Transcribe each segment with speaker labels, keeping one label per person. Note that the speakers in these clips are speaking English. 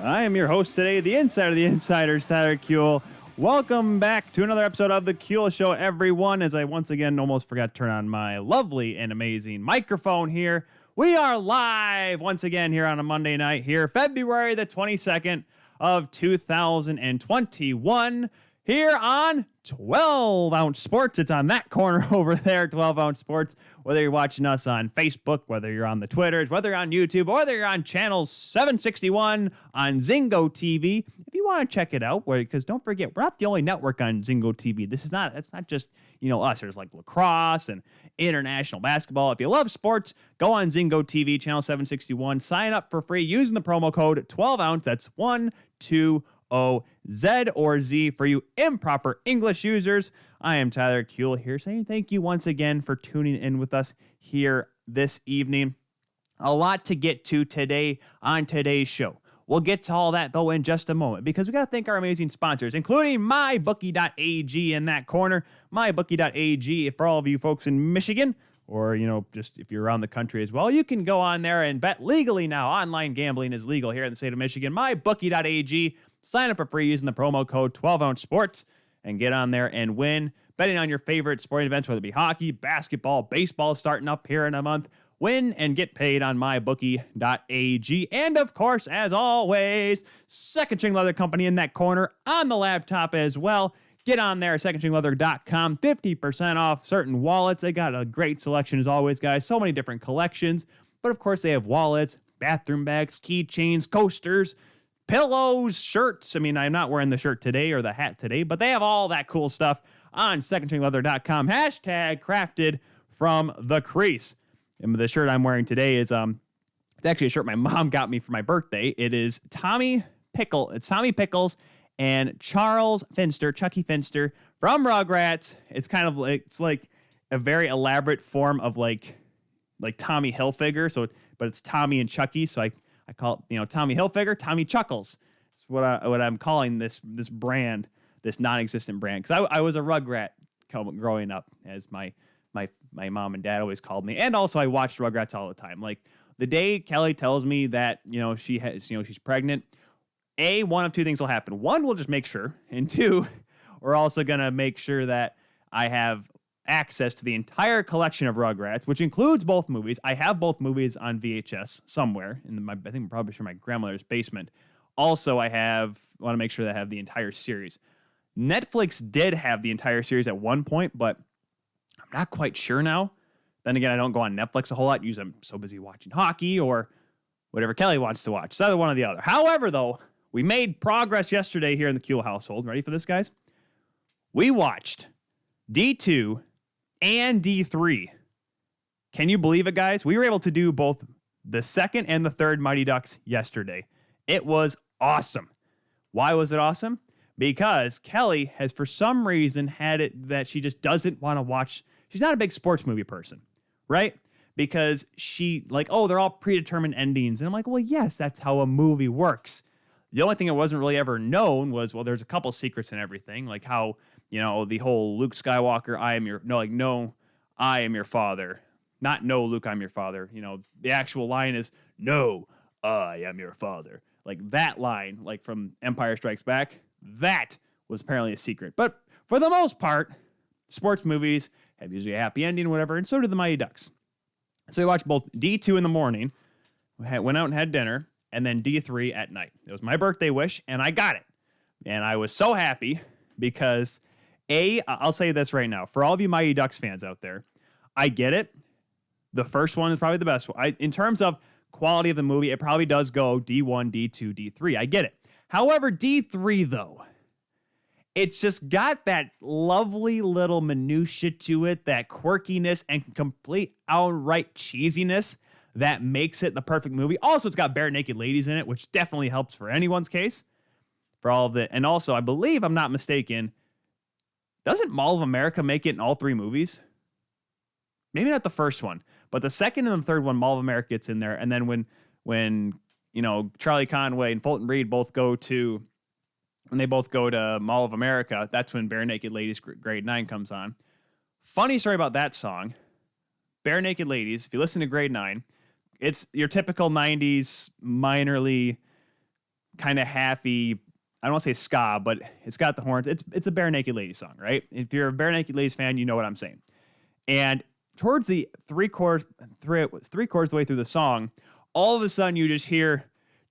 Speaker 1: I am your host today, the insider of the insiders, Tyler Kuehl. Welcome back to another episode of the Kuehl Show, everyone. As I once again almost forgot to turn on my lovely and amazing microphone here. We are live once again here on a Monday night here, February the 22nd of 2021, here on 12-ounce sports. It's on that corner over there, 12-ounce sports. Whether you're watching us on Facebook, whether you're on the Twitters, whether you're on YouTube, or whether you're on channel 761 on Zingo TV. If you want to check it out, because don't forget, we're not the only network on Zingo TV. It's not just, us. There's like lacrosse and international basketball. If you love sports, go on Zingo TV, channel 761. Sign up for free using the promo code 12-ounce. That's 120Z or Z for you improper English users. I am Tyler Kuehl here saying thank you once again for tuning in with us here this evening. A lot to get to today on today's show. We'll get to all that, though, in just a moment, because we got to thank our amazing sponsors, including MyBookie.ag in that corner. MyBookie.ag, for all of you folks in Michigan, or, just if you're around the country as well, you can go on there and bet legally now. Online gambling is legal here in the state of Michigan. MyBookie.ag. Sign up for free using the promo code 12-ounce sports and get on there and win. Betting on your favorite sporting events, whether it be hockey, basketball, baseball starting up here in a month. Win and get paid on mybookie.ag. And of course, as always, Second String Leather Company in that corner on the laptop as well. Get on there, secondstringleather.com, 50% off certain wallets. They got a great selection as always, guys. So many different collections. But of course, they have wallets, bathroom bags, keychains, coasters, pillows, shirts. I'm not wearing the shirt today or the hat today, but they have all that cool stuff on secondstringleather.com. Hashtag crafted from the crease. And the shirt I'm wearing today is it's actually a shirt my mom got me for my birthday. It is Tommy Pickles and Chucky Finster from Rugrats. It's kind of like a very elaborate form of like Tommy Hilfiger. But it's Tommy and Chucky. So I call it, Tommy Hilfiger, Tommy Chuckles. It's what I'm calling this brand, this non-existent brand. Because I was a Rugrat growing up, as my mom and dad always called me. And also I watched Rugrats all the time. Like the day Kelly tells me that, she's pregnant, one of two things will happen. One, we'll just make sure. And two, we're also going to make sure that I have access to the entire collection of Rugrats, which includes both movies. I have both movies on VHS somewhere I think I'm probably sure my grandmother's basement. Also, want to make sure that I have the entire series. Netflix did have the entire series at one point, but I'm not quite sure now. Then again, I don't go on Netflix a whole lot. Usually I'm so busy watching hockey or whatever Kelly wants to watch. It's either one or the other. However, though, we made progress yesterday here in the Kuehl household. Ready for this, guys? We watched D2 and D3. Can you believe it, guys? We were able to do both the second and the third Mighty Ducks yesterday. It was awesome. Why was it awesome? Because Kelly has, for some reason, had it that she just doesn't want to watch. She's not a big sports movie person, right? Because they're all predetermined endings. And I'm like, well, yes, that's how a movie works. The only thing that wasn't really ever known was, there's a couple secrets and everything, like how, the whole Luke Skywalker, I am your father. Not no, Luke, I'm your father. The actual line is, no, I am your father. Like that line, like from Empire Strikes Back, that was apparently a secret. But for the most part, sports movies have usually a happy ending or whatever, and so do the Mighty Ducks. So we watched both D2 in the morning, went out and had dinner, and then D3 at night. It was my birthday wish, and I got it. And I was so happy because, I'll say this right now. For all of you Mighty Ducks fans out there, I get it. The first one is probably the best one. In terms of quality of the movie, it probably does go D1, D2, D3. I get it. However, D3, though, it's just got that lovely little minutia to it, that quirkiness and complete outright cheesiness that makes it the perfect movie. Also, it's got bare naked ladies in it, which definitely helps for anyone's case. For all of it. And also, I believe, I'm not mistaken, doesn't Mall of America make it in all three movies? Maybe not the first one, but the second and the third one, Mall of America gets in there. And then when Charlie Conway and Fulton Reed both go to Mall of America, that's when Bare Naked Ladies Grade 9 comes on. Funny story about that song. Bare Naked Ladies, if you listen to Grade 9, it's your typical 90s minorly kind of halfy. I don't want to say ska, but it's got the horns. It's a Bare Naked Ladies song, right? If you're a Bare Naked Ladies fan, you know what I'm saying. And towards the three quarters of the way through the song, all of a sudden you just hear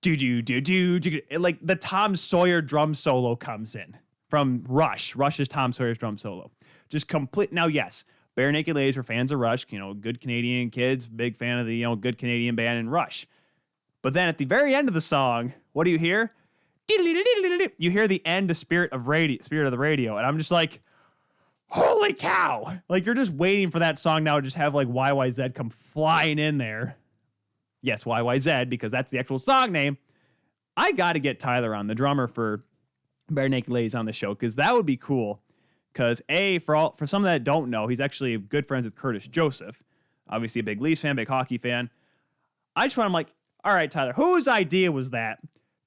Speaker 1: like the Tom Sawyer drum solo comes in from Rush. Rush's Tom Sawyer's drum solo. Just complete. Now, yes, Bare Naked Ladies were fans of Rush, good Canadian kids, big fan of the, good Canadian band and Rush. But then at the very end of the song, what do you hear? You hear the end of Spirit of the Radio. And I'm just like, holy cow. Like, you're just waiting for that song now to just have like YYZ come flying in there. Yes, YYZ, because that's the actual song name. I got to get Tyler on, the drummer for Bare Naked Ladies, on the show, because that would be cool. Because for some that don't know, he's actually good friends with Curtis Joseph. Obviously a big Leafs fan, big hockey fan. I'm like, all right, Tyler, whose idea was that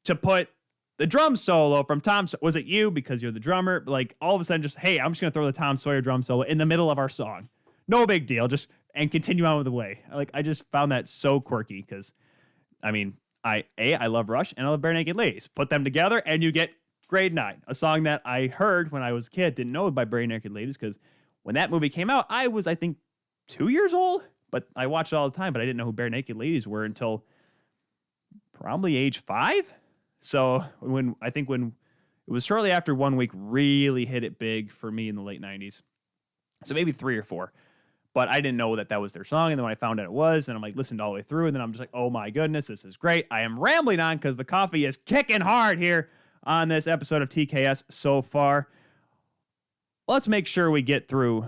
Speaker 1: to put the drum solo from Tom? Was it you, because you're the drummer? Like, all of a sudden, just, hey, I'm just going to throw the Tom Sawyer drum solo in the middle of our song. No big deal. And continue on with the way. Like, I just found that so quirky because, I mean, I love Rush and I love Bare Naked Ladies. Put them together and you get Grade 9, a song that I heard when I was a kid. Didn't know by Bare Naked Ladies because when that movie came out, I was, I think, 2 years old. But I watched it all the time, but I didn't know who Bare Naked Ladies were until probably age 5. So when it was shortly after 1 Week really hit it big for me in the late 90s. So maybe 3 or 4. But I didn't know that was their song. And then when I found out it was, and I'm like, listened all the way through. And then I'm just like, oh my goodness, this is great. I am rambling on because the coffee is kicking hard here on this episode of TKS so far. Let's make sure we get through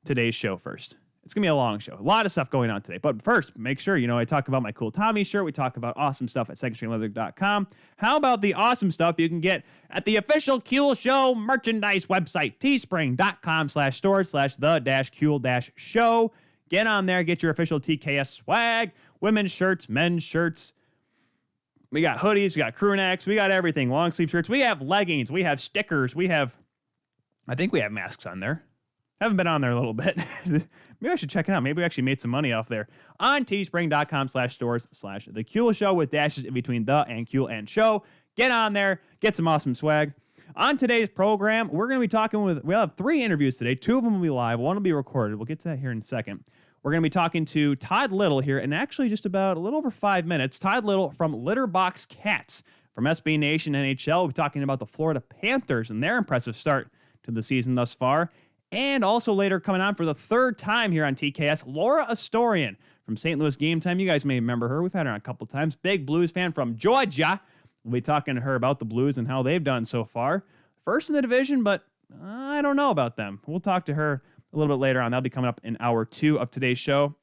Speaker 1: today's show first. It's going to be a long show. A lot of stuff going on today. But first, make sure, I talk about my cool Tommy shirt. We talk about awesome stuff at secondstringleather.com. How about the awesome stuff you can get at the official Kuehl Show merchandise website, teespring.com/store/the-Kuehl-show. Get on there, get your official TKS swag, women's shirts, men's shirts. We got hoodies, we got crew necks, we got everything. Long sleeve shirts, we have leggings, we have stickers, I think we have masks on there. Haven't been on there a little bit. Maybe I should check it out. Maybe we actually made some money off there. On teespring.com/stores/the Kuehl Show with dashes in between the and Kuehl and show. Get on there. Get some awesome swag. On today's program, we're going to be talking we'll have 3 interviews today. 2 of them will be live. 1 will be recorded. We'll get to that here in a second. We're going to be talking to Todd Little here in actually just about a little over 5 minutes. Todd Little from Litterbox Cats from SB Nation NHL. We'll be talking about the Florida Panthers and their impressive start to the season thus far. And also later coming on for the 3rd time here on TKS, Laura Astorian from St. Louis Game Time. You guys may remember her. We've had her on a couple times. Big Blues fan from Georgia. We'll be talking to her about the Blues and how they've done so far. First in the division, but I don't know about them. We'll talk to her a little bit later on. That'll be coming up in hour 2 of today's show.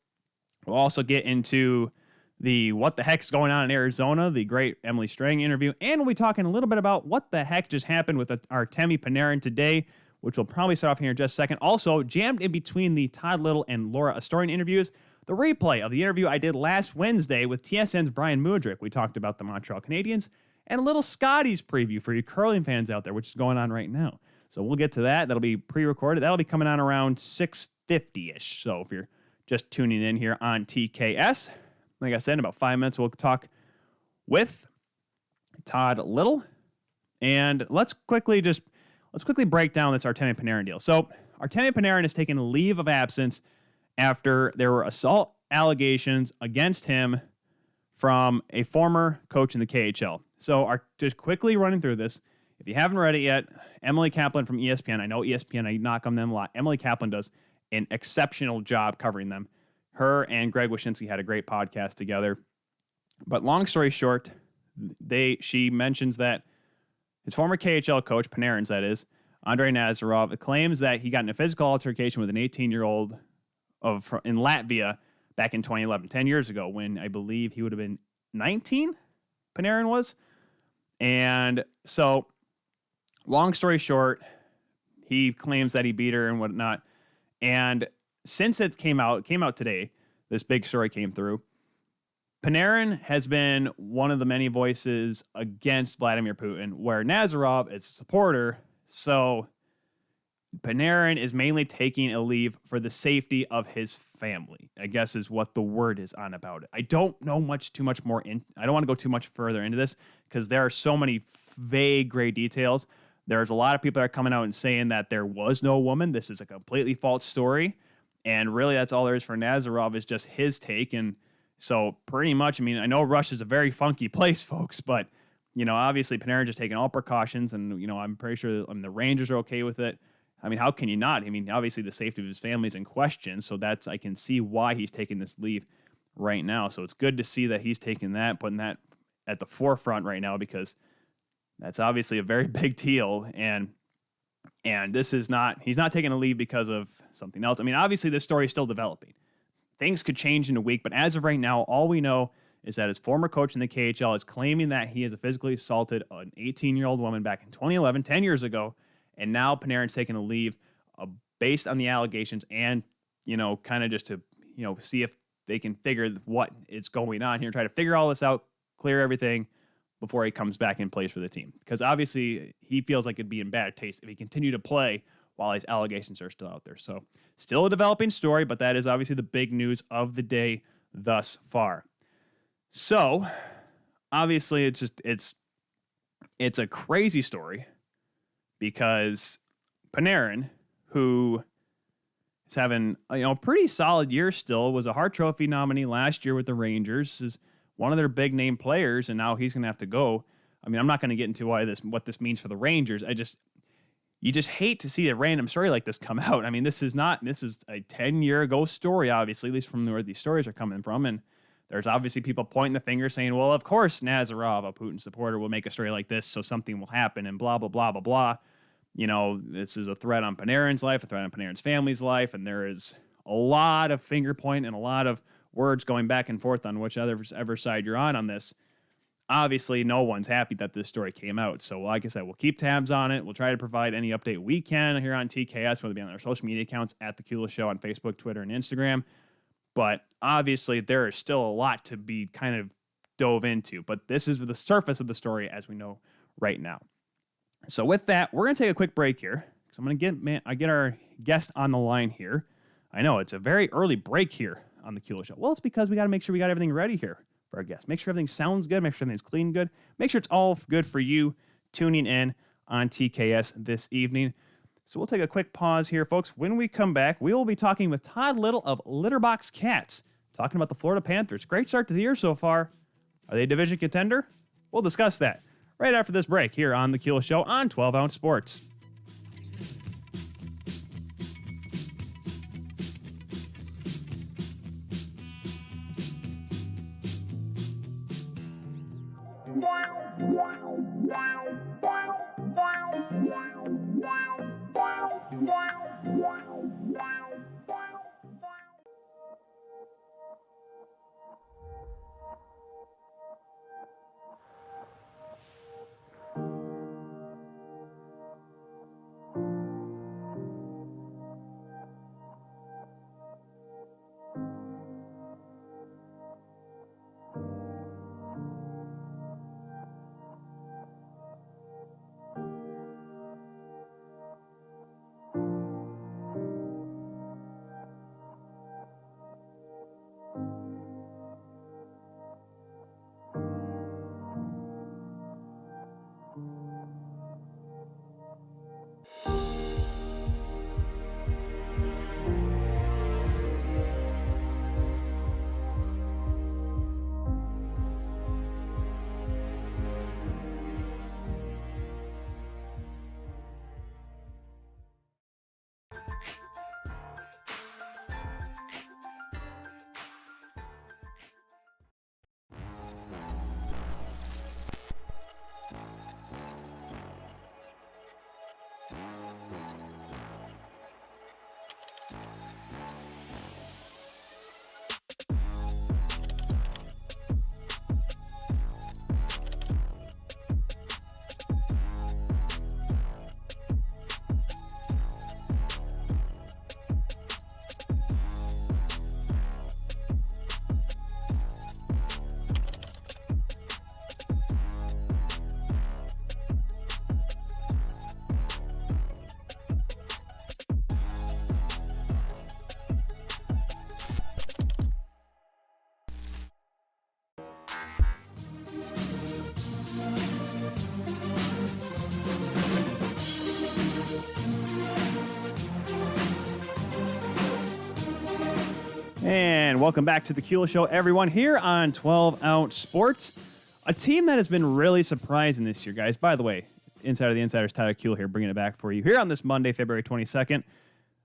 Speaker 1: We'll also get into the what the heck's going on in Arizona, the great Emily Strang interview. And we'll be talking a little bit about what the heck just happened with Artemi Panarin today, which we'll probably start off here in just a second. Also, jammed in between the Todd Little and Laura Astorian interviews, the replay of the interview I did last Wednesday with TSN's Bryan Mudryk. We talked about the Montreal Canadiens and a little Scotties preview for you curling fans out there, which is going on right now. So we'll get to that. That'll be pre-recorded. That'll be coming on around 6:50-ish. So if you're just tuning in here on TKS, like I said, in about 5 minutes, we'll talk with Todd Little. And let's quickly break down this Artemi Panarin deal. So Artemi Panarin has taken a leave of absence after there were assault allegations against him from a former coach in the KHL. So just quickly running through this, if you haven't read it yet, Emily Kaplan from ESPN, I know ESPN, I knock on them a lot. Emily Kaplan does an exceptional job covering them. Her and Greg Wyshynski had a great podcast together. But long story short, she mentions that his former KHL coach, Panarin's that is, Andrei Nazarov, claims that he got in a physical altercation with an 18-year-old in Latvia back in 2011, 10 years ago, when I believe he would have been 19, Panarin was. And so, long story short, he claims that he beat her and whatnot. And since it came out today, this big story came through, Panarin has been one of the many voices against Vladimir Putin, where Nazarov is a supporter. So Panarin is mainly taking a leave for the safety of his family, I guess is what the word is on about it. I don't know too much more I don't want to go too much further into this because there are so many vague gray details. There's a lot of people that are coming out and saying that there was no woman. This is a completely false story. And really that's all there is for Nazarov is just his take. And so pretty much, I mean, I know Russia's a very funky place, folks, but obviously Panarin just taking all precautions and, I'm pretty sure the Rangers are okay with it. I mean, how can you not? I mean, obviously the safety of his family is in question, so I can see why he's taking this leave right now. So it's good to see that he's taking that, putting that at the forefront right now because that's obviously a very big deal. And this is he's not taking a leave because of something else. I mean, obviously this story is still developing. Things could change in a week, but as of right now, all we know is that his former coach in the KHL is claiming that he has physically assaulted an 18-year-old woman back in 2011, 10 years ago. And now Panarin's taking a leave based on the allegations and, kind of just to, see if they can figure what is going on here, try to figure all this out, clear everything before he comes back in place for the team. Because obviously he feels like it'd be in bad taste if he continued to play while his allegations are still out there. So still a developing story, but that is obviously the big news of the day thus far. So obviously it's a crazy story. Because Panarin, who is having a pretty solid year still, was a Hart Trophy nominee last year with the Rangers, is one of their big name players, and now he's going to have to go. I mean, I'm not going to get into what this means for the Rangers. You just hate to see a random story like this come out. I mean, this is a 10-year ago story, obviously, at least from where these stories are coming from, and there's obviously people pointing the finger saying, well, of course Nazarov, a Putin supporter, will make a story like this so something will happen and blah, blah, blah, blah, blah. This is a threat on Panarin's life, a threat on Panarin's family's life, and there is a lot of finger point and a lot of words going back and forth on whichever side you're on this. Obviously, no one's happy that this story came out. So like I said, we'll keep tabs on it. We'll try to provide any update we can here on TKS, whether it be on our social media accounts at The Kula Show on Facebook, Twitter, and Instagram. But obviously, there is still a lot to be kind of dove into. But this is the surface of the story as we know right now. So with that, we're going to take a quick break here. So I'm going to get our guest on the line here. I know it's a very early break here on The Kula Show. Well, it's because we got to make sure we got everything ready here for our guests. Make sure everything sounds good. Make sure everything's clean good. Make sure it's all good for you tuning in on TKS this evening. So we'll take a quick pause here, folks. When we come back, we will be talking with Todd Little of Litterbox Cats, talking about the Florida Panthers. Great start to the year so far. Are they a division contender? We'll discuss that right after this break here on The Kula Show on 12 Ounce Sports. And welcome back to the Kuehl Show, everyone, here on 12-Ounce Sports. A team that has been really surprising this year, guys. By the way, Insider the Insiders, Tyler Kuehl here, bringing it back for you here on this Monday, February 22nd.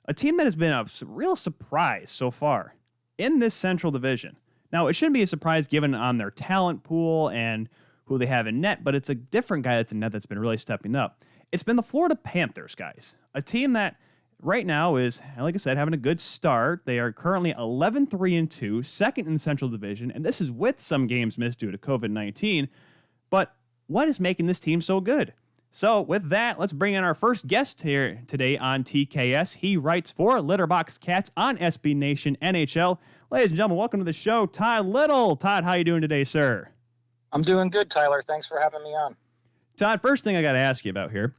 Speaker 1: A team that has been a real surprise so far in this Central Division. Now, it shouldn't be a surprise given on their talent pool and who they have in net, but it's a different guy that's in net that's been really stepping up. It's been the Florida Panthers, guys. A team that right now is, like I said, having a good start. They are currently 11-3-2, second in the Central Division, and this is with some games missed due to COVID-19. But what is making this team so good? So with that, let's bring in our first guest here today on TKS. He writes for Litterbox Cats on SB Nation NHL. Ladies and gentlemen, welcome to the show, Todd Little. Todd, how you doing today, sir?
Speaker 2: I'm doing good, Tyler. Thanks for having me on.
Speaker 1: Todd, first thing I got to ask you about here.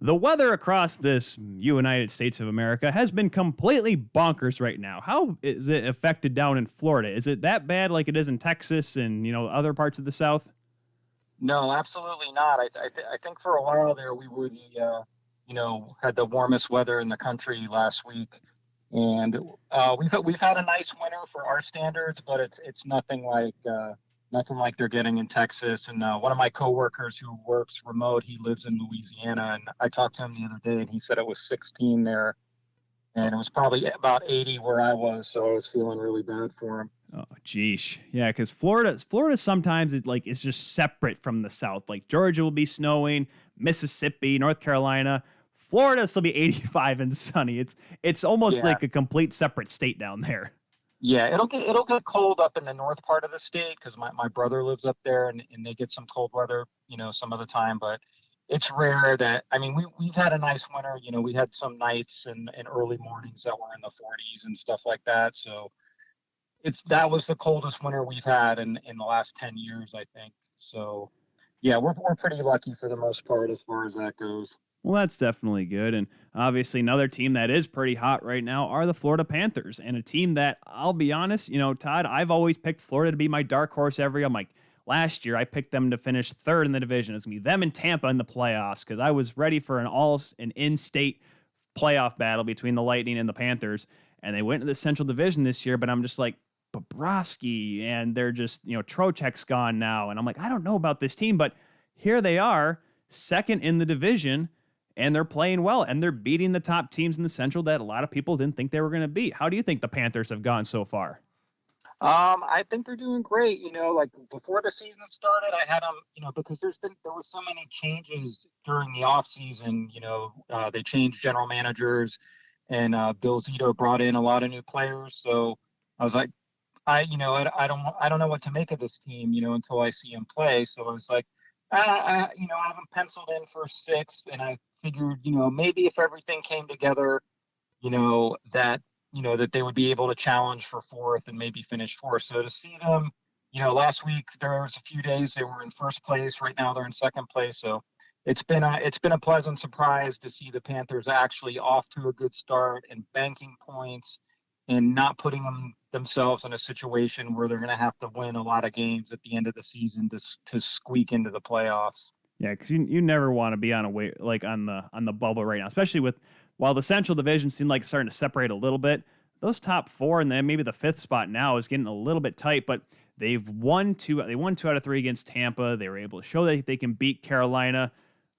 Speaker 1: The weather across this United States of America has been completely bonkers right now. How is it affected down in Florida? Is it that bad like it is in Texas and, other parts of the South?
Speaker 2: No, absolutely not. I think for a while there we were had the warmest weather in the country last week, and we've had a nice winter for our standards, but it's nothing like they're getting in Texas. And one of my coworkers who works remote, he lives in Louisiana, and I talked to him the other day, and he said it was 16 there, and it was probably about 80 where I was, so I was feeling really bad for him.
Speaker 1: Oh, geesh. Yeah, because Florida sometimes it's just separate from the South. Like Georgia will be snowing, Mississippi, North Carolina. Florida will still be 85 and sunny. It's almost like a complete separate state down there.
Speaker 2: Yeah, it'll get cold up in the north part of the state because my brother lives up there and they get some cold weather, some of the time. But it's rare that, we've had a nice winter. We had some nights and early mornings that were in the 40s and stuff like that. So that was the coldest winter we've had in the last 10 years, I think. So, yeah, we're pretty lucky for the most part as far as that goes.
Speaker 1: Well, that's definitely good. And obviously another team that is pretty hot right now are the Florida Panthers, and a team that, I'll be honest, Todd, I've always picked Florida to be my dark horse last year I picked them to finish third in the division. It's going to be them and Tampa in the playoffs because I was ready for an in-state playoff battle between the Lightning and the Panthers, and they went to the Central Division this year, but I'm just like, Bobrovsky, and they're just, Trocheck's gone now, and I'm like, I don't know about this team, but here they are, second in the division, and they're playing well, and they're beating the top teams in the Central that a lot of people didn't think they were going to beat. How do you think the Panthers have gone so far?
Speaker 2: I think they're doing great. Like before the season started, I had them, because there were so many changes during the off season. They changed general managers, and Bill Zito brought in a lot of new players. So I was like, I don't know what to make of this team, until I see them play. So I was like, I have them penciled in for sixth, and I figured, maybe if everything came together, that they would be able to challenge for fourth and maybe finish fourth. So to see them, last week there was a few days they were in first place. Right now they're in second place. So it's been a pleasant surprise to see the Panthers actually off to a good start and banking points and not putting themselves in a situation where they're going to have to win a lot of games at the end of the season to squeak into the playoffs.
Speaker 1: Yeah, because you never want to be on the bubble right now, especially while the Central Division seemed like starting to separate a little bit. Those top four and then maybe the fifth spot now is getting a little bit tight, but they've won two out of three against Tampa. They were able to show that they can beat Carolina.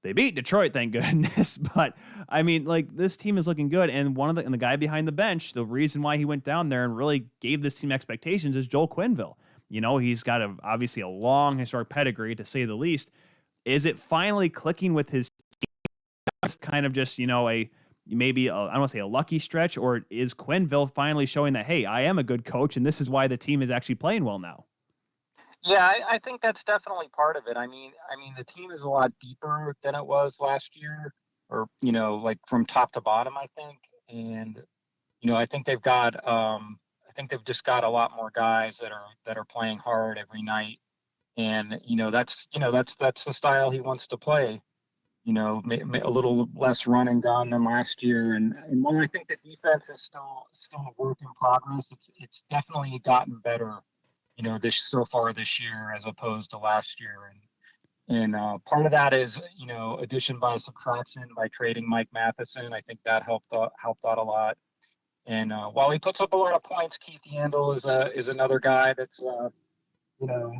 Speaker 1: They beat Detroit, thank goodness. But this team is looking good. And the guy behind the bench, the reason why he went down there and really gave this team expectations is Joel Quenneville. He's got obviously a long historic pedigree, to say the least. Is it finally clicking with his team? It's kind of just, I don't want to say a lucky stretch, or is Quenneville finally showing that, hey, I am a good coach and this is why the team is actually playing well now?
Speaker 2: Yeah, I think that's definitely part of it. I mean, the team is a lot deeper than it was last year, or, from top to bottom, I think. And, I think they've just got a lot more guys that are playing hard every night. And, that's the style he wants to play, a little less run and gun than last year. And while I think the defense is still a work in progress, it's definitely gotten better, so far this year as opposed to last year. And part of that is, addition by subtraction by trading Mike Matheson. I think that helped out a lot. And while he puts up a lot of points, Keith Yandel is another guy that's you know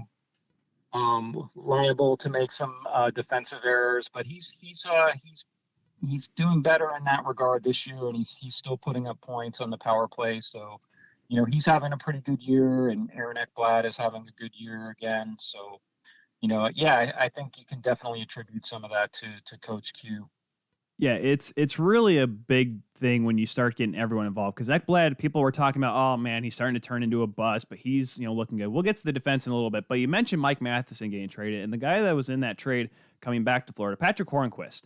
Speaker 2: liable to make some defensive errors, but he's doing better in that regard this year, and he's still putting up points on the power play. So, he's having a pretty good year, and Aaron Ekblad is having a good year again. So, yeah, I think you can definitely attribute some of that to Coach Q.
Speaker 1: Yeah, it's really a big thing when you start getting everyone involved, because Ekblad, people were talking about, oh man, he's starting to turn into a bust, but he's looking good. We'll get to the defense in a little bit, but you mentioned Mike Matheson getting traded, and the guy that was in that trade coming back to Florida, Patrick Hornquist.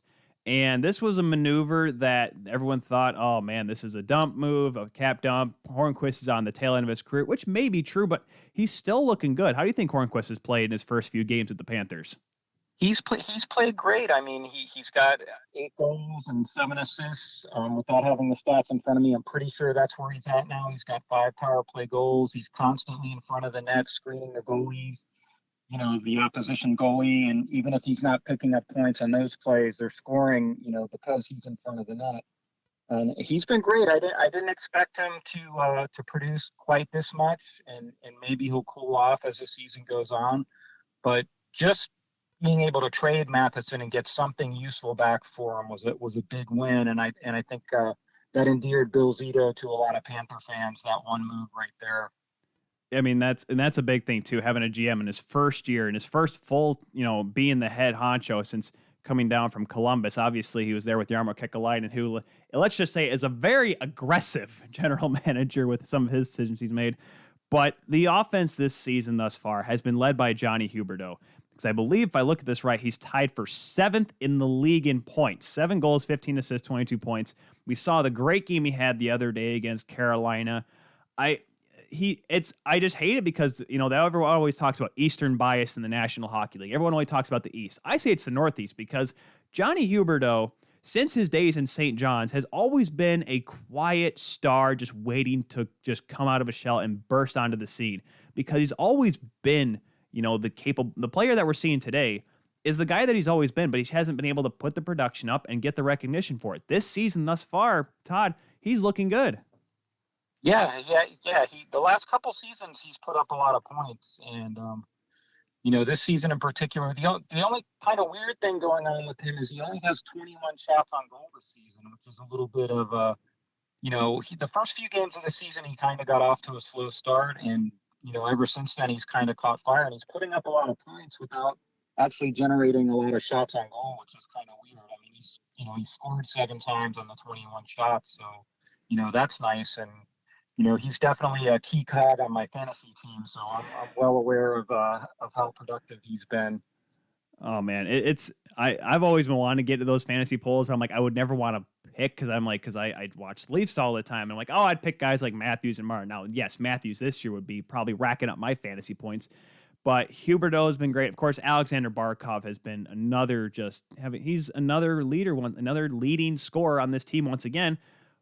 Speaker 1: And this was a maneuver that everyone thought, oh man, this is a dump move, a cap dump. Hornquist is on the tail end of his career, which may be true, but he's still looking good. How do you think Hornquist has played in his first few games with the Panthers?
Speaker 2: He's played great. I mean, he's got 8 goals and 7 assists. Without having the stats in front of me, I'm pretty sure that's where he's at now. He's got 5 power play goals. He's constantly in front of the net, screening the goalies, the opposition goalie. And even if he's not picking up points on those plays, they're scoring, because he's in front of the net. And he's been great. I didn't expect him to produce quite this much, and maybe he'll cool off as the season goes on. But just being able to trade Matheson and get something useful back for him was a big win, and I think that endeared Bill Zito to a lot of Panther fans. That one move right there.
Speaker 1: I mean, that's a big thing too. Having a GM in his first year, in his first full, being the head honcho since coming down from Columbus. Obviously, he was there with Jarmo Kekalainen, who, let's just say, is a very aggressive general manager with some of his decisions he's made. But the offense this season thus far has been led by Johnny Huberdeau. Because I believe, if I look at this right, he's tied for 7th in the league in points. 7 goals, 15 assists, 22 points. We saw the great game he had the other day against Carolina. I just hate it because, everyone always talks about Eastern bias in the National Hockey League. Everyone only talks about the East. I say it's the Northeast because Johnny Huberdeau, since his days in St. John's, has always been a quiet star just waiting to just come out of a shell and burst onto the scene, because he's always been the player that we're seeing today is the guy that he's always been, but he hasn't been able to put the production up and get the recognition for it. This season thus far, Todd, he's looking good.
Speaker 2: Yeah. The last couple seasons, he's put up a lot of points, and this season in particular, the only kind of weird thing going on with him is he only has 21 shots on goal this season, which is a little bit of the first few games of the season he kind of got off to a slow start, and ever since then, he's kind of caught fire, and he's putting up a lot of points without actually generating a lot of shots on goal, which is kind of weird. I mean, he scored 7 times on the 21 shots, so that's nice, and he's definitely a key cog on my fantasy team, so I'm well aware of how productive he's been.
Speaker 1: Oh man, I've always been wanting to get to those fantasy polls, but I'm like, I would never want to pick because I watch the Leafs all the time. And I'm like, oh, I'd pick guys like Matthews and Martin. Now, yes, Matthews this year would be probably racking up my fantasy points, but Huberdeau has been great. Of course, Alexander Barkov has been he's another leading scorer on this team once again,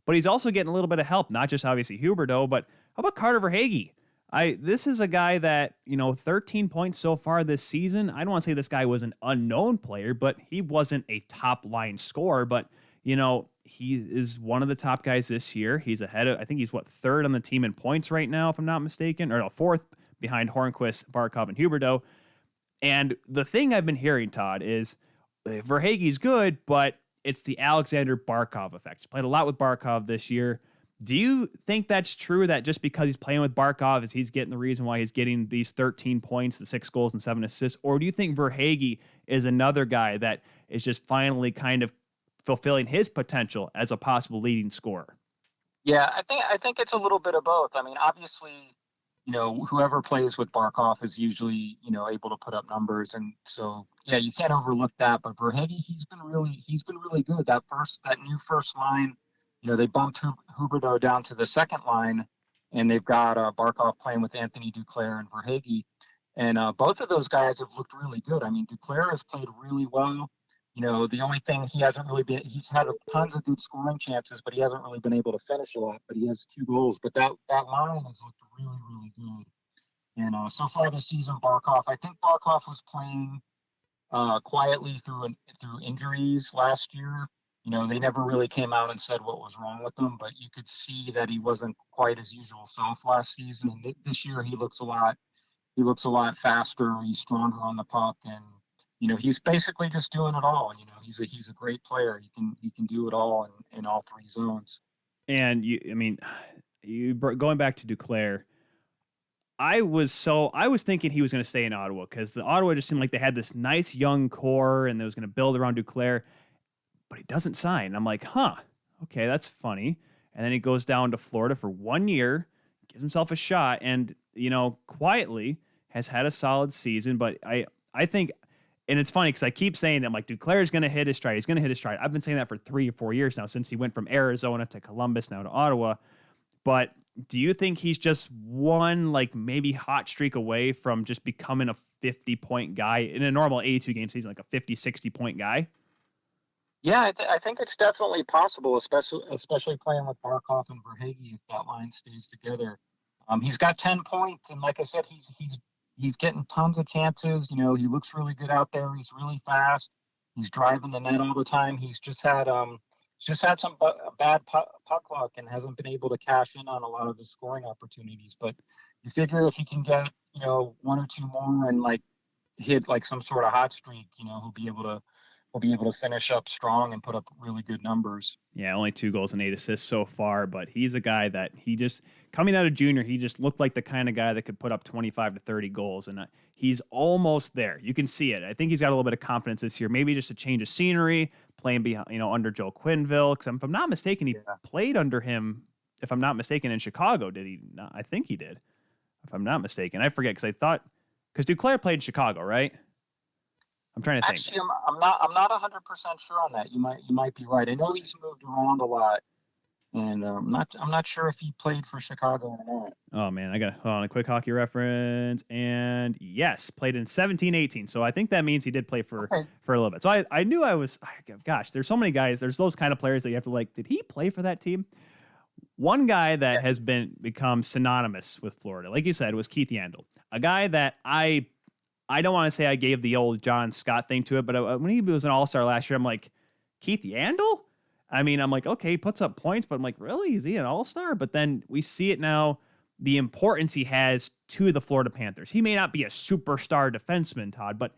Speaker 1: but he's also getting a little bit of help, not just obviously Huberdeau, but how about Carter Verhaeghe? This is a guy that, 13 points so far this season. I don't want to say this guy was an unknown player, but he wasn't a top line scorer, but he is one of the top guys this year. He's ahead of, I think he's 3rd on the team in points right now, if I'm not mistaken, or no, 4th behind Hornquist, Barkov, and Huberdeau. And the thing I've been hearing, Todd, is Verhaeghe's good, but it's the Alexander Barkov effect. He's played a lot with Barkov this year. Do you think that's true, that just because he's playing with Barkov is he's getting the reason why he's getting these 13 points, the 6 goals and 7 assists? Or do you think Verhaeghe is another guy that is just finally kind of fulfilling his potential as a possible leading scorer?
Speaker 2: Yeah, I think it's a little bit of both. I mean, obviously, whoever plays with Barkov is usually, able to put up numbers, and so yeah, you can't overlook that. But Verhaeghe, he's been really good. That new first line, they bumped Huberdeau down to the second line, and they've got Barkov playing with Anthony Duclair and Verhaeghe, and both of those guys have looked really good. I mean, Duclair has played really well. The only thing he's had tons of good scoring chances, but he hasn't really been able to finish a lot. But he has 2 goals. But that line has looked really, really good. And so far this season, I think Barkov was playing quietly through injuries last year. They never really came out and said what was wrong with him, but you could see that he wasn't quite his usual self last season. And this year he looks a lot faster. He's stronger on the puck, and he's basically just doing it all. He's a great player. He can do it all in all three zones.
Speaker 1: And going back to Duclair, I was thinking he was going to stay in Ottawa because the Ottawa just seemed like they had this nice young core and they was going to build around Duclair, but he doesn't sign. I'm like, okay, that's funny. And then he goes down to Florida for 1 year, gives himself a shot, and quietly has had a solid season. But I think, and it's funny because I keep saying, I'm like, Duclair is going to hit his stride. He's going to hit his stride. I've been saying that for 3 or 4 years now, since he went from Arizona to Columbus, now to Ottawa. But do you think he's just one, like, maybe hot streak away from just becoming a 50-point guy in a normal 82-game season, like a 50, 60-point guy?
Speaker 2: Yeah, I think it's definitely possible, especially playing with Barkov and Verhaeghe if that line stays together. He's got 10 points, and like I said, he's getting tons of chances. He looks really good out there. He's really fast. He's driving the net all the time. He's just had some bad puck luck and hasn't been able to cash in on a lot of his scoring opportunities. But you figure if he can get one or two more and like hit like some sort of hot streak, he'll be able to finish up strong and put up really good numbers.
Speaker 1: Yeah, only 2 goals and 8 assists so far, but he's a guy that coming out of junior, he just looked like the kind of guy that could put up 25 to 30 goals, and he's almost there. You can see it. I think he's got a little bit of confidence this year, maybe just a change of scenery, playing behind, under Joe Quenneville, because if I'm not mistaken, he played under him, if I'm not mistaken, in Chicago, did he not? I think he did, if I'm not mistaken. I forget, because Duclair played in Chicago, right? I'm trying to think.
Speaker 2: Actually, I'm not 100% sure on that. You might be right. I know he's moved around a lot, and I'm not sure if he played for Chicago or not.
Speaker 1: Oh man, I got hold on, a quick hockey reference, and yes, played in 17-18. So I think that means he did play for a little bit. So I knew gosh, there's so many guys. There's those kind of players that you have to like. Did he play for that team? One guy that has become synonymous with Florida, like you said, was Keith Yandle, a guy that I don't want to say I gave the old John Scott thing to it, but when he was an all-star last year, I'm like, Keith Yandle? I'm like, okay, he puts up points, but I'm like, really? Is he an all-star? But then we see it now, the importance he has to the Florida Panthers. He may not be a superstar defenseman, Todd, but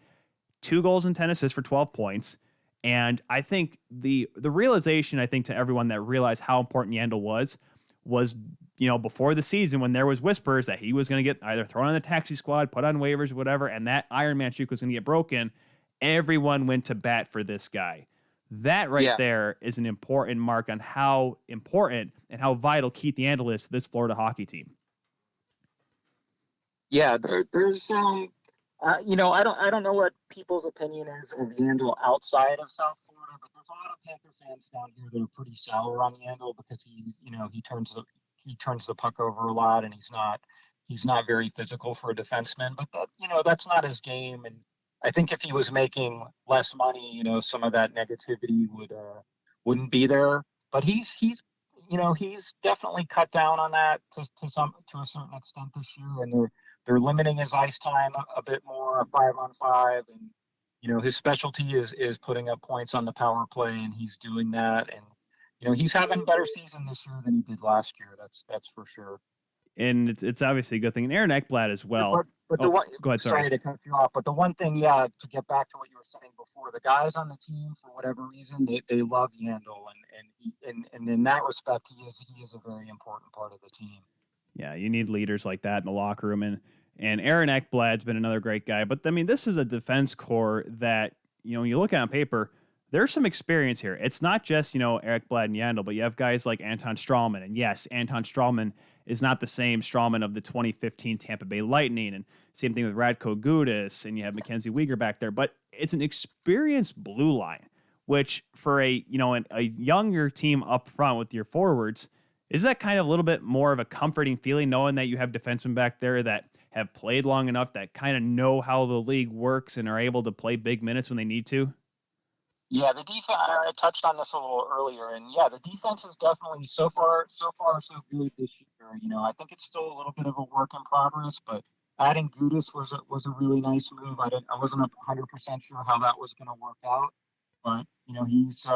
Speaker 1: 2 goals and 10 assists for 12 points. And I think the realization, I think, to everyone that realized how important Yandle was before the season when there was whispers that he was going to get either thrown on the taxi squad, put on waivers, whatever, and that Iron Man streak was going to get broken, everyone went to bat for this guy. That there is an important mark on how important and how vital Keith Yandle is to this Florida hockey team.
Speaker 2: Yeah, there's I don't know what people's opinion is of Yandle outside of South Florida, but there's a lot of Panther fans down here that are pretty sour on Yandle because he turns the puck over a lot and he's not very physical for a defenseman. But that's not his game. And I think if he was making less money, some of that negativity wouldn't be there. But he's definitely cut down on that to a certain extent this year, and they're limiting his ice time a bit more, 5-on-5, and his specialty is putting up points on the power play, and he's doing that, and he's having a better season this year than he did last year. That's for sure.
Speaker 1: And it's obviously a good thing. And Aaron Ekblad as well.
Speaker 2: But
Speaker 1: go ahead.
Speaker 2: Sorry to cut you off. But the one thing, to get back to what you were saying before, the guys on the team, for whatever reason, they love Yandle, and in that respect, he is a very important part of the team.
Speaker 1: Yeah, you need leaders like that in the locker room, and Aaron Ekblad's been another great guy. But this is a defense core that when you look at it on paper, there's some experience here. It's not just Ekblad and Yandle, but you have guys like Anton Strawman, and yes, Anton Strawman is not the same Strawman of the 2015 Tampa Bay Lightning, and same thing with Radko Gudas, and you have Mackenzie Weegar back there. But it's an experienced blue line, which for a younger team up front with your forwards, is that kind of a little bit more of a comforting feeling knowing that you have defensemen back there that have played long enough, that kind of know how the league works and are able to play big minutes when they need to?
Speaker 2: Yeah, the defense, I touched on this a little earlier, and the defense is definitely so far so good this year. I think it's still a little bit of a work in progress, but adding Gudas was a really nice move. I wasn't 100% sure how that was going to work out, but he's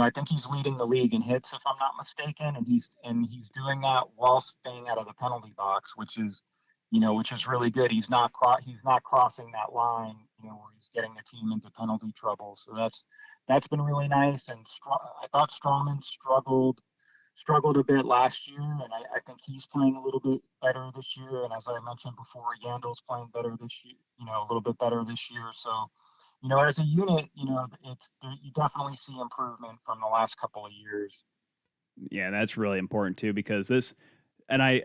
Speaker 2: I think he's leading the league in hits, if I'm not mistaken, and he's doing that while staying out of the penalty box, which is really good. He's not crossing that line, where he's getting the team into penalty trouble. So that's been really nice. And I thought Strawman struggled a bit last year, and I think he's playing a little bit better this year. And as I mentioned before, Yandel's playing better this year, a little bit better this year. So, as a unit, you definitely see improvement from the last couple of years.
Speaker 1: Yeah, that's really important too, because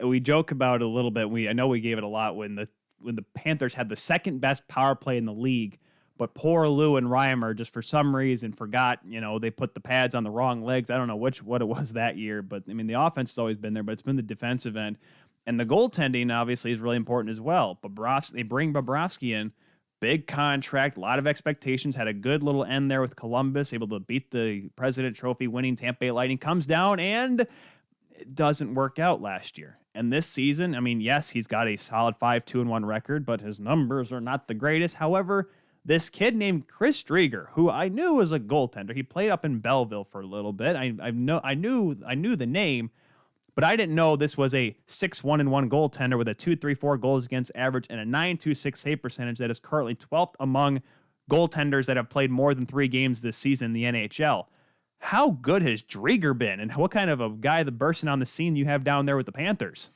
Speaker 1: we joke about it a little bit. I know we gave it a lot when the Panthers had the second best power play in the league, but poor Lou and Reimer just for some reason forgot, they put the pads on the wrong legs. I don't know what it was that year, but I mean, the offense has always been there, but it's been the defensive end. And the goaltending obviously is really important as well. They bring Bobrovsky in, big contract, a lot of expectations, had a good little end there with Columbus, able to beat the President Trophy winning Tampa Bay Lightning, comes down and it doesn't work out last year. And this season, I mean, yes, he's got a solid 5-2-1 record, but his numbers are not the greatest. However, this kid named Chris Drieger, who I knew was a goaltender, he played up in Belleville for a little bit. I knew the name, but I didn't know this was a 6-1-1 goaltender with a 2.34 goals against average and a 9.26 save percentage that is currently 12th among goaltenders that have played more than 3 games this season in the NHL. How good has Drieger been, and what kind of a guy bursting on the scene you have down there with the Panthers?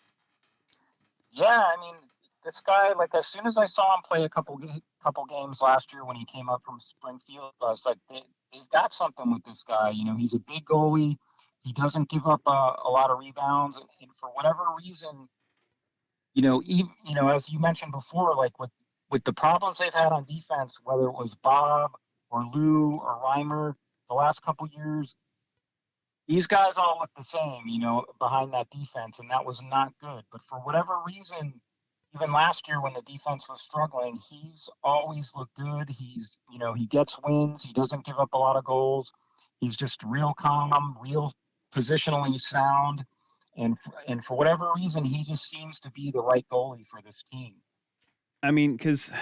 Speaker 2: Yeah, I mean, this guy, like, as soon as I saw him play a couple games last year when he came up from Springfield, I was like, they've got something with this guy. He's a big goalie. He doesn't give up a lot of rebounds, and for whatever reason, as you mentioned before, like with the problems they've had on defense, whether it was Bob or Lou or Reimer the last couple years, these guys all look the same, behind that defense, and that was not good. But for whatever reason, even last year when the defense was struggling, he's always looked good. He's, he gets wins. He doesn't give up a lot of goals. He's just real calm, real positionally sound. And for whatever reason, he just seems to be the right goalie for this team.
Speaker 1: I mean, because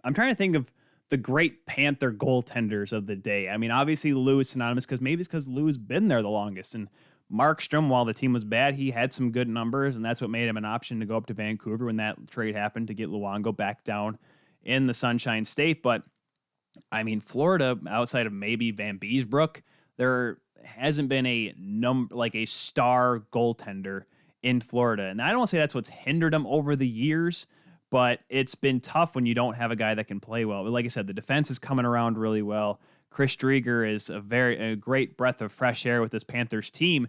Speaker 1: I'm trying to think of the great Panther goaltenders of the day. I mean, obviously Lou is synonymous because Lou's been there the longest. And Markstrom, while the team was bad, he had some good numbers, and that's what made him an option to go up to Vancouver when that trade happened to get Luongo back down in the Sunshine State. But, I mean, Florida, outside of maybe Van Beesbrook, there hasn't been a star goaltender in Florida. And I don't want to say that's what's hindered them over the years, but it's been tough when you don't have a guy that can play well. But like I said, the defense is coming around really well. Chris Drieger is a great breath of fresh air with this Panthers team.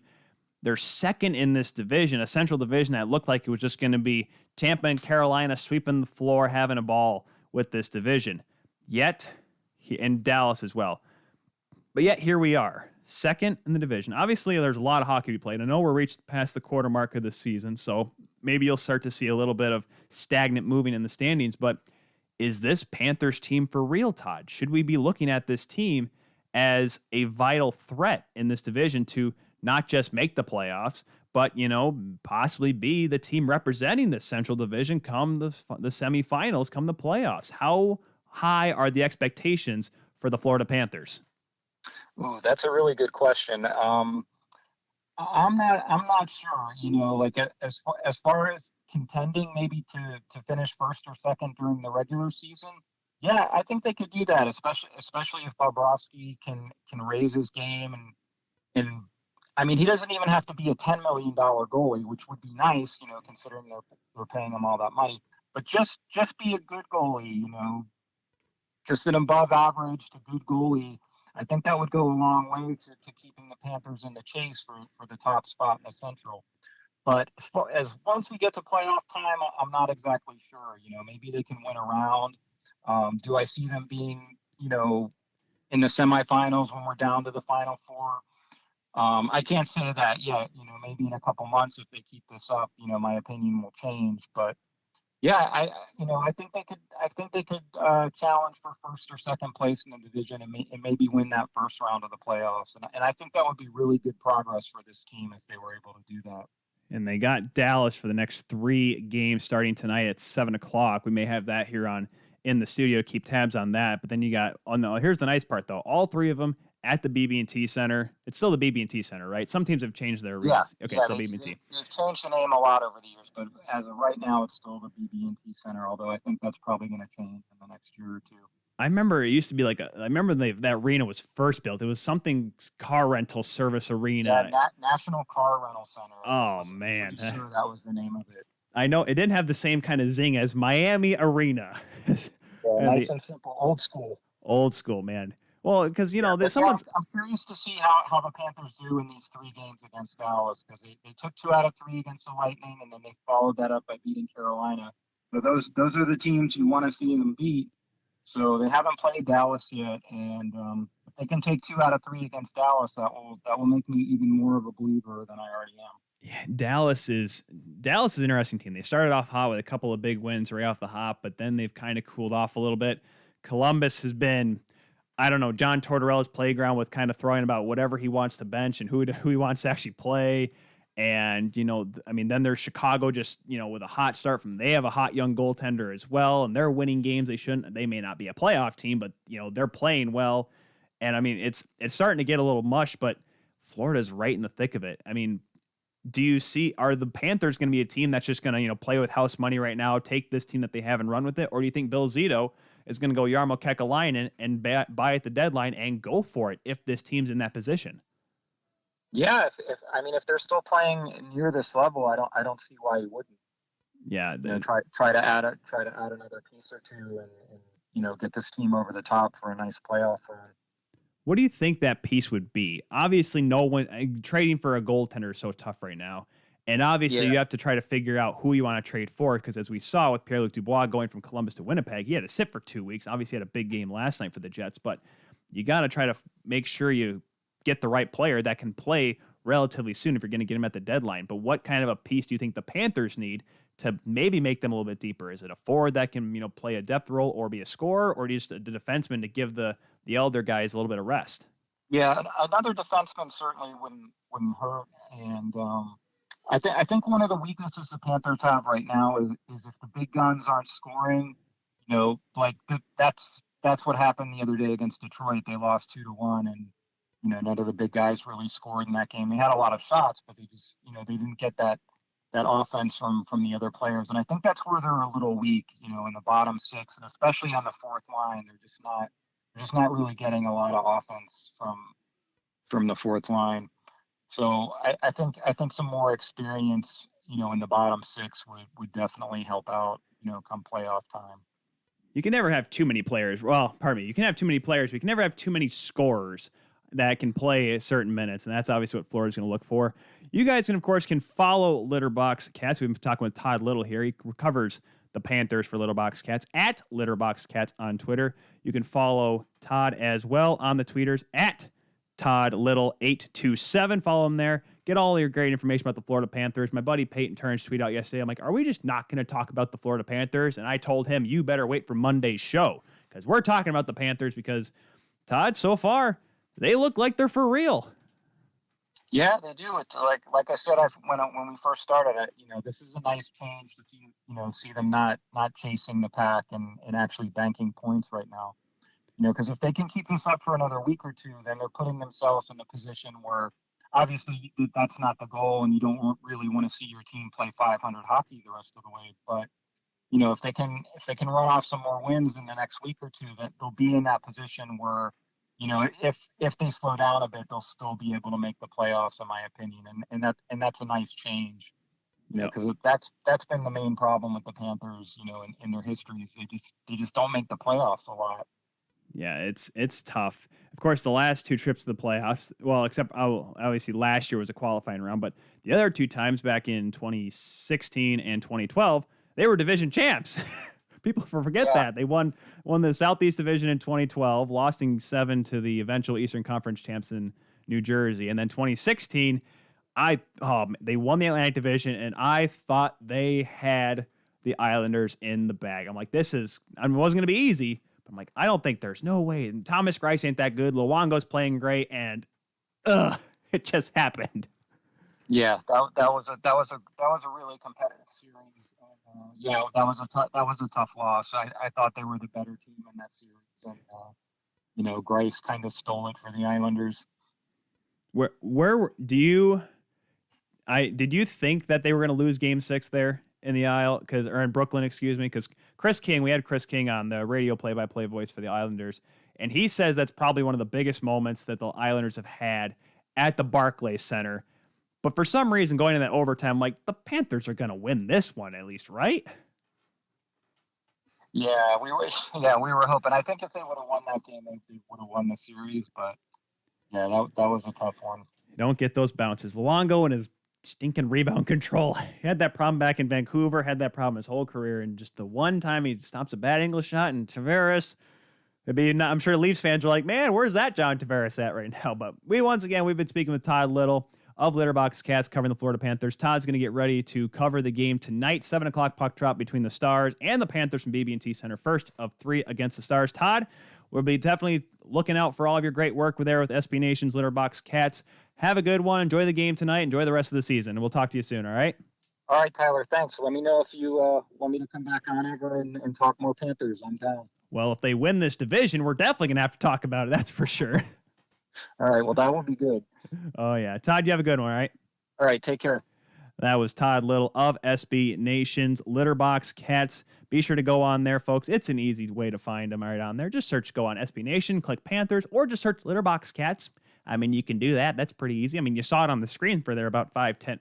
Speaker 1: They're second in this division, a central division that looked like it was just going to be Tampa and Carolina sweeping the floor, having a ball with this division. And Dallas as well. But yet here we are, second in the division. Obviously, there's a lot of hockey to be played. I know we're reached past the quarter mark of this season, so maybe you'll start to see a little bit of stagnant moving in the standings. But is this Panthers team for real, Todd? Should we be looking at this team as a vital threat in this division to not just make the playoffs, but, possibly be the team representing the Central Division come the semifinals, come the playoffs? How high are the expectations for the Florida Panthers?
Speaker 2: Ooh, that's a really good question. I'm not sure. As far as contending, maybe to finish first or second during the regular season. Yeah, I think they could do that, especially if Bobrovsky can raise his game and I mean, he doesn't even have to be a $10 million goalie, which would be nice, considering they're paying him all that money. But just be a good goalie, just an above average to good goalie. I think that would go a long way to keeping the Panthers in the chase for the top spot in the Central. But as once we get to playoff time, I'm not exactly sure. Maybe they can win a round. Do I see them being, in the semifinals when we're down to the Final Four? I can't say that yet. Maybe in a couple months if they keep this up, my opinion will change. But yeah, I think they could. I think they could challenge for first or second place in the division and maybe win that first round of the playoffs. And I think that would be really good progress for this team if they were able to do that.
Speaker 1: And they got Dallas for the next 3 games starting tonight at 7:00. We may have that here in the studio to keep tabs on that. But then you got here's the nice part though. All 3 of them at the BB&T Center. It's still the BB&T Center, right? Some teams have changed their
Speaker 2: Yeah,
Speaker 1: arenas. Okay,
Speaker 2: yeah,
Speaker 1: so BB&T.
Speaker 2: they've changed the name a lot over the years, but as of right now, it's still the BB&T Center. Although I think that's probably going to change in the next year or two.
Speaker 1: I remember it used to be like I remember that arena was first built. It was something car rental service arena.
Speaker 2: Yeah, National Car Rental Center.
Speaker 1: Oh man,
Speaker 2: I'm pretty sure that was the name of it.
Speaker 1: I know it didn't have the same kind of zing as Miami Arena.
Speaker 2: Yeah, nice and simple, old school.
Speaker 1: Old school, man. Well, because
Speaker 2: I'm curious to see how the Panthers do in these 3 games against Dallas, because they took 2 out of 3 against the Lightning, and then they followed that up by beating Carolina. So those are the teams you want to see them beat. So they haven't played Dallas yet, and if they can take 2 out of 3 against Dallas, that will make me even more of a believer than I already am.
Speaker 1: Yeah, Dallas is an interesting team. They started off hot with a couple of big wins right off the hop, but then they've kind of cooled off a little bit. Columbus has been, I don't know, John Tortorella's playground with kind of throwing about whatever he wants to bench and who he wants to actually play. And, then there's Chicago just, with a hot start they have a hot young goaltender as well, and they're winning games they may not be a playoff team, but, they're playing well. And, it's starting to get a little mush, but Florida's right in the thick of it. Are the Panthers going to be a team that's just going to, play with house money right now, take this team that they have and run with it? Or do you think Bill Zito is going to go Jarmo Kekalainen and buy at the deadline and go for it if this team's in that position?
Speaker 2: Yeah, if they're still playing near this level, I don't see why he wouldn't.
Speaker 1: Yeah,
Speaker 2: try to add another piece or two and get this team over the top for a nice playoff run.
Speaker 1: What do you think that piece would be? Obviously, trading for a goaltender is so tough right now. And obviously, You have to try to figure out who you want to trade for, because as we saw with Pierre-Luc Dubois going from Columbus to Winnipeg, he had to sit for 2 weeks. Obviously, he had a big game last night for the Jets, but you got to try to make sure you get the right player that can play relatively soon if you're going to get him at the deadline. But what kind of a piece do you think the Panthers need to maybe make them a little bit deeper? Is it a forward that can, play a depth role or be a scorer, or just a defenseman to give the elder guys a little bit of rest?
Speaker 2: Yeah, another defenseman certainly wouldn't hurt. And I think one of the weaknesses the Panthers have right now is if the big guns aren't scoring, that's what happened the other day against Detroit. They lost 2-1, and none of the big guys really scored in that game. They had a lot of shots, but they just they didn't get that offense from the other players. And I think that's where they're a little weak, in the bottom 6, and especially on the fourth line. They're just not really getting a lot of offense from the fourth line. So I think some more experience, in the bottom 6 would definitely help out, come playoff time.
Speaker 1: You can never have too many players. Well, pardon me. You can have too many players, but you can never have too many scorers that can play certain minutes, and that's obviously what Florida's going to look for. You guys, of course, can follow Litterbox Cats. We've been talking with Todd Little here. He covers the Panthers for Litterbox Cats at Litterbox Cats on Twitter. You can follow Todd as well on the tweeters at Todd Little 827. Follow him there. Get all your great information about the Florida Panthers. My buddy Peyton Turns tweeted out yesterday. I'm like, are we just not going to talk about the Florida Panthers? And I told him, you better wait for Monday's show, because we're talking about the Panthers, because Todd, so far, they look like they're for real.
Speaker 2: Yeah, they do. It's like I said when we first started, this is a nice change to see them not chasing the pack and actually banking points right now. Because if they can keep this up for another week or two, then they're putting themselves in a position where obviously that's not the goal, and you don't really want to see your team play 500 hockey the rest of the way. But if they can run off some more wins in the next week or two, that they'll be in that position where if they slow down a bit, they'll still be able to make the playoffs, in my opinion, and that's a nice change. Because that's been the main problem with the Panthers, in their history. They just don't make the playoffs a lot.
Speaker 1: Yeah, it's tough. Of course, the last 2 trips to the playoffs, well, except obviously last year was a qualifying round, but the other 2 times back in 2016 and 2012, they were division champs. People forget that. They won the Southeast Division in 2012, lost in 7 to the eventual Eastern Conference champs in New Jersey. And then 2016, they won the Atlantic Division, and I thought they had the Islanders in the bag. I'm like, it wasn't going to be easy, but I'm like, I don't think there's no way. And Thomas Greiss ain't that good. Luongo's playing great, and it just happened.
Speaker 2: Yeah, that was a really competitive series. That was a tough loss. I thought they were the better team in that series, and Grice kind of stole it for the Islanders.
Speaker 1: Where do you? Did you think that they were going to lose Game 6 there in the Isle, or in Brooklyn, excuse me? Because we had Chris King on the radio play-by-play voice for the Islanders, and he says that's probably one of the biggest moments that the Islanders have had at the Barclays Center. But for some reason, going in that overtime, like, the Panthers are going to win this one at least, right?
Speaker 2: Yeah, we were hoping. I think if they would have won that game, they would have won the series. But yeah, that was a tough one.
Speaker 1: You don't get those bounces. Luongo and his stinking rebound control. He had that problem back in Vancouver, had that problem his whole career, and just the one time he stops a bad English shot, and Tavares, I'm sure Leafs fans are like, man, where's that John Tavares at right now? But we've been speaking with Todd Little of Litterbox Cats covering the Florida Panthers. Todd's going to get ready to cover the game tonight, 7 o'clock puck drop between the Stars and the Panthers from BB&T Center, first of 3 against the Stars. Todd, we'll be definitely looking out for all of your great work with SB Nation's Litterbox Cats. Have a good one. Enjoy the game tonight. Enjoy the rest of the season. And we'll talk to you soon, all right?
Speaker 2: All right, Tyler, thanks. Let me know if you want me to come back on ever and talk more Panthers. I'm down.
Speaker 1: Well, if they win this division, we're definitely going to have to talk about it. That's for sure.
Speaker 2: All right, well, that will be good.
Speaker 1: Oh, yeah. Todd, you have a good one, all right?
Speaker 2: All right, take care.
Speaker 1: That was Todd Little of SB Nation's Litterbox Cats. Be sure to go on there, folks. It's an easy way to find them right on there. Just go on SB Nation, click Panthers, or just search Litterbox Cats. I mean, you can do that. That's pretty easy. I mean, you saw it on the screen for there about 10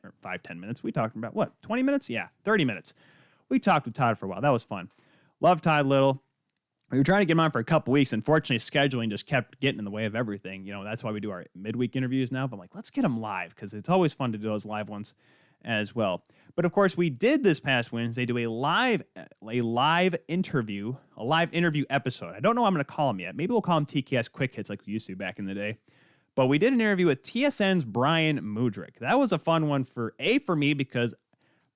Speaker 1: minutes. We talked about, 20 minutes? Yeah, 30 minutes. We talked with Todd for a while. That was fun. Love Todd Little. We were trying to get him on for a couple weeks. Unfortunately, scheduling just kept getting in the way of everything. That's why we do our midweek interviews now. But I'm like, let's get him live because it's always fun to do those live ones as well. But of course, we did this past Wednesday do a live interview episode. I don't know what I'm going to call them yet. Maybe we'll call them TKS Quick Hits like we used to back in the day. But we did an interview with TSN's Bryan Mudryk. That was a fun one for me because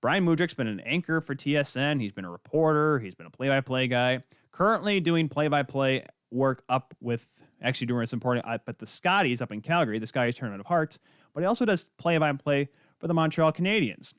Speaker 1: Bryan Mudryk's been an anchor for TSN. He's been a reporter. He's been a play-by-play guy. Currently doing play-by-play work doing some reporting up at the Scotties up in Calgary, the Scotties Tournament of Hearts. But he also does play-by-play for the Montreal Canadiens.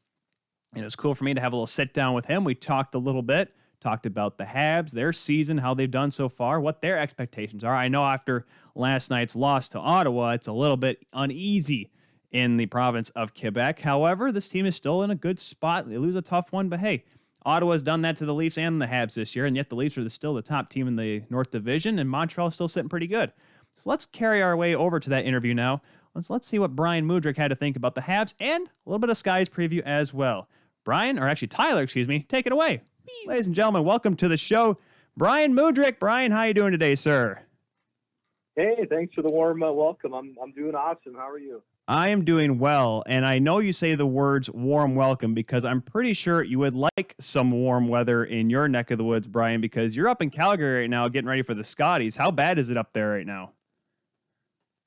Speaker 1: And it was cool for me to have a little sit-down with him. We talked a little bit. Talked about the Habs, their season, how they've done so far, what their expectations are. I know after last night's loss to Ottawa, it's a little bit uneasy in the province of Quebec. However, this team is still in a good spot. They lose a tough one, but hey, Ottawa's done that to the Leafs and the Habs this year, and yet the Leafs are still the top team in the North Division, and Montreal's still sitting pretty good. So let's carry our way over to that interview now. Let's see what Bryan Mudryk had to think about the Habs and a little bit of Sky's preview as well. Tyler, take it away. Ladies and gentlemen, welcome to the show, Bryan Mudryk. Bryan, how you doing today, sir?
Speaker 3: Hey, thanks for the warm welcome. I'm doing awesome. How are you?
Speaker 1: I am doing well, and I know you say the words warm welcome because I'm pretty sure you would like some warm weather in your neck of the woods, Bryan, because you're up in Calgary right now getting ready for the Scotties. How bad is it up there right now?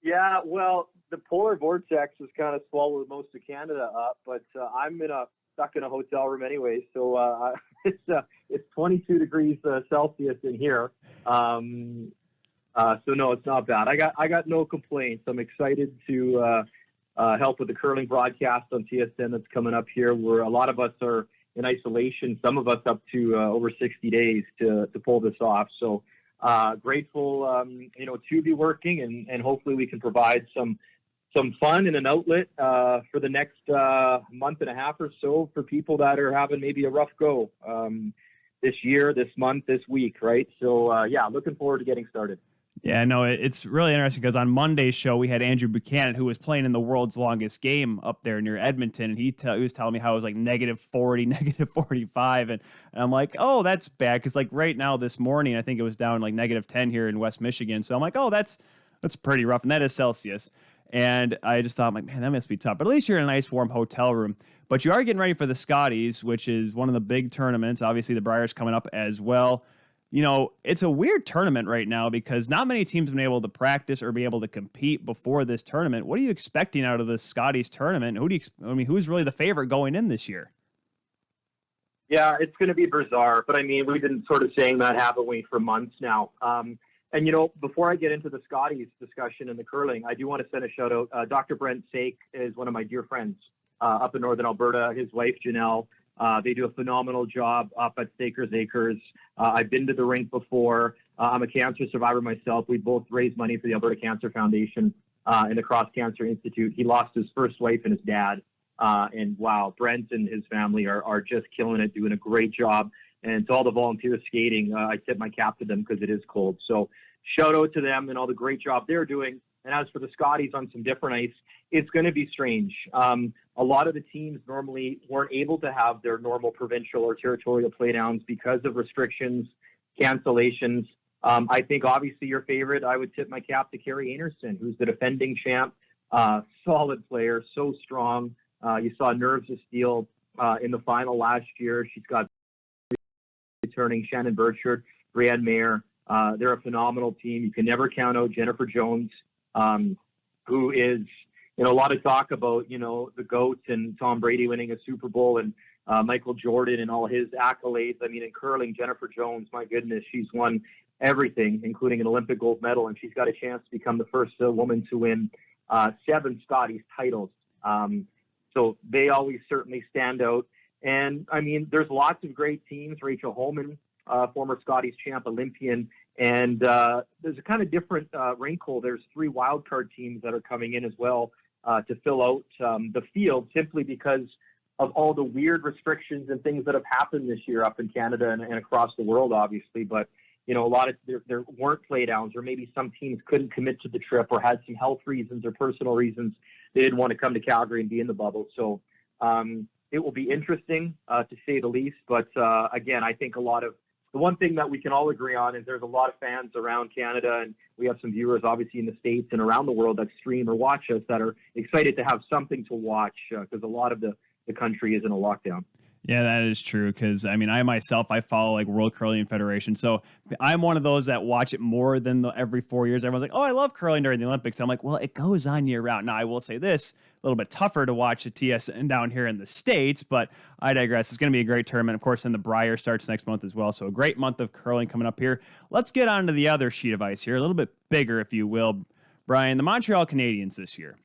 Speaker 3: Yeah, well, the polar vortex has kind of swallowed most of Canada up, but I'm stuck in a hotel room anyway, so it's 22 degrees Celsius in here. So no, it's not bad. I got no complaints. I'm excited to help with the curling broadcast on TSN that's coming up here, where a lot of us are in isolation, some of us up to over 60 days to pull this off. So grateful, to be working, and hopefully we can provide some fun and an outlet for the next month and a half or so for people that are having maybe a rough go this year, this month, this week, right? So, looking forward to getting started.
Speaker 1: Yeah, no, it's really interesting because on Monday's show, we had Andrew Buchanan, who was playing in the world's longest game up there near Edmonton, and he was telling me how it was like -40, -45, and I'm like, oh, that's bad, because like right now this morning, I think it was down like -10 here in West Michigan, so I'm like, oh, that's pretty rough, and that is Celsius. And I just thought, like, man, that must be tough. But at least you're in a nice, warm hotel room. But you are getting ready for the Scotties, which is one of the big tournaments. Obviously, the Briar's coming up as well. It's a weird tournament right now because not many teams have been able to practice or be able to compete before this tournament. What are you expecting out of the Scotties tournament? Who's really the favorite going in this year?
Speaker 3: Yeah, it's going to be bizarre. But, we've been sort of saying that, haven't we, for months now. And, before I get into the Scotties discussion and the curling, I do want to send a shout out. Dr. Brent Sake is one of my dear friends up in Northern Alberta. His wife, Janelle, they do a phenomenal job up at Stakers Acres. I've been to the rink before. I'm a cancer survivor myself. We both raised money for the Alberta Cancer Foundation and the Cross Cancer Institute. He lost his first wife and his dad. And wow, Brent and his family are just killing it, doing a great job. And to all the volunteers skating, I tip my cap to them because it is cold. So shout out to them and all the great job they're doing. And as for the Scotties on some different ice, it's going to be strange. A lot of the teams normally weren't able to have their normal provincial or territorial playdowns because of restrictions, cancellations. I think obviously your favorite, I would tip my cap to Carrie Anderson, who's the defending champ, solid player, so strong. You saw Nerves of Steel in the final last year. She's got returning Shannon Burchard, Brianne Mayer. They're a phenomenal team. You can never count out Jennifer Jones, who is, a lot of talk about, the GOAT and Tom Brady winning a Super Bowl and Michael Jordan and all his accolades. I mean, in curling, Jennifer Jones, my goodness, she's won everything, including an Olympic gold medal, and she's got a chance to become the first woman to win 7 Scotties titles. So they always certainly stand out. And, I mean, there's lots of great teams. Rachel Holman, former Scotties champ, Olympian. And there's a kind of different wrinkle. There's 3 wildcard teams that are coming in as well to fill out the field simply because of all the weird restrictions and things that have happened this year up in Canada and across the world, obviously. But, a lot of there weren't playdowns, or maybe some teams couldn't commit to the trip or had some health reasons or personal reasons. They didn't want to come to Calgary and be in the bubble. So it will be interesting to say the least. But again, I think the one thing that we can all agree on is there's a lot of fans around Canada, and we have some viewers obviously in the States and around the world that stream or watch us that are excited to have something to watch because a lot of the country is in a lockdown.
Speaker 1: Yeah, that is true. Because I myself, I follow like World Curling Federation, so I'm one of those that watch it more than every 4 years. Everyone's like, "Oh, I love curling during the Olympics." I'm like, "Well, it goes on year round." Now, I will say this: a little bit tougher to watch the TSN down here in the States, but I digress. It's going to be a great tournament, of course. Then the Brier starts next month as well, so a great month of curling coming up here. Let's get on to the other sheet of ice here, a little bit bigger, if you will, Bryan. The Montreal Canadiens this year.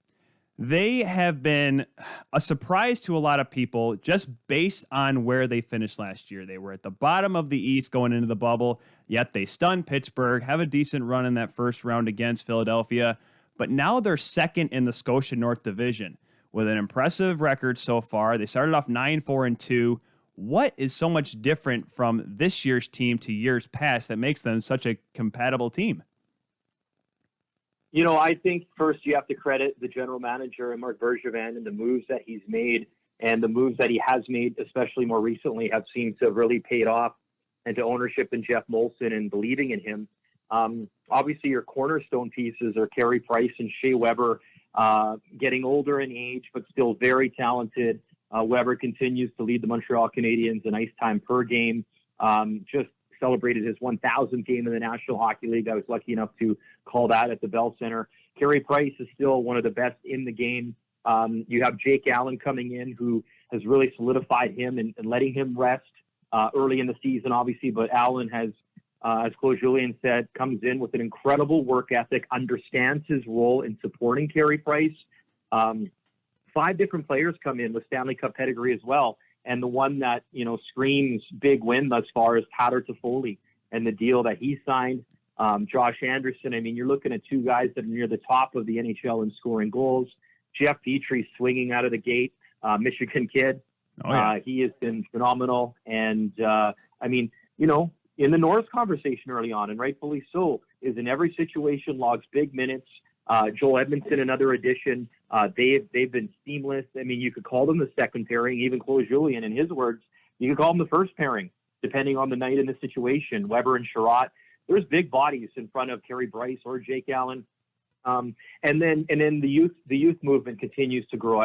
Speaker 1: They have been a surprise to a lot of people just based on where they finished last year. They were at the bottom of the East going into the bubble, yet they stunned Pittsburgh, have a decent run in that first round against Philadelphia, but now they're second in the Scotia North Division with an impressive record so far. They started off 9-4-2. What is so much different from this year's team to years past that makes them such a compatible team?
Speaker 3: I think first you have to credit the general manager and Marc Bergevin and the moves that he's made, and the moves that he has made, especially more recently, have seemed to have really paid off, and to ownership in Jeff Molson and believing in him. Obviously, your cornerstone pieces are Carey Price and Shea Weber, getting older in age, but still very talented. Weber continues to lead the Montreal Canadiens in ice time per game. Just celebrated his 1,000th game in the National Hockey League. I was lucky enough to call that at the Bell Center. Carey Price is still one of the best in the game. You have Jake Allen coming in, who has really solidified him and letting him rest early in the season, obviously. But Allen has, as Claude Julien said, comes in with an incredible work ethic, understands his role in supporting Carey Price. 5 different players come in with Stanley Cup pedigree as well. And the one that, screams big win thus far is Tyler Toffoli and the deal that he signed. Josh Anderson, you're looking at 2 guys that are near the top of the NHL in scoring goals. Jeff Petrie swinging out of the gate, Michigan kid.
Speaker 1: Oh, yeah.
Speaker 3: He has been phenomenal. And, in the Norris conversation early on, and rightfully so, is in every situation, logs big minutes. Joel Edmondson, another addition. They've been seamless. You could call them the second pairing. Even Claude Julien, in his words, you could call them the first pairing, depending on the night and the situation. Weber and Sherratt. There's big bodies in front of Carey Price or Jake Allen. And then the youth movement continues to grow.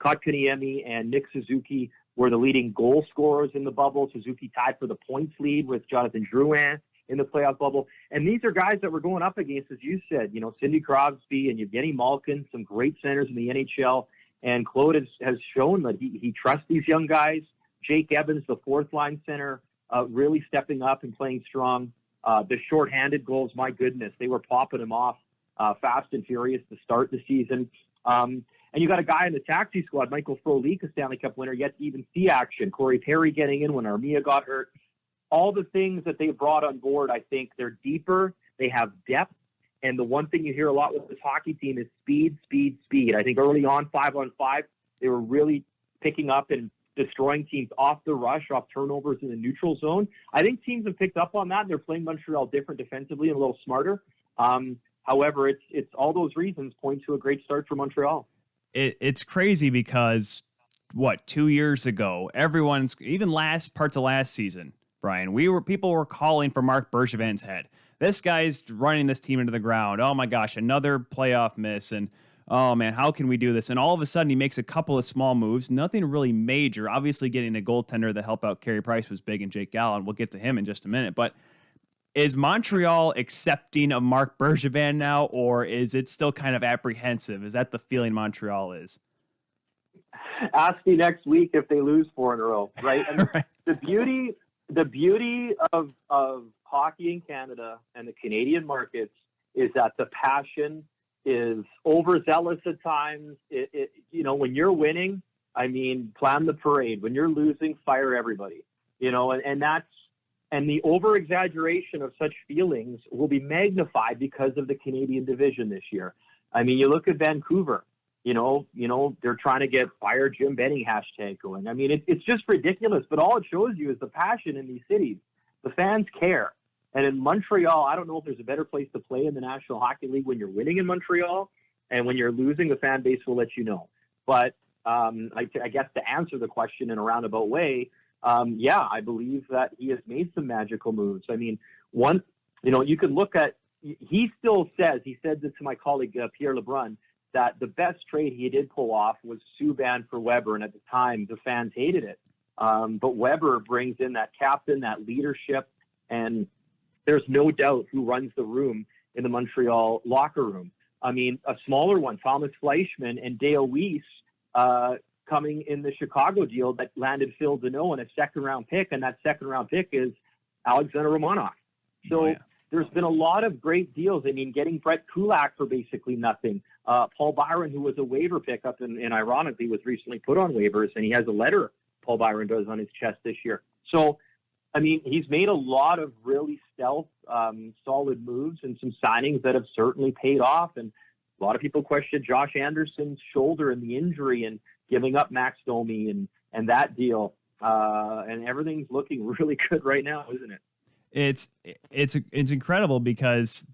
Speaker 3: Kotkaniemi and Nick Suzuki were the leading goal scorers in the bubble. Suzuki tied for the points lead with Jonathan Drouin in the playoff bubble. And these are guys that we're going up against, as you said, Sidney Crosby and Evgeny Malkin, some great centers in the NHL. And Claude has shown that he trusts these young guys. Jake Evans, the 4th line center, really stepping up and playing strong. The shorthanded goals, my goodness, they were popping him off fast and furious to start the season. And you got a guy in the taxi squad, Michael Frolik, a Stanley Cup winner, yet to even see action. Corey Perry getting in when Armia got hurt. all the things that they brought on board, I think they're deeper. They have depth. And the one thing you hear a lot with this hockey team is speed, speed, speed. I think early on, 5-on-5, they were really picking up and destroying teams off the rush, off turnovers in the neutral zone. I think teams have picked up on that. They're playing Montreal different defensively and a little smarter. However, it's all those reasons point to a great start for Montreal.
Speaker 1: It's crazy because 2 years ago, everyone's even parts of last season, Brian, people were calling for Marc Bergevin's head. This guy's running this team into the ground. Oh my gosh, another playoff miss. And oh man, how can we do this? And all of a sudden he makes a couple of small moves, nothing really major. Obviously getting a goaltender to help out Carey Price was big, and Jake Gallen. We'll get to him in just a minute. But is Montreal accepting of Marc Bergevin now, or is it still kind of apprehensive? Is that the feeling Montreal is?
Speaker 3: Ask me next week if they lose 4 in a row, right? I mean,
Speaker 1: Right.
Speaker 3: The beauty of hockey in Canada and the Canadian markets is that the passion is overzealous at times. When you're winning, I mean, plan the parade. When you're losing, fire everybody. And the over exaggeration of such feelings will be magnified because of the Canadian division this year. I mean, you look at Vancouver. They're trying to get fire Jim Benning hashtag going. I mean, it's just ridiculous, but all it shows you is the passion in these cities. The fans care. And in Montreal, I don't know if there's a better place to play in the National Hockey League when you're winning in Montreal, and when you're losing, the fan base will let you know. But I guess to answer the question in a roundabout way, I believe that he has made some magical moves. I mean, you could look at, he said this to my colleague, Pierre Lebrun, that the best trade he did pull off was Subban for Weber. And at the time, the fans hated it. But Weber brings in that captain, that leadership, and there's no doubt who runs the room in the Montreal locker room. I mean, a smaller one, Thomas Fleischmann and Dale Weiss, coming in the Chicago deal that landed Phil Deneau and a second-round pick, and that second-round pick is Alexander Romanov. So there's been a lot of great deals. I mean, getting Brett Kulak for basically nothing. Paul Byron, who was a waiver pickup and ironically was recently put on waivers, and he has a letter, Paul Byron does, on his chest this year. So, I mean, he's made a lot of really stealth, solid moves and some signings that have certainly paid off. And a lot of people question Josh Anderson's shoulder and the injury and giving up Max Domi and that deal. And everything's looking really good right now, isn't it?
Speaker 1: It's incredible because,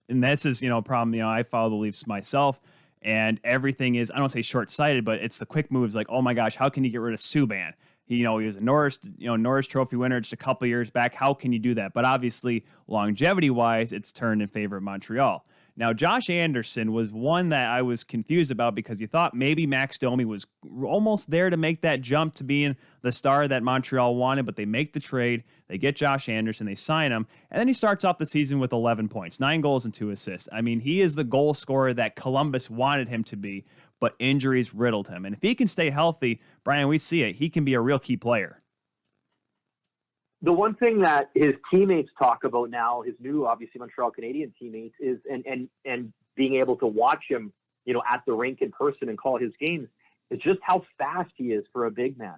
Speaker 1: and this is, a problem, I follow the Leafs myself, and everything is, I don't say short-sighted, but it's the quick moves like, oh my gosh, how can you get rid of Subban? He was a Norris Trophy winner just a couple years back. How can you do that? But obviously, longevity-wise, it's turned in favor of Montreal. Now, Josh Anderson was one that I was confused about because you thought maybe Max Domi was almost there to make that jump to being the star that Montreal wanted, but they make the trade. They get Josh Anderson, they sign him, and then he starts off the season with 11 points, 9 goals and 2 assists. I mean, he is the goal scorer that Columbus wanted him to be, but injuries riddled him. And if he can stay healthy, Brian, we see it, he can be a real key player.
Speaker 3: The one thing that his teammates talk about now, his new, obviously, Montreal Canadian teammates, is and being able to watch him, at the rink in person and call his games, is just how fast he is for a big man.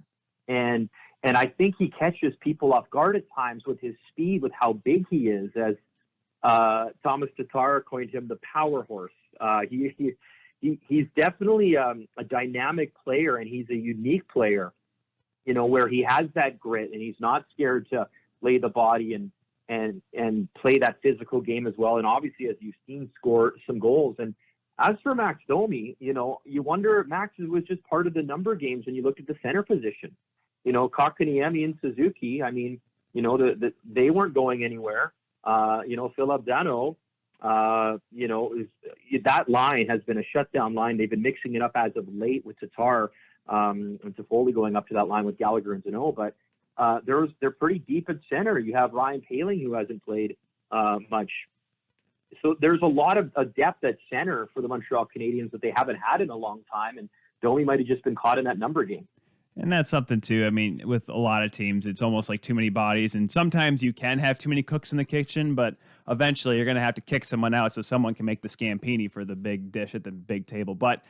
Speaker 3: And I think he catches people off guard at times with his speed, with how big he is. As Thomas Tatar coined him, the power horse. He's definitely a dynamic player, and he's a unique player. Where he has that grit and he's not scared to lay the body and play that physical game as well. And obviously, as you've seen, score some goals. And as for Max Domi, you wonder if Max was just part of the number games when you looked at the center position. Kotkaniemi and Suzuki, I mean, they weren't going anywhere. Philip Dano, that line has been a shutdown line. They've been mixing it up as of late with Tatar. And Toffoli going up to that line with Gallagher and Zano, but they're pretty deep at center. You have Ryan Poehling, who hasn't played much. So there's a lot of depth at center for the Montreal Canadiens that they haven't had in a long time, and Domi might have just been caught in that number game.
Speaker 1: And that's something, too. I mean, with a lot of teams, it's almost like too many bodies, and sometimes you can have too many cooks in the kitchen, but eventually you're going to have to kick someone out so someone can make the Scampini for the big dish at the big table. But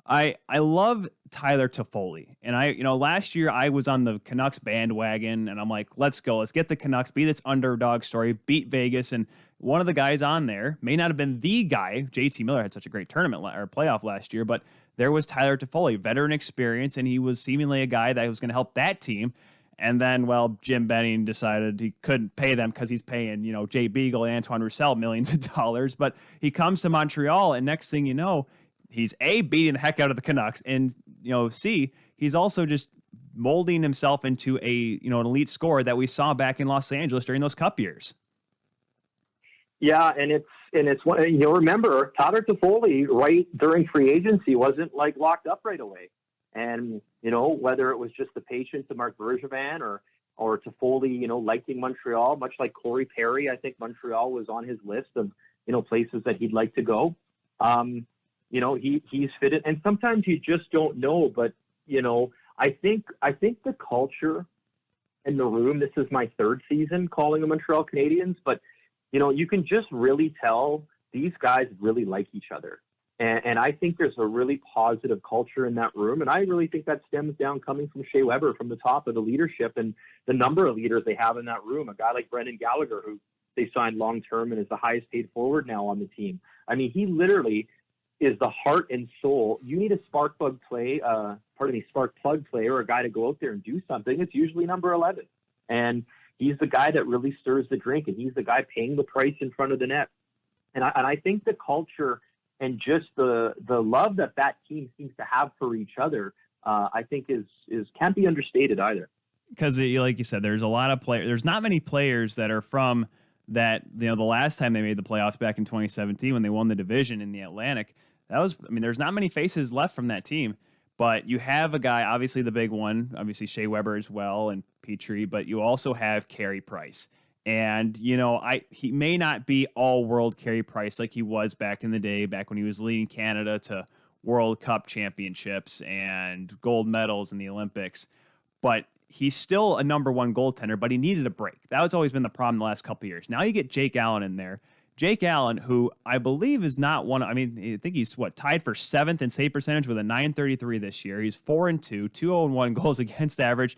Speaker 1: I love Tyler Toffoli. And last year I was on the Canucks bandwagon and I'm like, let's go. Let's get the Canucks, be this underdog story, beat Vegas. And one of the guys on there may not have been the guy. JT Miller had such a great tournament or playoff last year, but there was Tyler Toffoli, veteran experience, and he was seemingly a guy that was going to help that team. And then, Jim Benning decided he couldn't pay them because he's paying, Jay Beagle and Antoine Roussel millions of dollars. But he comes to Montreal, and next thing you know, he's beating the heck out of the Canucks, and he's also just molding himself into an elite scorer that we saw back in Los Angeles during those Cup years.
Speaker 3: Yeah, and it's one, you'll remember Tyler Toffoli right during free agency wasn't like locked up right away, and whether it was just the patience of Marc Bergevin or Toffoli liking Montreal, much like Corey Perry, I think Montreal was on his list of places that he'd like to go. He's fitted, and sometimes you just don't know. But I think the culture in the room. This is my third season calling the Montreal Canadiens, but you can just really tell these guys really like each other, and I think there's a really positive culture in that room, and I really think that stems down coming from Shea Weber from the top of the leadership and the number of leaders they have in that room. A guy like Brendan Gallagher, who they signed long term and is the highest paid forward now on the team. I mean, he literally is the heart and soul. You need a spark plug player, or a guy to go out there and do something. It's usually number 11. And he's the guy that really stirs the drink, and he's the guy paying the price in front of the net. And I think the culture and just the love that team seems to have for each other, I think is can't be understated either.
Speaker 1: Because like you said, there's a lot of players. There's not many players that are from that, the last time they made the playoffs back in 2017 when they won the division in the Atlantic. There's not many faces left from that team, but you have a guy, obviously the big one, obviously Shea Weber as well, and Petrie, but you also have Carey Price. And, he may not be all world Carey Price like he was back in the day, back when he was leading Canada to World Cup championships and gold medals in the Olympics, but he's still a number one goaltender, but he needed a break. That has always been the problem the last couple of years. Now you get Jake Allen in there. Jake Allen, who I believe is not one. I think he's tied for 7th in save percentage with a .933 this year. He's 4-2, 201 goals against average.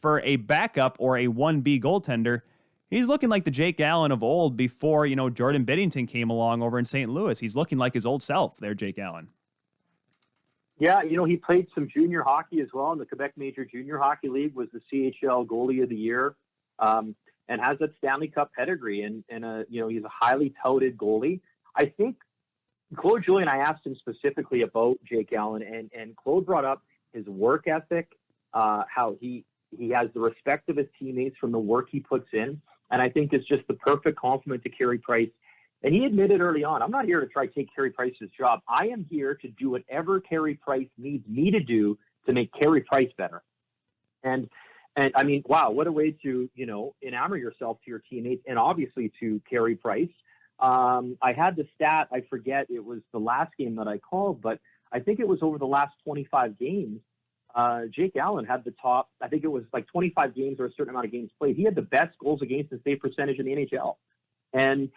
Speaker 1: For a backup or a 1B goaltender, he's looking like the Jake Allen of old before, Jordan Binnington came along over in St. Louis. He's looking like his old self there, Jake Allen.
Speaker 3: Yeah, he played some junior hockey as well in the Quebec Major Junior Hockey League, was the CHL Goalie of the Year. And has that Stanley Cup pedigree, and he's a highly touted goalie. I think Claude Julien, I asked him specifically about Jake Allen, and Claude brought up his work ethic, how he has the respect of his teammates from the work he puts in, and I think it's just the perfect compliment to Carey Price. And he admitted early on, I'm not here to try to take Carey Price's job. I am here to do whatever Carey Price needs me to do to make Carey Price better. And wow, what a way to, enamor yourself to your teammates and obviously to Carey Price. I had the stat, I forget, it was the last game that I called, but I think it was over the last 25 games. Jake Allen had the top, I think it was like 25 games or a certain amount of games played. He had the best goals against and save percentage in the NHL. And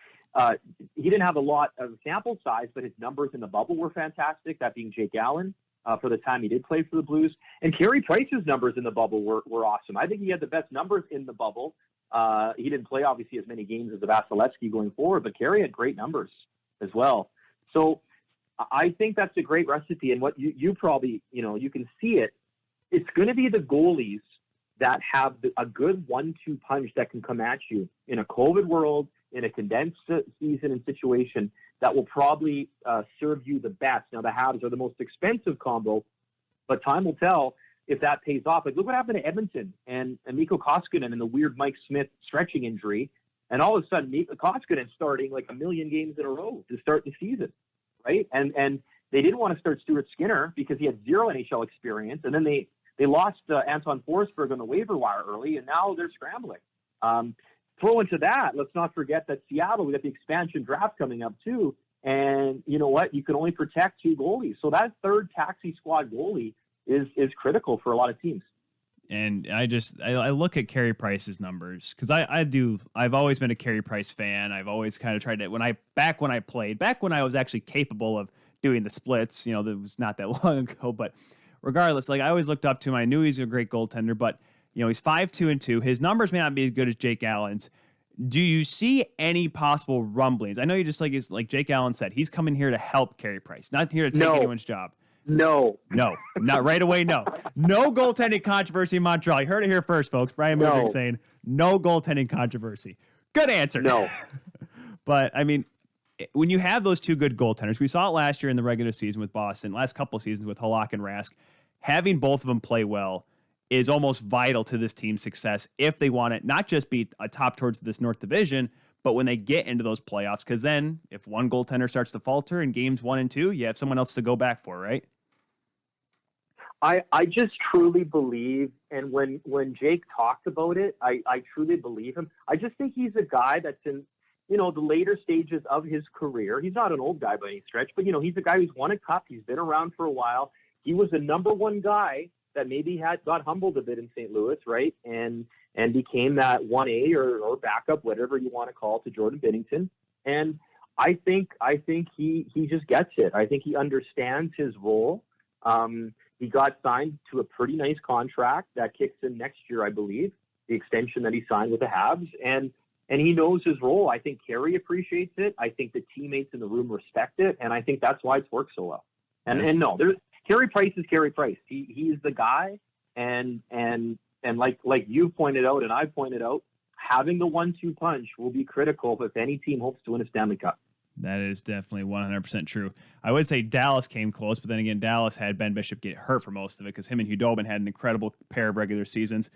Speaker 3: he didn't have a lot of sample size, but his numbers in the bubble were fantastic, that being Jake Allen. For the time he did play for the Blues. And Carey Price's numbers in the bubble were awesome. I think he had the best numbers in the bubble. He didn't play, obviously, as many games as Vasilevsky going forward, but Carey had great numbers as well. So I think that's a great recipe. And what you probably, you can see it. It's going to be the goalies that have a good 1-2 punch that can come at you in a COVID world, in a condensed season and situation, that will probably serve you the best. Now, the Habs are the most expensive combo, but time will tell if that pays off. Like, look what happened to Edmonton and Mikko Koskinen and the weird Mike Smith stretching injury. And all of a sudden, Mikko Koskinen starting like a million games in a row to start the season, right? And they didn't want to start Stuart Skinner because he had 0 NHL experience. And then they lost Anton Forsberg on the waiver wire early, and now they're scrambling. Throw into that, let's not forget that Seattle, we got the expansion draft coming up too. And you know what? You can only protect 2 goalies. So that third taxi squad goalie is critical for a lot of teams.
Speaker 1: And I look at Carey Price's numbers because I've always been a Carey Price fan. I've always kind of tried to, when I was actually capable of doing the splits. That was not that long ago, but regardless, like I always looked up to him. I knew he's a great goaltender, but he's 5-2-2. His numbers may not be as good as Jake Allen's. Do you see any possible rumblings? I know you just like Jake Allen said, he's coming here to help Carey Price, not here to take anyone's job.
Speaker 3: No,
Speaker 1: not right away. No goaltending controversy in Montreal. You heard it here first, folks. Bryan Mudryk saying no goaltending controversy. Good answer.
Speaker 3: No.
Speaker 1: But I mean, when you have those two good goaltenders, we saw it last year in the regular season with Boston, last couple of seasons with Halak and Rask, having both of them play well is almost vital to this team's success if they want it, not just be a top towards this North Division, but when they get into those playoffs, because then if one goaltender starts to falter in games 1 and 2, you have someone else to go back for, right?
Speaker 3: I just truly believe, and when Jake talked about it, I truly believe him. I just think he's a guy that's in, the later stages of his career. He's not an old guy by any stretch, but, he's a guy who's won a cup. He's been around for a while. He was the number one guy that maybe got humbled a bit in St. Louis, right? And became that 1A or backup, whatever you want to call it, to Jordan Binnington. And I think he just gets it. I think he understands his role. He got signed to a pretty nice contract that kicks in next year, I believe, the extension that he signed with the Habs. And he knows his role. I think Carey appreciates it. I think the teammates in the room respect it. And I think that's why it's worked so well. And no, Carey Price is Carey Price. He's the guy. And like you pointed out and I pointed out, having the 1-2 punch will be critical if any team hopes to win a Stanley Cup.
Speaker 1: That is definitely 100% true. I would say Dallas came close, but then again, Dallas had Ben Bishop get hurt for most of it because him and Hudobin had an incredible pair of regular seasons.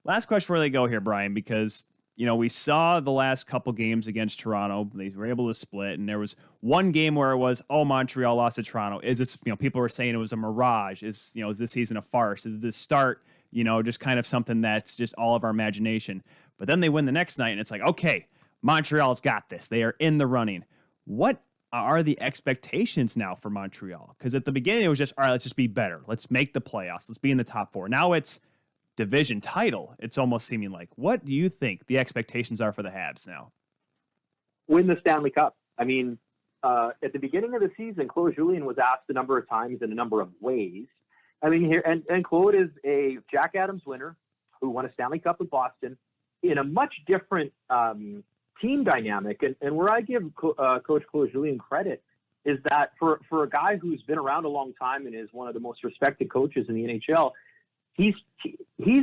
Speaker 1: Last question before they go here, Bryan, because we saw the last couple games against Toronto. They were able to split, and there was one game where it was, Montreal lost to Toronto. Is this, people were saying it was a mirage. Is this season a farce? Is this start, just kind of something that's just all of our imagination? But then they win the next night, and it's like, okay, Montreal's got this. They are in the running. What are the expectations now for Montreal? Because at the beginning, it was just, all right, let's just be better. Let's make the playoffs. Let's be in the top 4. Now it's division title. It's almost seeming like. What do you think the expectations are for the Habs now?
Speaker 3: Win the Stanley Cup. I mean, at the beginning of the season, Claude Julien was asked a number of times in a number of ways. I mean, here and Claude is a Jack Adams winner who won a Stanley Cup with Boston in a much different team dynamic. And where I give Coach Claude Julien credit is that for a guy who's been around a long time and is one of the most respected coaches in the NHL, he's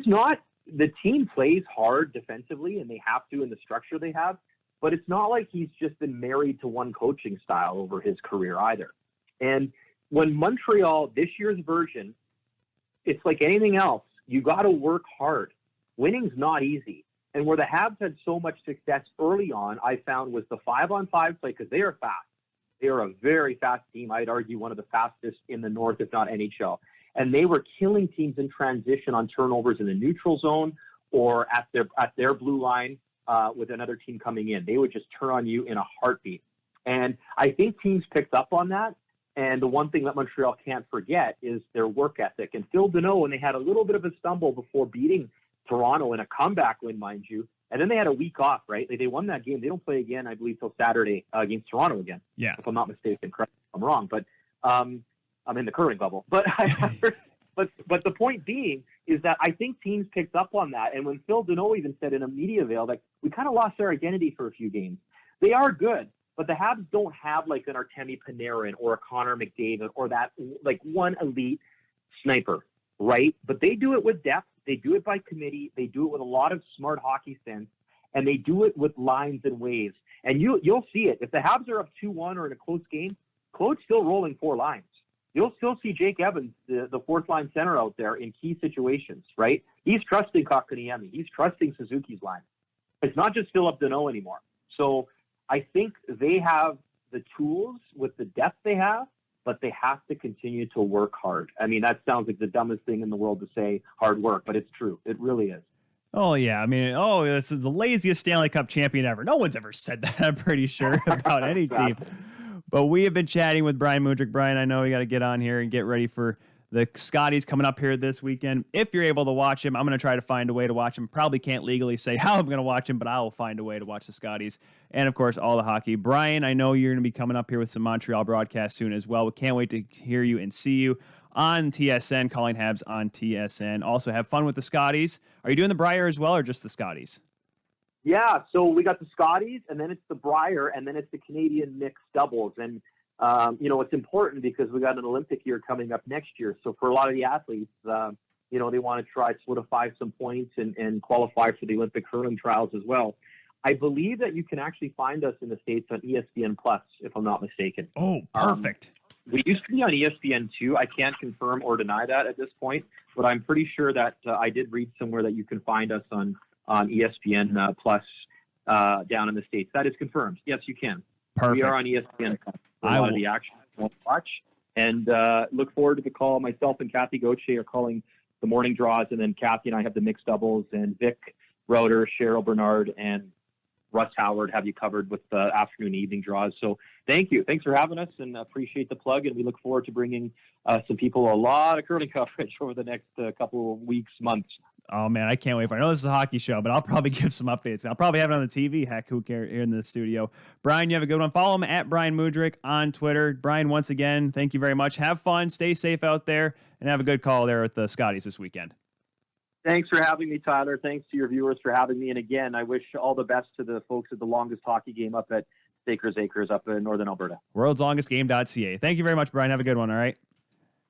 Speaker 3: not, the team plays hard defensively and they have to in the structure they have, but it's not like he's just been married to one coaching style over his career either. And when Montreal, this year's version, it's like anything else. You got to work hard. Winning's not easy. And where the Habs had so much success early on, I found was the 5-on-5 play, because they are fast. They are a very fast team. I'd argue one of the fastest in the North, if not NHL. And they were killing teams in transition on turnovers in the neutral zone or at their blue line with another team coming in. They would just turn on you in a heartbeat. And I think teams picked up on that. And the one thing that Montreal can't forget is their work ethic. And Phil Deneau, when they had a little bit of a stumble before beating Toronto in a comeback win, mind you, and then they had a week off, right? They won that game. They don't play again, I believe, till Saturday against Toronto again.
Speaker 1: Yeah,
Speaker 3: if I'm not mistaken. Correct if I'm wrong, but I'm in the curling bubble. But but the point being is that I think teams picked up on that. And when Phil Deneau even said in a media veil that we kind of lost our identity for a few games, they are good. But the Habs don't have like an Artemi Panarin or a Connor McDavid or that like one elite sniper, right? But they do it with depth. They do it by committee. They do it with a lot of smart hockey sense, and they do it with lines and waves. And you'll see it. If the Habs are up 2-1 or in a close game, Claude's still rolling 4 lines. You'll still see Jake Evans, the fourth-line center out there in key situations, right? He's trusting Kotkaniemi. He's trusting Suzuki's line. It's not just Philip Deneau anymore. So I think they have the tools with the depth they have, but they have to continue to work hard. I mean, that sounds like the dumbest thing in the world to say, hard work, but it's true. It really is.
Speaker 1: Oh, yeah. I mean, this is the laziest Stanley Cup champion ever. No one's ever said that, I'm pretty sure, about any team. But we have been chatting with Bryan Mudryk. Bryan, I know we got to get on here and get ready for the Scotties coming up here this weekend. If you're able to watch him, I'm going to try to find a way to watch him. Probably can't legally say how I'm going to watch him, but I will find a way to watch the Scotties. And, of course, all the hockey. Bryan, I know you're going to be coming up here with some Montreal broadcasts soon as well. We can't wait to hear you and see you on TSN, calling Habs on TSN. Also, have fun with the Scotties. Are you doing the Brier as well or just the Scotties?
Speaker 3: Yeah, so we got the Scotties, and then it's the Brier, and then it's the Canadian mixed doubles. And it's important because we got an Olympic year coming up next year. So for a lot of the athletes, they want to try to solidify some points and qualify for the Olympic hurling trials as well. I believe that you can actually find us in the States on ESPN Plus, if I'm not mistaken.
Speaker 1: Oh, perfect.
Speaker 3: We used to be on ESPN too. I can't confirm or deny that at this point, but I'm pretty sure that I did read somewhere that you can find us on ESPN Plus down in the States. That is confirmed. Yes, you can.
Speaker 1: Perfect.
Speaker 3: We are on ESPN Plus. A lot of the action to watch. And look forward to the call. Myself and Kathy Gauthier are calling the morning draws, and then Kathy and I have the mixed doubles, and Vic Roeder, Cheryl Bernard, and Russ Howard have you covered with the afternoon evening draws. So thank you. Thanks for having us, and appreciate the plug. And we look forward to bringing some people a lot of curling coverage over the next couple of weeks, months.
Speaker 1: Oh, man, I can't wait for it. I know this is a hockey show, but I'll probably give some updates. I'll probably have it on the TV. Heck, who cares, here in the studio. Bryan, you have a good one. Follow him at Bryan Mudryk on Twitter. Bryan, once again, thank you very much. Have fun. Stay safe out there, and have a good call there with the Scotties this weekend.
Speaker 3: Thanks for having me, Tyler. Thanks to your viewers for having me. And again, I wish all the best to the folks at the longest hockey game up at Stakers Acres up in northern Alberta.
Speaker 1: worldslongestgame.ca. Thank you very much, Bryan. Have a good one, all right?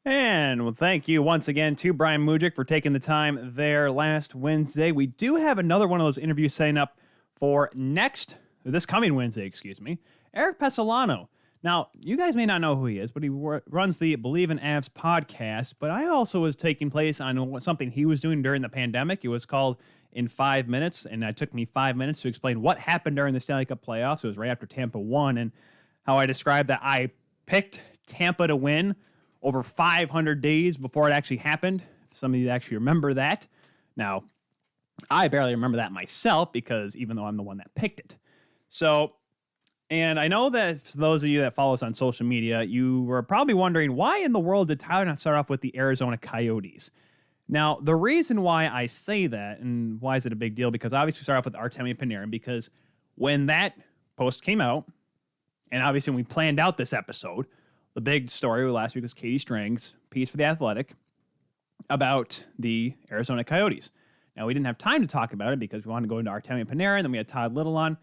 Speaker 1: And well, thank you once again to Bryan Mudryk for taking the time there last Wednesday. We do have another one of those interviews setting up for this coming Wednesday, Eric Pesolano. Now, you guys may not know who he is, but he runs the Believe in Avs podcast. But I also was taking place on something he was doing during the pandemic. It was called In 5 Minutes, and it took me 5 minutes to explain what happened during the Stanley Cup playoffs. It was right after Tampa won, and how I described that I picked Tampa to win over 500 days before it actually happened. Some of you actually remember that. Now, I barely remember that myself because even though I'm the one that picked it. So, and I know that for those of you that follow us on social media, you were probably wondering, why in the world did Tyler not start off with the Arizona Coyotes? Now, the reason why I say that, and why is it a big deal, because obviously we start off with Artemi Panarin, because when that post came out, and obviously when we planned out this episode, the big story last week was Katie Strang's piece for The Athletic about the Arizona Coyotes. Now, we didn't have time to talk about it because we wanted to go into Artemi Panarin, then we had Todd Little on.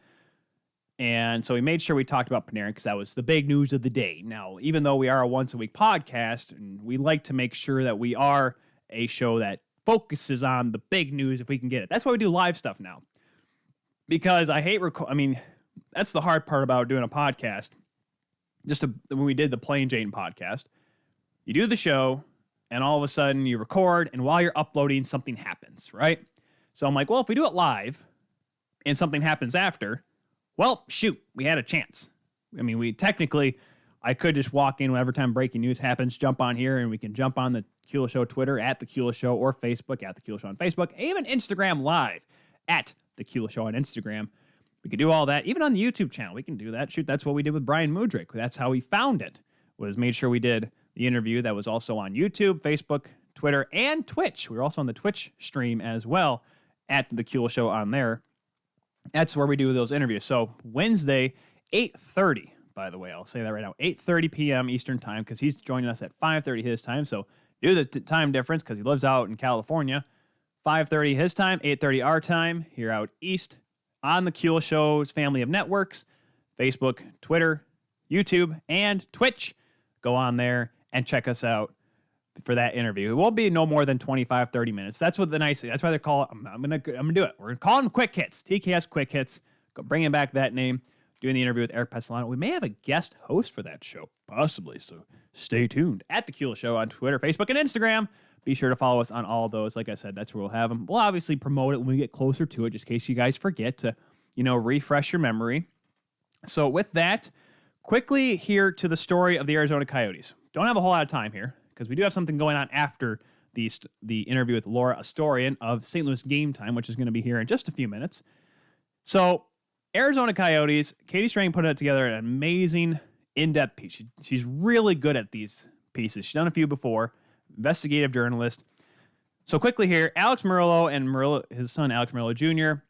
Speaker 1: And so we made sure we talked about Panarin because that was the big news of the day. Now, even though we are a once-a-week podcast, and we like to make sure that we are a show that focuses on the big news if we can get it. That's why we do live stuff now. Because I hate that's the hard part about doing a podcast. When we did the Plain Jane podcast, you do the show, and all of a sudden you record, and while you're uploading, something happens, right? So I'm like, well, if we do it live, and something happens after, well, shoot, we had a chance. I mean, I could just walk in whenever time breaking news happens, jump on here, and we can jump on the Keula Show Twitter at the Keula Show, or Facebook at the Keula Show on Facebook, even Instagram Live at the Keula Show on Instagram. We could do all that. Even on the YouTube channel, we can do that. Shoot, that's what we did with Bryan Mudryk. That's how we found it, was made sure we did the interview that was also on YouTube, Facebook, Twitter, and Twitch. We were also on the Twitch stream as well at the Keula Show on there. That's where we do those interviews. So Wednesday, 8:30, by the way, I'll say that right now, 8:30 p.m. Eastern time, because he's joining us at 5:30 his time. So do the time difference because he lives out in California. 5:30 his time, 8:30 our time here out east on the Keula Show's family of networks, Facebook, Twitter, YouTube, and Twitch. Go on there and check us out for that interview. It won't be no more than 25, 30 minutes. That's what that's why they call it. I'm gonna do it. We're gonna call them quick hits. TKS quick hits. Bringing back that name. Doing the interview with Eric Pesolano. We may have a guest host for that show, possibly. So stay tuned at the Keula Show on Twitter, Facebook, and Instagram. Be sure to follow us on all those. Like I said, that's where we'll have them. We'll obviously promote it when we get closer to it, just in case you guys forget to, refresh your memory. So with that, quickly here to the story of the Arizona Coyotes. Don't have a whole lot of time here because we do have something going on after the interview with Laura Astorian of St. Louis Game Time, which is going to be here in just a few minutes. So Arizona Coyotes, Katie Strang put it together an amazing in-depth piece. She's really good at these pieces. She's done a few before. investigative journalist. So quickly here, Alex Murillo and his son Alex Murillo Jr.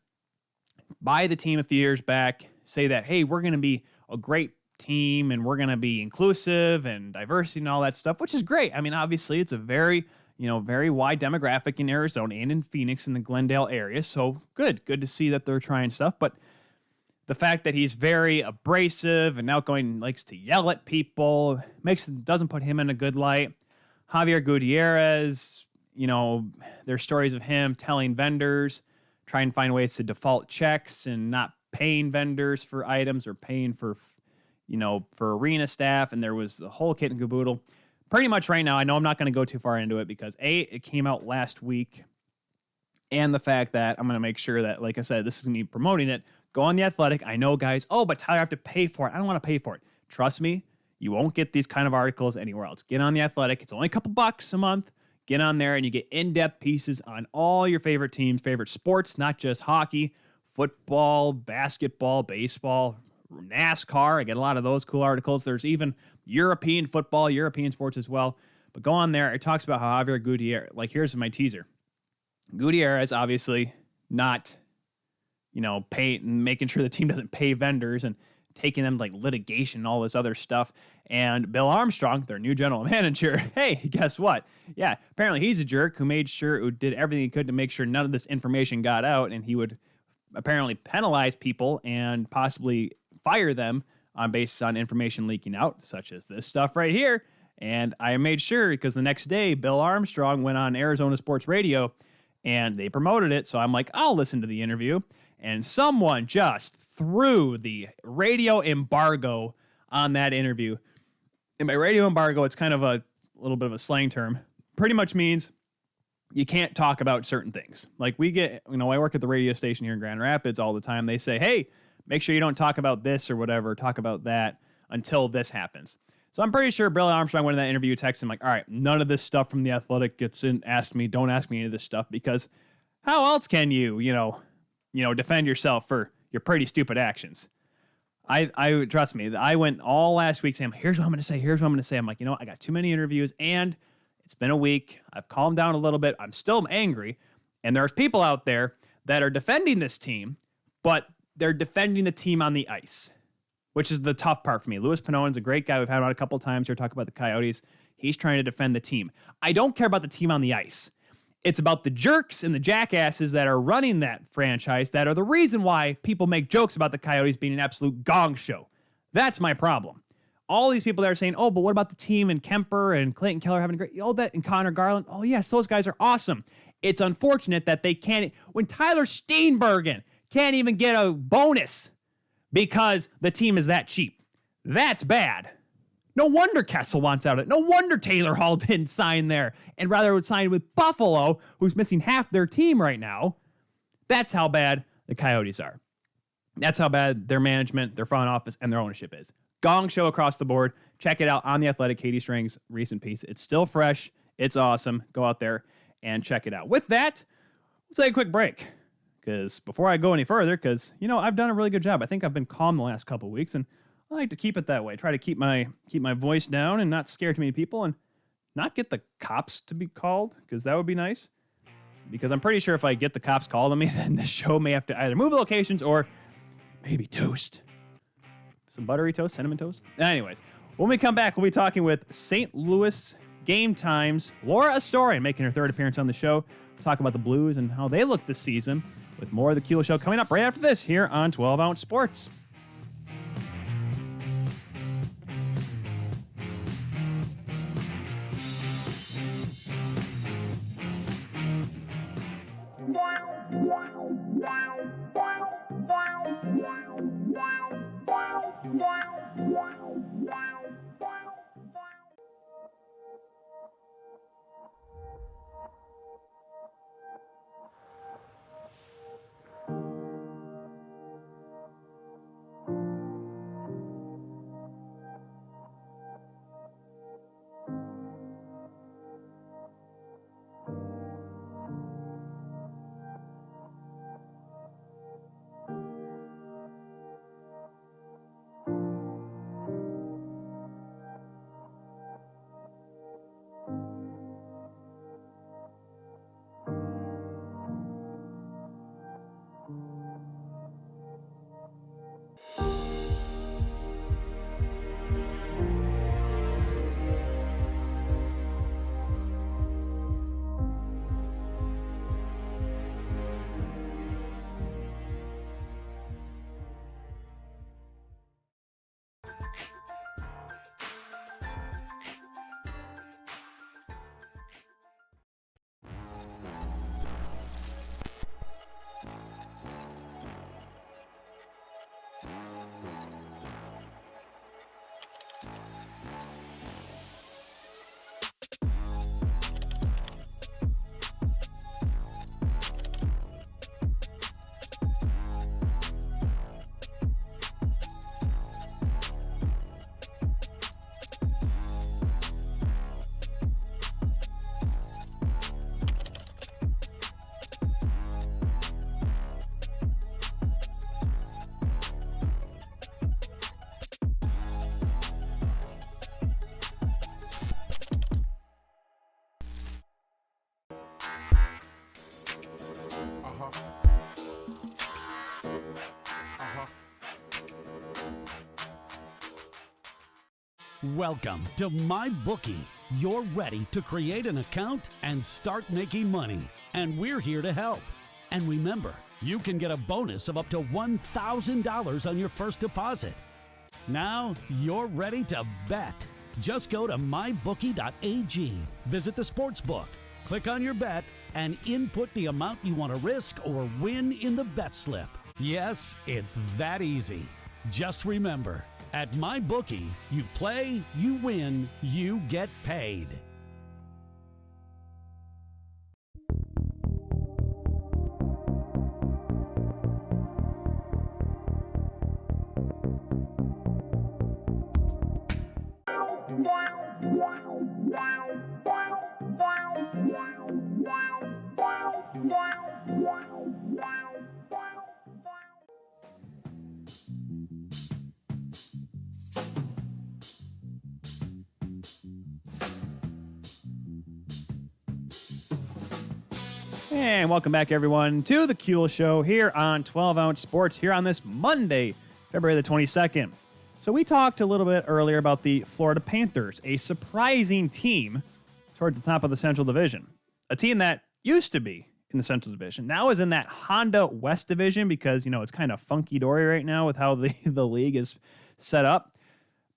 Speaker 1: buy the team a few years back, say that, hey, we're going to be a great team and we're going to be inclusive and diversity and all that stuff, which is great. I mean, obviously it's a very wide demographic in Arizona and in Phoenix in the Glendale area. So good to see that they're trying stuff. But the fact that he's very abrasive and outgoing, likes to yell at people, doesn't put him in a good light. Javier Gutierrez, there's stories of him telling vendors, trying to find ways to default checks and not paying vendors for items or paying for arena staff. And there was the whole kit and caboodle. Pretty much right now, I know I'm not going to go too far into it because it came out last week. And the fact that I'm going to make sure that, like I said, this is me promoting it. Go on The Athletic. I know, guys, but Tyler, I have to pay for it. I don't want to pay for it. Trust me, you won't get these kind of articles anywhere else. Get on The Athletic. It's only a couple bucks a month. Get on there and you get in-depth pieces on all your favorite teams, favorite sports, not just hockey, football, basketball, baseball, NASCAR. I get a lot of those cool articles. There's even European football, European sports as well. But go on there. It talks about how Javier Gutierrez, here's my teaser. Gutierrez obviously not, making sure the team doesn't pay vendors and taking them like litigation and all this other stuff. And Bill Armstrong, their new general manager, hey, guess what? Yeah, apparently he's a jerk who did everything he could to make sure none of this information got out, and he would apparently penalize people and possibly fire them on basis on information leaking out, such as this stuff right here. And I made sure because the next day, Bill Armstrong went on Arizona Sports Radio and they promoted it. So I'm like, I'll listen to the interview. And someone just threw the radio embargo on that interview. And by radio embargo, it's kind of a little bit of a slang term. Pretty much means you can't talk about certain things. Like I work at the radio station here in Grand Rapids all the time. They say, hey, make sure you don't talk about this or whatever, talk about that until this happens. So I'm pretty sure Bill Armstrong went in that interview, texted him like, all right, none of this stuff from The Athletic gets in. Don't ask me any of this stuff because how else can you defend yourself for your pretty stupid actions? I trust me. I went all last week saying, here's what I'm going to say. Here's what I'm going to say. I'm like, I got too many interviews and it's been a week. I've calmed down a little bit. I'm still angry. And there's people out there that are defending this team, but they're defending the team on the ice, which is the tough part for me. Louis Panone's a great guy. We've had him on a couple of times here talk about the Coyotes. He's trying to defend the team. I don't care about the team on the ice. It's about the jerks and the jackasses that are running that franchise that are the reason why people make jokes about the Coyotes being an absolute gong show. That's my problem. All these people that are saying, but what about the team and Kemper and Clayton Keller having a great, and Connor Garland? Oh, yes, those guys are awesome. It's unfortunate that they can't, when Tyler Steenbergen can't even get a bonus because the team is that cheap. That's bad. No wonder Kessel wants out of it. No wonder Taylor Hall didn't sign there and rather would sign with Buffalo, who's missing half their team right now. That's how bad the Coyotes are. That's how bad their management, their front office, and their ownership is. Gong show across the board. Check it out on The Athletic, Katie Strang's recent piece. It's still fresh. It's awesome. Go out there and check it out. With that, let's take a quick break. Because before I go any further, I've done a really good job. I think I've been calm the last couple of weeks, and I like to keep it that way. Try to keep my voice down and not scare too many people and not get the cops to be called, because that would be nice. Because I'm pretty sure if I get the cops called on me, then the show may have to either move locations or maybe toast. Some buttery toast, cinnamon toast. Anyways, when we come back, we'll be talking with St. Louis Game Times Laura Astorian, making her third appearance on the show. We'll talk about the Blues and how they look this season, with more of the Kilo Show coming up right after this here on 12 Ounce Sports.
Speaker 4: Welcome to MyBookie. You're ready to create an account and start making money. And we're here to help. And remember, you can get a bonus of up to $1,000 on your first deposit. Now you're ready to bet. Just go to mybookie.ag, visit the sportsbook, click on your bet, and input the amount you want to risk or win in the bet slip. Yes, it's that easy. Just remember, at MyBookie, you play, you win, you get paid.
Speaker 1: And welcome back, everyone, to the Kuehl Show here on 12-Ounce Sports here on this Monday, February the 22nd. So we talked a little bit earlier about the Florida Panthers, a surprising team towards the top of the Central Division. A team that used to be in the Central Division, now is in that Honda West Division because, you know, it's kind of funky-dory right now with how the league is set up.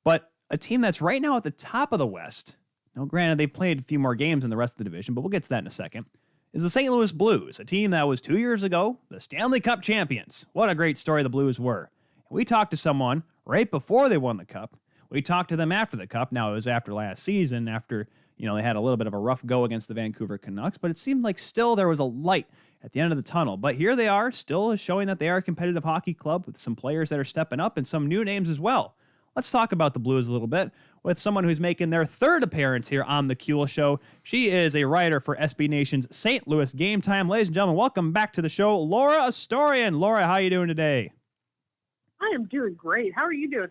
Speaker 1: But a team that's right now at the top of the West, now granted they've played a few more games in the rest of the division, but we'll get to that in a second, is the St. Louis Blues, a team that was 2 years ago the Stanley Cup champions. What a great story the Blues were. We talked to someone right before they won the Cup. We talked to them after the Cup. Now, it was after last season, after, you know, they had a little bit of a rough go against the Vancouver Canucks, but it seemed like still there was a light at the end of the tunnel. But here they are, still showing that they are a competitive hockey club with some players that are stepping up and some new names as well. Let's talk about the Blues a little bit with someone who's making their third appearance here on the Kuehl Show. She is a writer for SB Nation's St. Louis Game Time. Ladies and gentlemen, welcome back to the show, Laura Astorian. Laura, how are you doing today?
Speaker 5: I am doing great. How are you doing?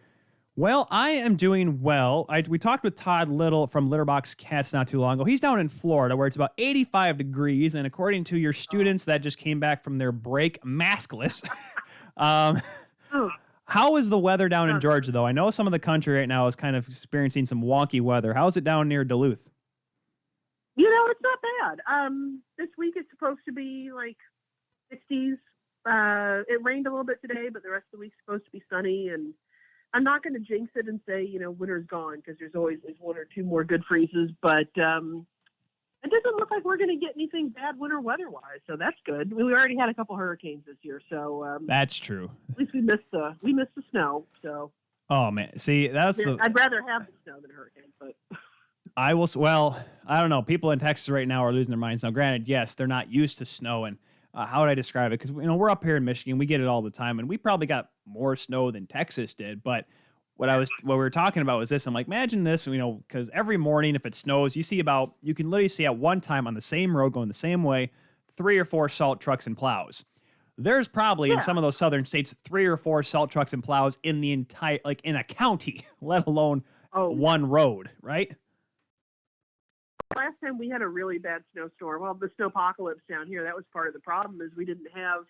Speaker 1: Well, I am doing well. We talked with Todd Little from Litterbox Cats not too long ago. He's down in Florida where it's about 85 degrees, and according to your students that just came back from their break, maskless. How is the weather down in Georgia, though? I know some of the country right now is kind of experiencing some wonky weather. How is it down near Duluth?
Speaker 5: You know, it's not bad. This week it's supposed to be like 60s. It rained a little bit today, but the rest of the week's supposed to be sunny. And I'm not going to jinx it and say, you know, winter's gone because there's always one or two more good freezes. But it doesn't look like we're going to get anything bad winter weather-wise, so that's good. We already had a couple hurricanes this year, so
Speaker 1: that's true.
Speaker 5: At least we missed the snow. So.
Speaker 1: Oh man, see,
Speaker 5: I'd rather have the snow than hurricanes, but.
Speaker 1: I don't know. People in Texas right now are losing their minds. Now, granted, yes, they're not used to snow, and how would I describe it? Because you know we're up here in Michigan, we get it all the time, and we probably got more snow than Texas did, but. What we were talking about was this. I'm like, imagine this, you know, because every morning if it snows, you can literally see at one time on the same road going the same way, 3 or 4 salt trucks and plows. There's probably in some of those southern states 3 or 4 salt trucks and plows in the entire, like in a county, let alone one road, right?
Speaker 5: Last time we had a really bad snowstorm. Well, the snowpocalypse down here, that was part of the problem is we didn't have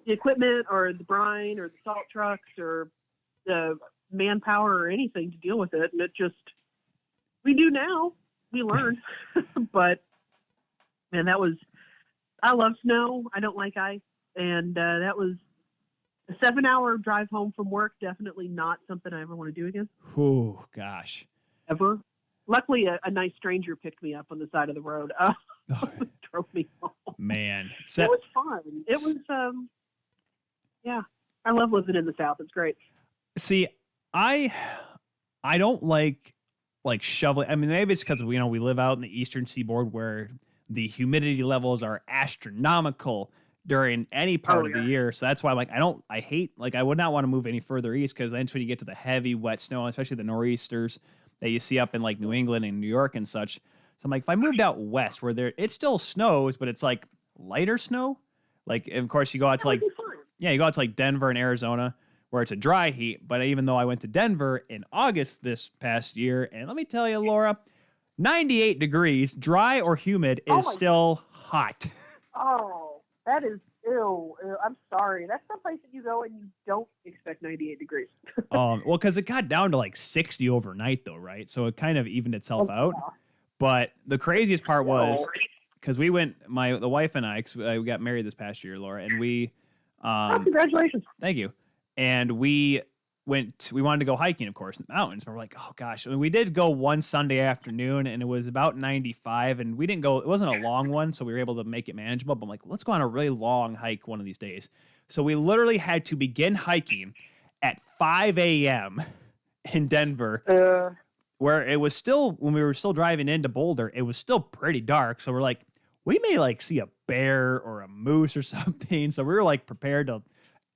Speaker 5: the equipment or the brine or the salt trucks or the manpower or anything to deal with it, and we do now. We learned, but man, I love snow. I don't like ice, and that was a 7-hour drive home from work. Definitely not something I ever want to do again.
Speaker 1: Oh gosh,
Speaker 5: ever. Luckily, a nice stranger picked me up on the side of the road. Drove me home.
Speaker 1: Man,
Speaker 5: it was fun. It was, yeah. I love living in the South. It's great.
Speaker 1: See, I don't like shoveling. I mean, maybe it's because we live out in the Eastern Seaboard where the humidity levels are astronomical during any part of the year. So that's why I would not want to move any further east because then when you get to the heavy wet snow, especially the nor'easters that you see up in like New England and New York and such. So I'm like, if I moved out west where it still snows, but it's like lighter snow. Like, of course you go out to you go out to like Denver and Arizona where it's a dry heat. But even though I went to Denver in August this past year, and let me tell you, Laura, 98 degrees, dry or humid, is still hot.
Speaker 5: Oh, Ew, I'm sorry. That's some place that you go and you don't expect 98 degrees.
Speaker 1: Well, because it got down to like 60 overnight, though, right? So it kind of evened itself out.
Speaker 5: Yeah.
Speaker 1: But the craziest part was because we went, the wife and I, 'cause we got married this past year, Laura, and we.
Speaker 5: Congratulations.
Speaker 1: Thank you. And we wanted to go hiking, of course, in the mountains. But we're like, oh gosh. I mean, we did go one Sunday afternoon and it was about 95 and we didn't go, it wasn't a long one. So we were able to make it manageable. But I'm like, let's go on a really long hike one of these days. So we literally had to begin hiking at 5 a.m. in Denver, where it was still, when we were still driving into Boulder, it was still pretty dark. So we're like, we may like see a bear or a moose or something. So we were like prepared to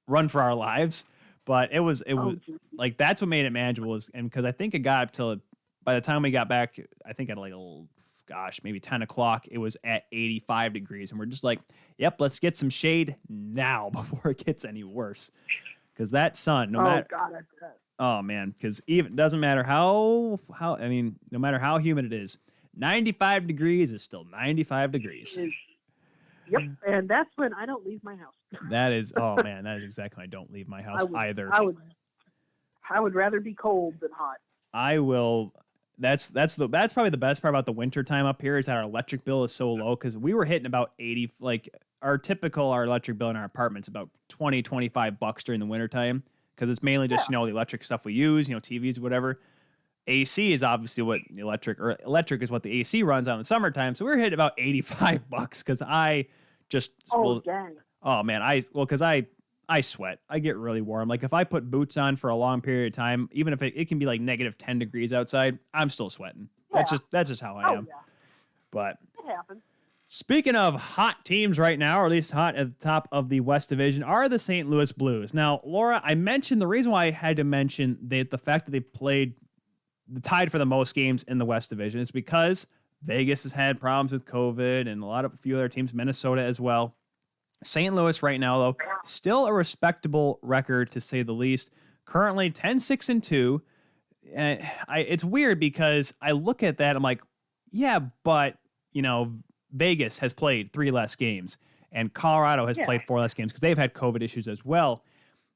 Speaker 1: run for our lives. But it was like, that's what made it manageable, and because I think it got up till, by the time we got back, I think at like, maybe 10 o'clock, it was at 85 degrees. And we're just like, yep, let's get some shade now before it gets any worse. Because that sun, no man, because even doesn't matter no matter how humid it is, 95 degrees is still 95 degrees.
Speaker 5: Yep, and that's when I don't leave my house.
Speaker 1: That is, oh man, that is exactly when I don't leave my house either.
Speaker 5: I would rather be cold than hot.
Speaker 1: I will. That's probably the best part about the winter time up here is that our electric bill is so low, because we were hitting about 80, like our electric bill in our apartment's about $20-$25 during the winter time, because it's mainly just the electric stuff we use, TVs, whatever. AC is obviously what the electric is what the AC runs on in the summertime. So we were hitting about $85 because I just
Speaker 5: dang.
Speaker 1: Oh man, because I sweat. I get really warm. Like if I put boots on for a long period of time, even if it can be like negative 10 degrees outside, I'm still sweating.
Speaker 5: Yeah.
Speaker 1: That's just how I am.
Speaker 5: Yeah.
Speaker 1: But
Speaker 5: it happens.
Speaker 1: Speaking of hot teams right now, or at least hot at the top of the West Division, are the St. Louis Blues. Now, Laura, I mentioned the reason why I had to mention the fact that they played tied for the most games in the West Division is because Vegas has had problems with COVID and a few other teams, Minnesota as well. St. Louis right now, though, still a respectable record to say the least. Currently 10-6-2. And it's weird because I look at that, I'm like, yeah, but Vegas has played 3 less games and Colorado has played 4 less games because they've had COVID issues as well.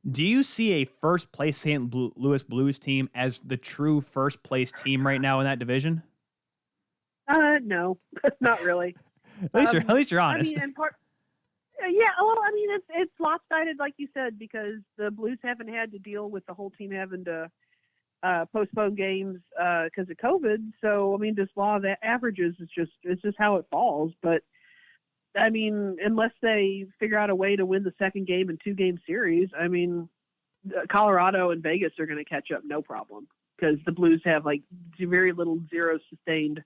Speaker 1: Do you see a first place St. Louis Blues team as the true first place team right now in that division?
Speaker 5: No, not really.
Speaker 1: At least you're honest.
Speaker 5: I mean, it's lopsided, like you said, because the Blues haven't had to deal with the whole team having to postpone games because of COVID. So, I mean, this law of averages is just how it falls. But I mean, unless they figure out a way to win the second game in 2-game series, I mean, Colorado and Vegas are going to catch up no problem because the Blues have like very little zero sustained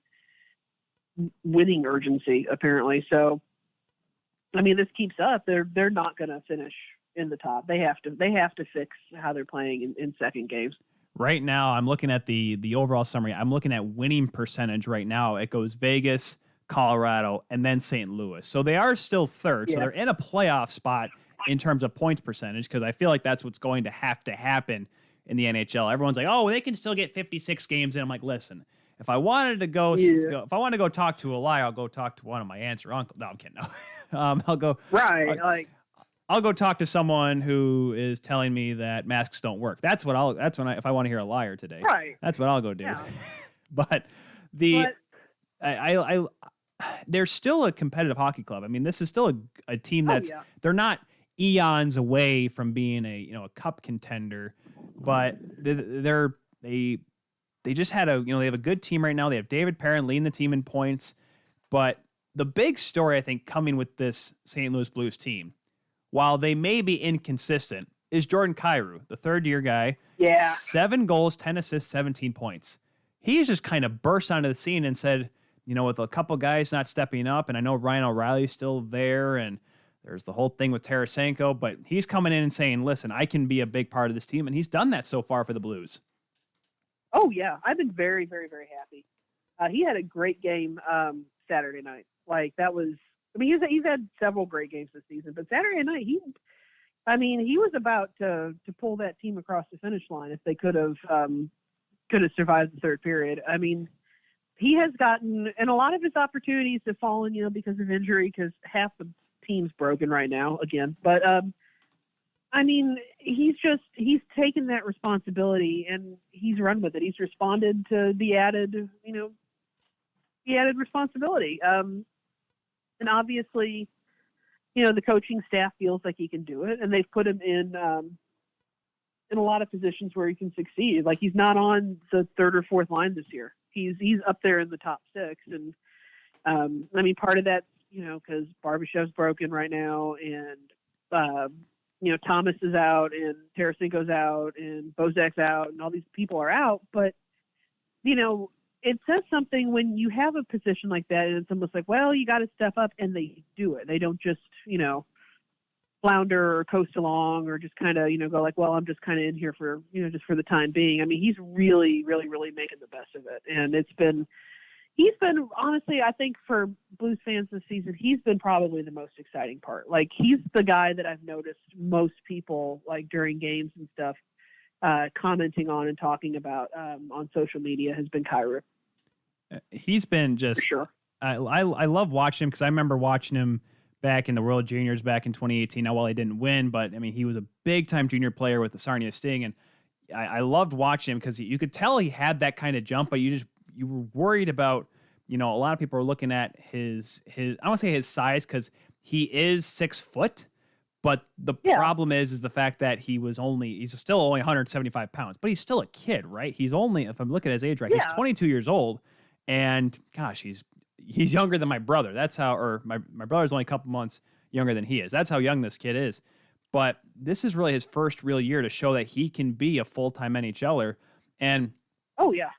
Speaker 5: winning urgency apparently. So, I mean, this keeps up. They're not going to finish in the top. They have to fix how they're playing in second games.
Speaker 1: Right now, I'm looking at the overall summary. I'm looking at winning percentage right now. It goes Vegas, Colorado, and then St. Louis. So they are still third. Yeah. So they're in a playoff spot in terms of points percentage because I feel like that's what's going to have to happen in the NHL. Everyone's like, oh, they can still get 56 games in. I'm like, listen, if I wanted to go talk to a liar, I'll go talk to one of my aunts or uncle. No, I'm kidding. No. I'll go.
Speaker 5: Right.
Speaker 1: I'll go talk to someone who is telling me that masks don't work. If I want to hear a liar today.
Speaker 5: Right.
Speaker 1: That's what I'll go do.
Speaker 5: Yeah.
Speaker 1: But they're still a competitive hockey club. I mean, this is still a team that's they're not eons away from being a cup contender, but they just had they have a good team right now. They have David Perrin leading the team in points, but the big story I think coming with this St. Louis Blues team, while they may be inconsistent, is Jordan Kyrou, the third-year guy.
Speaker 5: Yeah.
Speaker 1: 7 goals, 10 assists, 17 points. He's just kind of burst onto the scene and said, with a couple guys not stepping up, and I know Ryan O'Reilly's still there, and there's the whole thing with Tarasenko, but he's coming in and saying, listen, I can be a big part of this team, and he's done that so far for the Blues.
Speaker 5: Oh, yeah. I've been very, very, very happy. He had a great game Saturday night. Like, that was – I mean, he's had several great games this season, but Saturday night, he was about to pull that team across the finish line if they could have survived the third period. I mean, he has gotten – and a lot of his opportunities have fallen, because of injury, because half the team's broken right now again. But I mean, he's taken that responsibility and he's run with it. He's responded to the added responsibility. And obviously, the coaching staff feels like he can do it, and they've put him in a lot of positions where he can succeed. Like, he's not on the third or fourth line this year. He's up there in the top six. And I mean, part of that, because Barbashev's broken right now, and Thomas is out, and Tarasenko's out, and Bozak's out, and all these people are out. But it says something when you have a position like that, and it's almost like, well, you got to step up, and they do it. They don't just flounder or coast along, or just kind of go like, well, I'm just kind of in here for just for the time being. I mean, he's really, really, really making the best of it, and he's been honestly, I think for Blues fans this season, he's been probably the most exciting part. Like, he's the guy that I've noticed most people, like, during games and stuff, commenting on and talking about on social media has been Kyrou.
Speaker 1: He's been just,
Speaker 5: for sure.
Speaker 1: I love watching him, because I remember watching him back in the World Juniors back in 2018. Now, while he didn't win, but I mean, he was a big time junior player with the Sarnia Sting, and I loved watching him because you could tell he had that kind of jump, but you were worried about, a lot of people are looking at his I don't want to say his size, because he is 6 foot, but the problem is the fact that he's still only 175 pounds, but he's still a kid, right? He's only, if I'm looking at his age right, he's 22 years old, and gosh, he's younger than my brother. That's how, or my brother's only a couple months younger than he is. That's how young this kid is. But this is really his first real year to show that he can be a full-time NHLer. And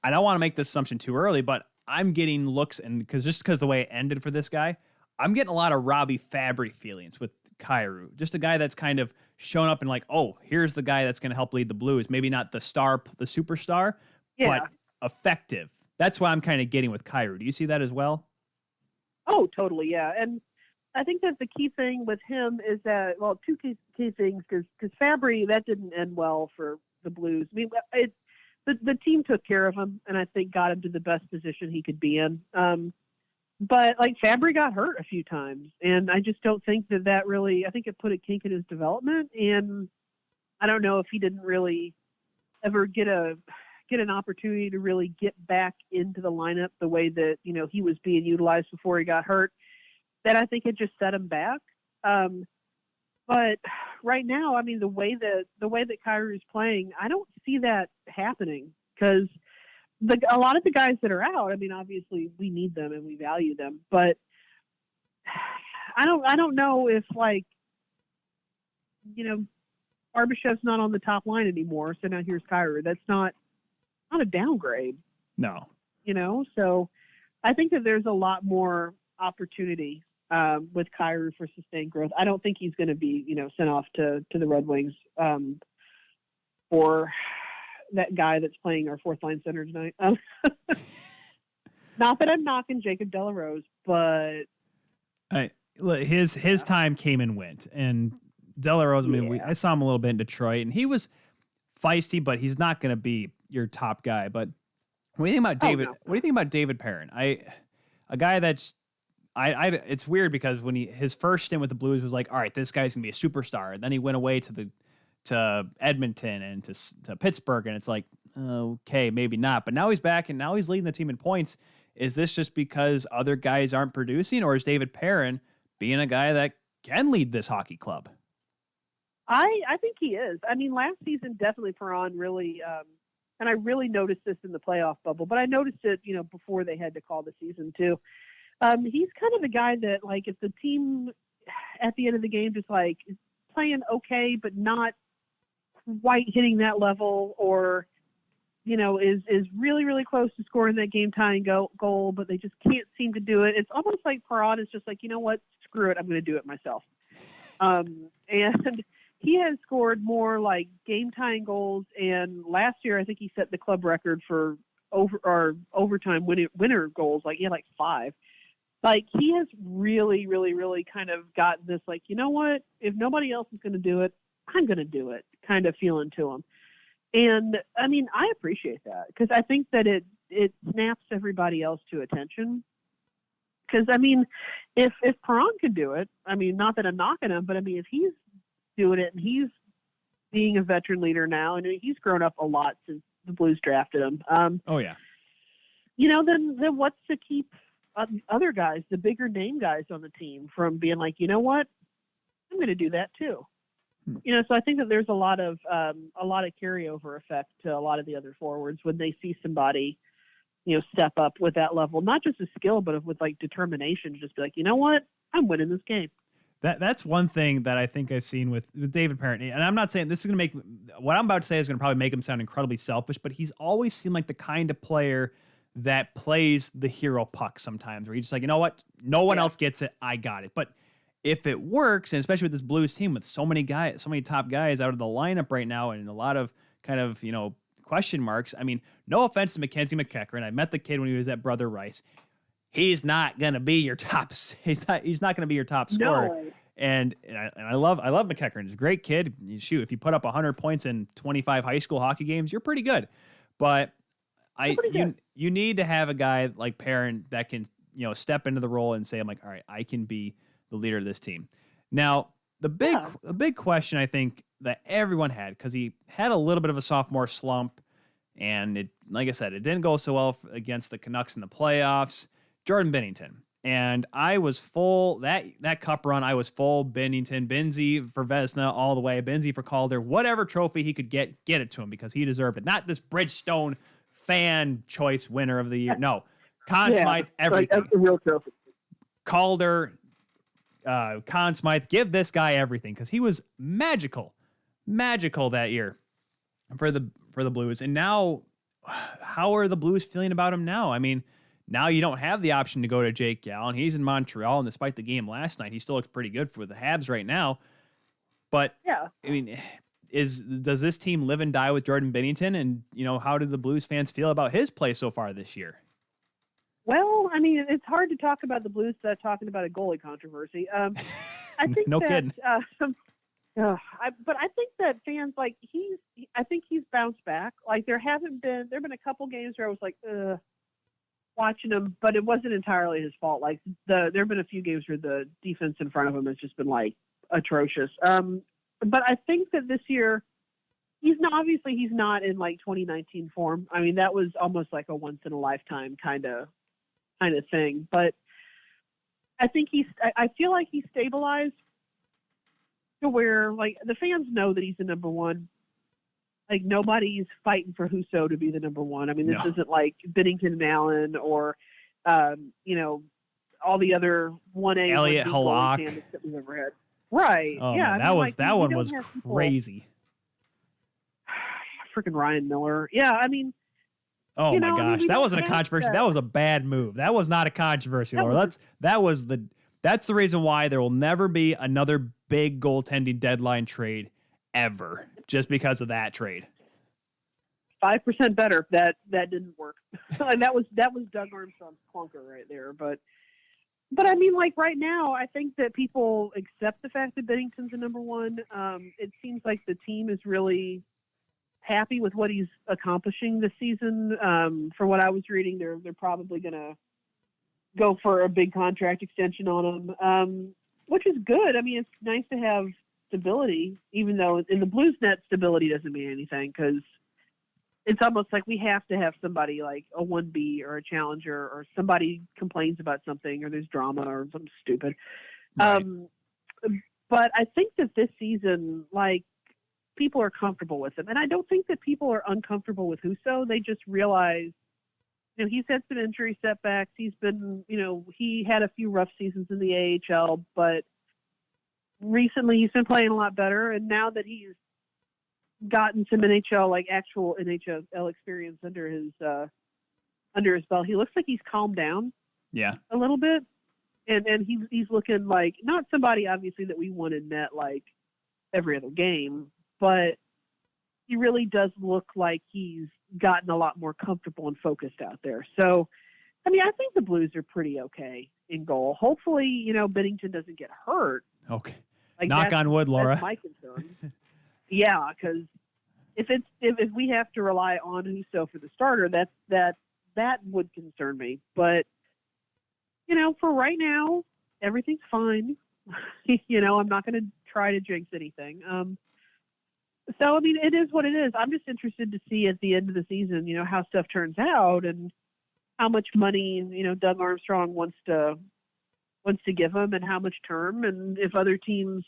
Speaker 1: I don't want to make this assumption too early, but I'm getting looks, and because the way it ended for this guy, I'm getting a lot of Robbie Fabry feelings with Kyrou. Just a guy that's kind of shown up and like, oh, here's the guy that's going to help lead the Blues. Maybe not the superstar, but effective. That's what I'm kind of getting with Kyrou. Do you see that as well?
Speaker 5: Oh, totally, yeah. And I think that the key thing with him is that, well, two key things, because Fabry, that didn't end well for the Blues. I mean, the team took care of him, and I think got him to the best position he could be in. But, like, Fabry got hurt a few times, and I just don't think that really – I think it put a kink in his development, and I don't know if he didn't really ever get an opportunity to really get back into the lineup the way that, he was being utilized before he got hurt. That I think it just set him back. But right now, I mean, the way that Kyrou is playing, I don't see that happening, because a lot of the guys that are out, I mean, obviously we need them and we value them, but I don't know if, like, Barbashev's not on the top line anymore, so now here's Kyrou. That's not a downgrade.
Speaker 1: No.
Speaker 5: So I think that there's a lot more opportunity with Kyrou for sustained growth. I don't think he's going to be, sent off to the Red Wings or that guy that's playing our fourth line center tonight. Not that I'm knocking Jacob Delarose, but
Speaker 1: his time came and went, and Delarose, I mean, I saw him a little bit in Detroit, and he was feisty, but he's not going to be your top guy. But what do you think about David? What do you think about David Perrin? A guy that's it's weird, because when his first stint with the Blues was like, all right, this guy's gonna be a superstar, and then he went away to Edmonton and to Pittsburgh, and it's like, okay, maybe not. But now he's back, and now he's leading the team in points. Is this just because other guys aren't producing, or is David Perrin being a guy that can lead this hockey club?
Speaker 5: I think he is. I mean, last season, definitely Perron really, and I really noticed this in the playoff bubble, but I noticed it, before they had to call the season too. He's kind of the guy that, like, if the team at the end of the game just, like, is playing okay, but not quite hitting that level, or, is really, really close to scoring that game-tying goal, but they just can't seem to do it. It's almost like Perron is just like, you know what, screw it, I'm going to do it myself. And he has scored more, like, game-tying goals, and last year I think he set the club record for overtime winner goals. Like, he had, like, 5. Like, he has really, really, really kind of got this, like, you know what, if nobody else is going to do it, I'm going to do it kind of feeling to him. And, I mean, I appreciate that, because I think that it snaps everybody else to attention. Because, I mean, if Perron could do it, I mean, not that I'm knocking him, but I mean, if he's doing it and he's being a veteran leader now, and he's grown up a lot since the Blues drafted him.
Speaker 1: Oh, yeah.
Speaker 5: You know, then what's to keep other guys, the bigger name guys on the team, from being like, you know what, I'm going to do that too. You know, so I think that there's a lot of carryover effect to a lot of the other forwards when they see somebody, you know, step up with that level, not just a skill, but with like determination, just be like, you know what, I'm winning this game.
Speaker 1: That's one thing that I think I've seen with David Parent. And I'm not saying this is going to make, what I'm about to say is going to probably make him sound incredibly selfish, but he's always seemed like the kind of player that plays the hero puck sometimes, where he's just like, you know what, no one else gets it, I got it. But if it works, and especially with this Blues team with so many guys, so many top guys out of the lineup right now, and a lot of kind of, you know, question marks. I mean, no offense to Mackenzie McEachern. I met the kid when he was at Brother Rice. He's not going to be your top. He's not going to be your top scorer.
Speaker 5: No.
Speaker 1: And I love McEachern. He's a great kid. Shoot, if you put up 100 points in 25 high school hockey games, you're pretty good. But you need to have a guy like Perrin that can, you know, step into the role and say, I'm like, all right, I can be the leader of this team. Now, the big question I think that everyone had, because he had a little bit of a sophomore slump, and it, like I said, it didn't go so well against the Canucks in the playoffs. Jordan Binnington. And I was full, that cup run, I was full Binnington, Benzie for Vezina all the way, Benzie for Calder, whatever trophy he could get it to him, because he deserved it. Not this Bridgestone fan choice winner of the year. No. Conn Smythe, everything.
Speaker 5: Like, that's a real trophy.
Speaker 1: Calder, Conn Smythe, give this guy everything, because he was magical that year for the Blues. And now, how are the Blues feeling about him now? I mean, now you don't have the option to go to Jake Gallen. He's in Montreal, and despite the game last night, he still looks pretty good for the Habs right now. But
Speaker 5: yeah,
Speaker 1: I mean, does this team live and die with Jordan Binnington? And, you know, how do the Blues fans feel about his play so far this year?
Speaker 5: Well, I mean, it's hard to talk about the Blues without talking about a goalie controversy. I think
Speaker 1: no
Speaker 5: that,
Speaker 1: kidding.
Speaker 5: But I think that fans, like, I think he's bounced back. Like, there've been a couple games where I was like, watching him, but it wasn't entirely his fault. Like, there've been a few games where the defense in front of him has just been like atrocious. But I think that this year he's not in like 2019 form. I mean, that was almost like a once in a lifetime kind of thing. But I think I feel like he's stabilized to where, like, the fans know that he's the number one. Like, nobody's fighting for Husso to be the number one. I mean, this isn't like Binnington and Allen or, you know, all the other 1A
Speaker 1: Elliot Halak
Speaker 5: that we've ever had. Right.
Speaker 1: Oh,
Speaker 5: yeah.
Speaker 1: man, that one was crazy.
Speaker 5: Freaking Ryan Miller. Yeah. I mean,
Speaker 1: oh my gosh, that wasn't a controversy. That was a bad move. That was not a controversy, Laura. That's the reason why there will never be another big goaltending deadline trade ever, just because of that trade.
Speaker 5: 5% better. That didn't work. And that was Doug Armstrong's clunker right there. But I mean, like, right now, I think that people accept the fact that Binnington's the number one. It seems like the team is really happy with what he's accomplishing this season. From what I was reading, they're probably going to go for a big contract extension on him, which is good. I mean, it's nice to have stability, even though in the Blues net stability doesn't mean anything, because it's almost like we have to have somebody like a 1B or a challenger, or somebody complains about something, or there's drama or something stupid.
Speaker 1: Right.
Speaker 5: But I think that this season, like, people are comfortable with him. And I don't think that people are uncomfortable with Husso. They just realize, you know, he's had some injury setbacks. He's been, you know, he had a few rough seasons in the AHL, but recently he's been playing a lot better. And now that he's gotten some actual NHL experience under his belt, he looks like he's calmed down.
Speaker 1: Yeah.
Speaker 5: A little bit. And he's looking like not somebody obviously that we want in net like every other game, but he really does look like he's gotten a lot more comfortable and focused out there. So, I mean, I think the Blues are pretty okay in goal. Hopefully, you know, Binnington doesn't get hurt.
Speaker 1: Okay.
Speaker 5: Like,
Speaker 1: knock on wood, Laura.
Speaker 5: That's my concern. Yeah, because if we have to rely on Husso for the starter, that would concern me. But For right now, everything's fine. I'm not going to try to jinx anything. So, I mean, it is what it is. I'm just interested to see at the end of the season, how stuff turns out and how much money, Doug Armstrong wants to give him and how much term, and if other teams,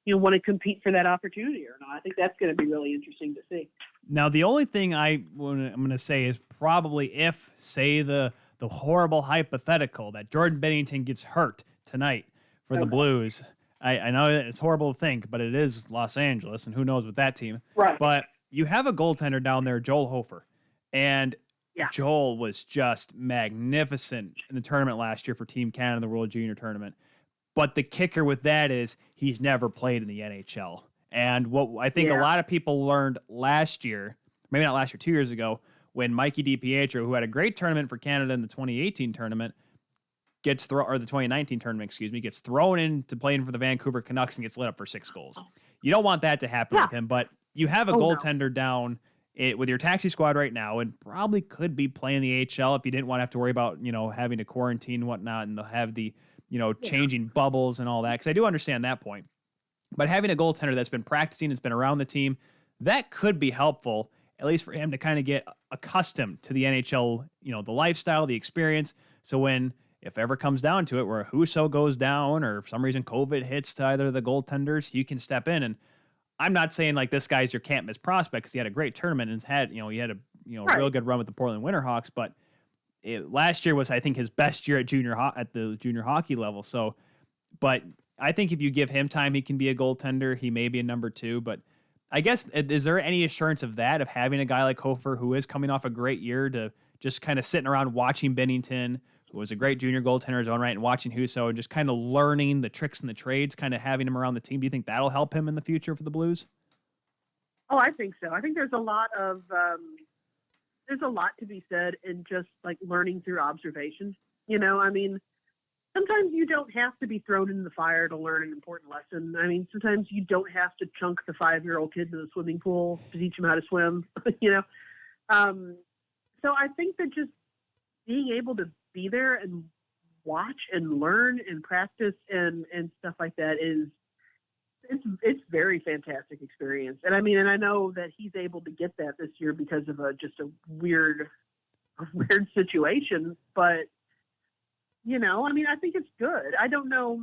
Speaker 5: want to compete for that opportunity or not. I think that's going to be really interesting to see.
Speaker 1: Now, the only thing I'm going to say is probably if, say, the horrible hypothetical that Jordan Bennington gets hurt tonight for the Blues. I know that it's horrible to think, but it is Los Angeles, and who knows with that team.
Speaker 5: Right.
Speaker 1: But you have a goaltender down there, Joel Hofer, and Joel was just magnificent in the tournament last year for Team Canada in the World Junior Tournament. But the kicker with that is he's never played in the NHL. And what I think a lot of people learned last year, maybe not last year, 2 years ago, when Mikey DiPietro, who had a great tournament for Canada in the 2018 tournament, the 2019 tournament, gets thrown into playing for the Vancouver Canucks and gets lit up for 6 goals. You don't want that to happen with him, but you have a goaltender down with your taxi squad right now and probably could be playing the AHL if you didn't want to have to worry about, having to quarantine and whatnot, and they'll have the, changing bubbles and all that. Because I do understand that point. But having a goaltender that's been practicing, that's been around the team, that could be helpful, at least for him to kind of get accustomed to the NHL, the lifestyle, the experience. So if ever comes down to it where Husso goes down or for some reason COVID hits to either of the goaltenders, you can step in. And I'm not saying like this guy's your can't miss prospect because he had a great tournament and he had a real good run with the Portland Winterhawks, but last year was, I think, his best year at the junior hockey level. So, but I think if you give him time, he can be a goaltender. He may be a number 2, but I guess, is there any assurance of that, of having a guy like Hofer who is coming off a great year to just kind of sitting around watching Bennington, who was a great junior goaltender in his own right, and watching Husso and just kind of learning the tricks and the trades, kind of having him around the team? Do you think that'll help him in the future for the Blues?
Speaker 5: Oh, I think so. I think there's a lot to be said in just like learning through observation. I mean, sometimes you don't have to be thrown in the fire to learn an important lesson. I mean, sometimes you don't have to chunk the 5-year-old kid in the swimming pool to teach him how to swim, So I think that just being able to be there and watch and learn and practice and stuff like that it's very fantastic experience. And I mean, and I know that he's able to get that this year because of just a weird situation, but I mean, I think it's good. I don't know,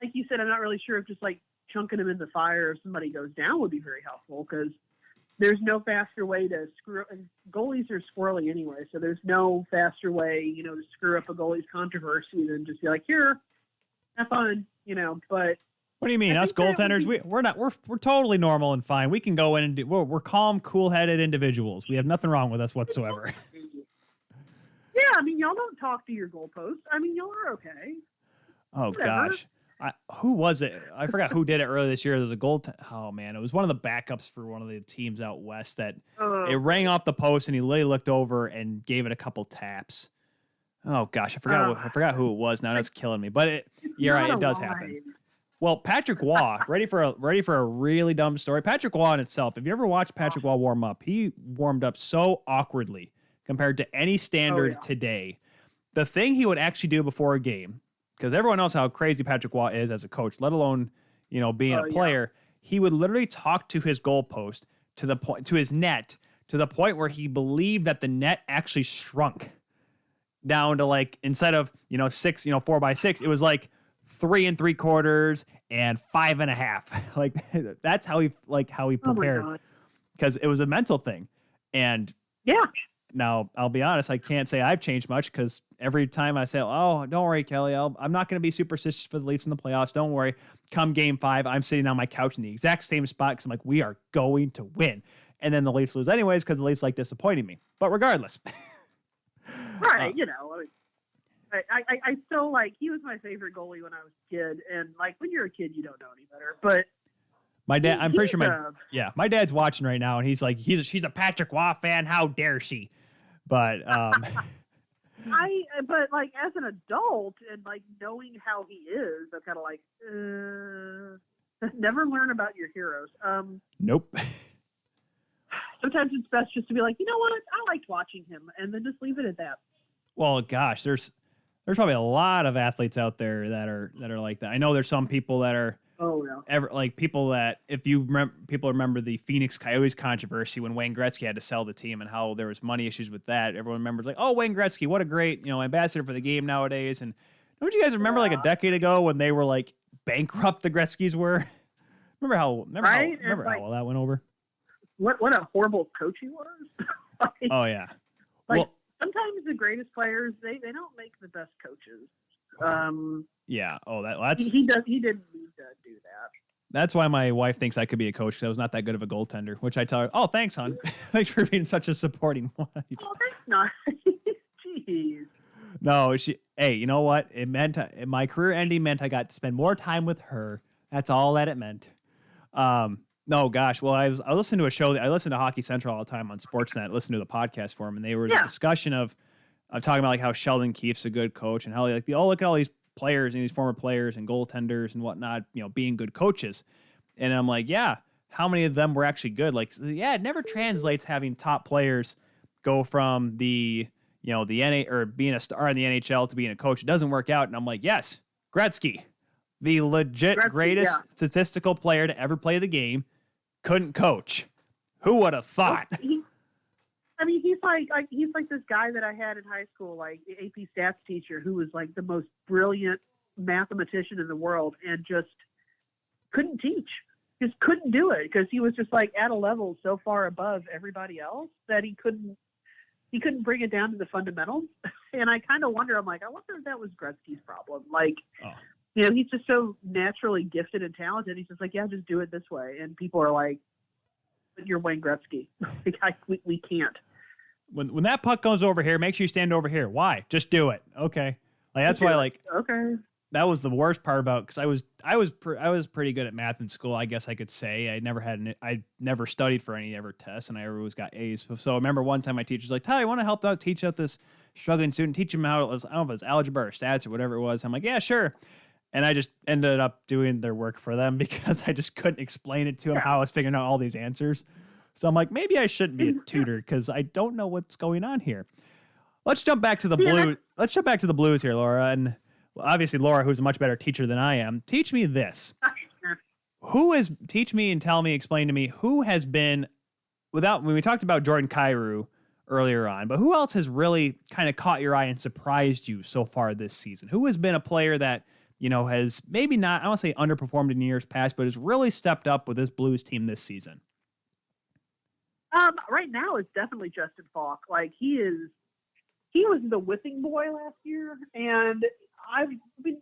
Speaker 5: like you said, I'm not really sure if just like chunking him in the fire if somebody goes down would be very helpful, because there's no faster way to screw, and goalies are squirrely anyway, so there's no faster way, to screw up a goalie's controversy than just be like, here, have fun, but.
Speaker 1: What do you mean? Us goaltenders, we're totally normal and fine. We can go in and we're calm, cool-headed individuals. We have nothing wrong with us whatsoever.
Speaker 5: Yeah, I mean, y'all don't talk to your goalposts. I mean, y'all are okay.
Speaker 1: Oh, whatever. Gosh. Who was it? I forgot who did it earlier this year. There was a goal. Oh, man. It was one of the backups for one of the teams out west that it rang off the post, and he literally looked over and gave it a couple taps. Oh, gosh. I forgot who it was. Now that's killing me. But you're right. It does happen. Well, Patrick Waugh, ready for a really dumb story. Patrick Waugh in itself, if you ever watched Patrick Waugh warm up, he warmed up so awkwardly compared to any standard today. The thing he would actually do before a game, because everyone knows how crazy Patrick Waugh is as a coach, let alone, being a player, he would literally talk to his goalpost to his net, to the point where he believed that the net actually shrunk down to like, instead of, 6, 4 by 6, it was like 3 3/4 and 5.5. Like that's how he prepared, because it was a mental thing. And now I'll be honest, I can't say I've changed much, because every time I say, oh, don't worry, Kelly, I'm not going to be superstitious for the Leafs in the playoffs. Don't worry. Come game 5, I'm sitting on my couch in the exact same spot, because I'm like, we are going to win. And then the Leafs lose anyways, because the Leafs like disappointing me. But regardless.
Speaker 5: Right, I still he was my favorite goalie when I was a kid, and like when you're a kid, you don't know any better. But
Speaker 1: my dad, I'm pretty sure my dad's watching right now, and he's like, she's a Patrick Waugh fan. How dare she? But
Speaker 5: but like as an adult and like knowing how he is, I'm kind of like, never learn about your heroes.
Speaker 1: Nope.
Speaker 5: Sometimes it's best just to be like, you know what, I liked watching him, and then just leave it at that.
Speaker 1: Well, gosh, There's probably a lot of athletes out there that are like that. I know there's some people that are people that people remember the Phoenix Coyotes controversy when Wayne Gretzky had to sell the team and how there was money issues with that. Everyone remembers like, oh, Wayne Gretzky, what a great, ambassador for the game nowadays. And don't you guys remember like a decade ago when they were like bankrupt, the Gretzkys were? remember how well that went over?
Speaker 5: What a horrible coach he was.
Speaker 1: Oh yeah.
Speaker 5: Sometimes the greatest players they don't make the best coaches.
Speaker 1: Yeah. Oh, that's
Speaker 5: he didn't need to do that.
Speaker 1: That's why my wife thinks I could be a coach because I was not that good of a goaltender. Which I tell her, oh, thanks, hon. Thanks for being such a supporting wife.
Speaker 5: Oh, that's nice. Jeez.
Speaker 1: No, hey, you know what? It meant my career ending meant I got to spend more time with her. That's all that it meant. No, gosh. Well, I listened to a show. I listen to Hockey Central all the time on Sportsnet. Listen to the podcast for him, and they were a discussion of talking about like how Sheldon Keefe's a good coach and how look at all these players and these former players and goaltenders and whatnot, being good coaches. And I'm like, yeah, how many of them were actually good? Like, yeah, it never translates having top players go from the NA or being a star in the NHL to being a coach. It doesn't work out. And I'm like, yes, Gretzky, the legit greatest statistical player to ever play the game, couldn't coach. Who would have thought?
Speaker 5: He's like this guy that I had in high school, like the AP stats teacher, who was like the most brilliant mathematician in the world and just couldn't teach. Just couldn't do it because he was just like at a level so far above everybody else that he couldn't bring it down to the fundamentals. And I kind of wonder, I'm like, I wonder if that was Gretzky's problem. Like, he's just so naturally gifted and talented. He's just like, yeah, just do it this way. And people are like, but you're Wayne Gretzky. We can't.
Speaker 1: When that puck goes over here, make sure you stand over here. Why? Just do it. Okay. Like that's why
Speaker 5: okay.
Speaker 1: That was the worst part about because I was pretty good at math in school. I guess I could say I never studied for any ever tests and I always got A's. So I remember one time my teacher's like, Ty, I want to teach out this struggling student, teach him how it was, I don't know if it was algebra or stats or whatever it was. I'm like, yeah, sure. And I just ended up doing their work for them because I just couldn't explain it to them how I was figuring out all these answers. So I'm like, maybe I shouldn't be a tutor because I don't know what's going on here. Let's jump back to the Blues. Let's jump back to the Blues here, Laura. And obviously, Laura, who's a much better teacher than I am, teach me this. Teach me and explain to me who has been, when we talked about Jordan Kyrou earlier on, but who else has really kind of caught your eye and surprised you so far this season? Who has been a player that, has maybe not, I don't want to say underperformed in years past, but has really stepped up with this Blues team this season?
Speaker 5: Right now, it's definitely Justin Falk. Like he was the whipping boy last year, and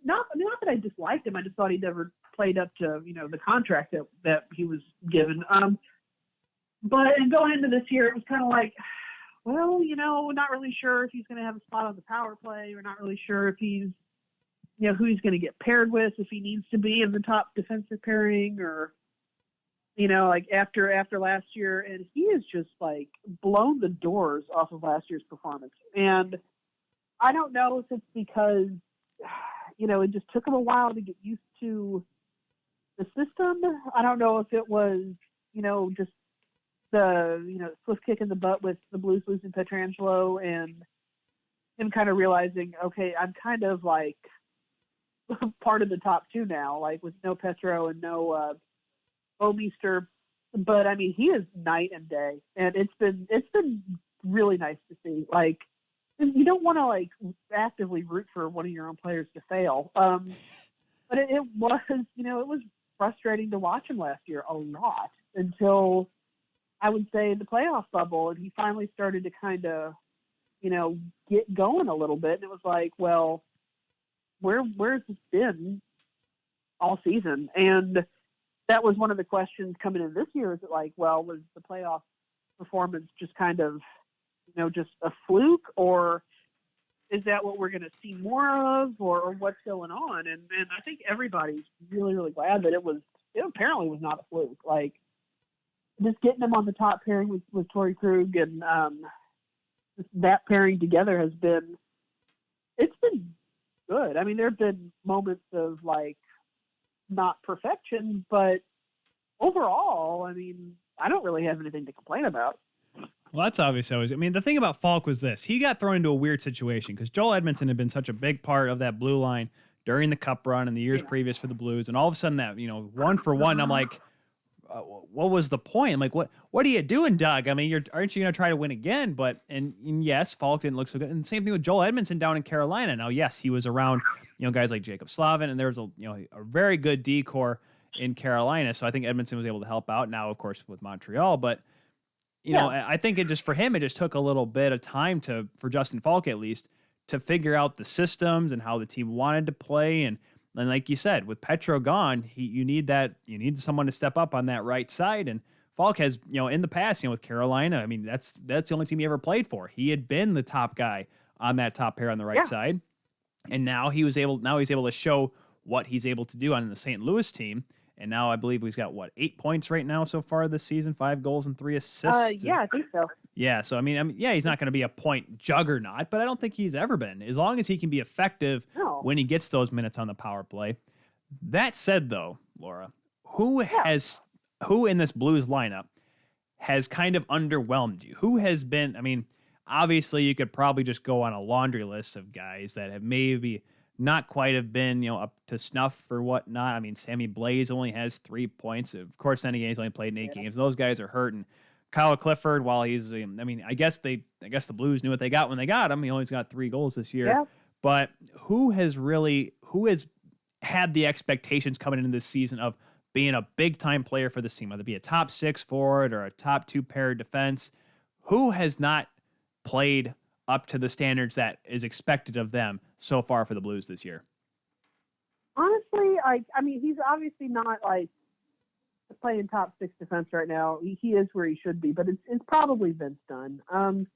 Speaker 5: not that I disliked him. I just thought he never played up to the contract that he was given. But going into this year, it was kind of like, well, we're not really sure if he's going to have a spot on the power play. We're not really sure if he's who he's going to get paired with, if he needs to be in the top defensive pairing or. Like after last year, and he has just like blown the doors off of last year's performance. And I don't know if it's because, it just took him a while to get used to the system. I don't know if it was, just the, swift kick in the butt with the Blues losing Pietrangelo and him kind of realizing, okay, I'm kind of like part of the top two now, like with no Petro and no, Omister, but I mean he is night and day, and it's been really nice to see. Like you don't want to like actively root for one of your own players to fail, but it was it was frustrating to watch him last year a lot until I would say the playoff bubble, and he finally started to kind of get going a little bit, and it was like, well, where's this been all season? And that was one of the questions coming in this year. Is it like, well, was the playoff performance just kind of, just a fluke, or is that what we're going to see more of, or what's going on? And I think everybody's really, really glad that it apparently was not a fluke. Like just getting him on the top pairing with Torrey Krug and that pairing together it's been good. I mean, there have been moments of like, not perfection, but overall, I mean, I don't really have anything to complain about.
Speaker 1: Well, that's obvious always. I mean, the thing about Falk was this. He got thrown into a weird situation because Joel Edmondson had been such a big part of that blue line during the Cup run and the years previous for the Blues. And all of a sudden that, 1-for-1, I'm like, what was the point? Like, what are you doing, Doug? I mean, aren't you going to try to win again? But, and yes, Falk didn't look so good. And same thing with Joel Edmondson down in Carolina. Now, yes, he was around, guys like Jacob Slavin, and there was a very good D-core in Carolina. So I think Edmondson was able to help out now, of course, with Montreal. But, I think it just took a little bit of time for Justin Falk, at least, to figure out the systems and how the team wanted to play. And like you said, with Petro gone, you need someone to step up on that right side. And Falk has, in the past, with Carolina, I mean, that's the only team he ever played for. He had been the top guy on that top pair on the right side. And now he's able to show what he's able to do on the St. Louis team. And now I believe he's got 8 points right now so far this season, 5 goals and 3 assists.
Speaker 5: Yeah, I think so.
Speaker 1: Yeah, so I mean, he's not going to be a point juggernaut, but I don't think he's ever been. As long as he can be effective when he gets those minutes on the power play. That said, though, Laura, who in this Blues lineup has kind of underwhelmed you? Who has been? I mean, obviously, you could probably just go on a laundry list of guys that have maybe not quite have been, up to snuff or whatnot. I mean, Sammy Blais only has 3 points. Of course, he's only played in 8 games. Those guys are hurting. Kyle Clifford, while he's, I guess the Blues knew what they got when they got him. He only's got 3 goals this year.
Speaker 5: Yeah.
Speaker 1: But who has had the expectations coming into this season of being a big time player for this team, whether it be a top 6 forward or a top 2 pair defense? Who has not played up to the standards that is expected of them so far for the Blues this year?
Speaker 5: Honestly, I mean, he's obviously not playing top 6 defense right now. He is where he should be, but it's probably Vince Dunn. And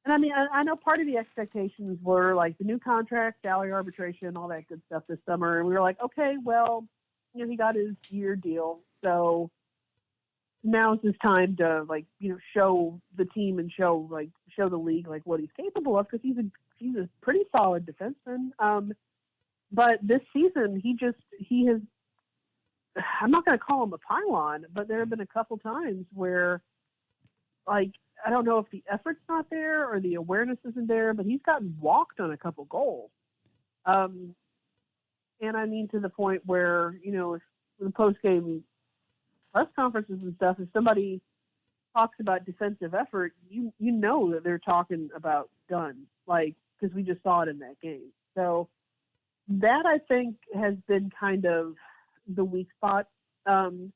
Speaker 5: I mean, I know part of the expectations were the new contract, salary arbitration, all that good stuff this summer. And we were like, okay, well, he got his year deal. So now's his time to show the team and show the league what he's capable of, because he's a pretty solid defenseman. But this season he has, I'm not going to call him a pylon, but there have been a couple times where I don't know if the effort's not there or the awareness isn't there, but he's gotten walked on a couple goals. And I mean, to the point where, if the post-game press conferences and stuff, if somebody talks about defensive effort, you know that they're talking about Dunn, because we just saw it in that game. So that, I think, has been kind of the weak spot. And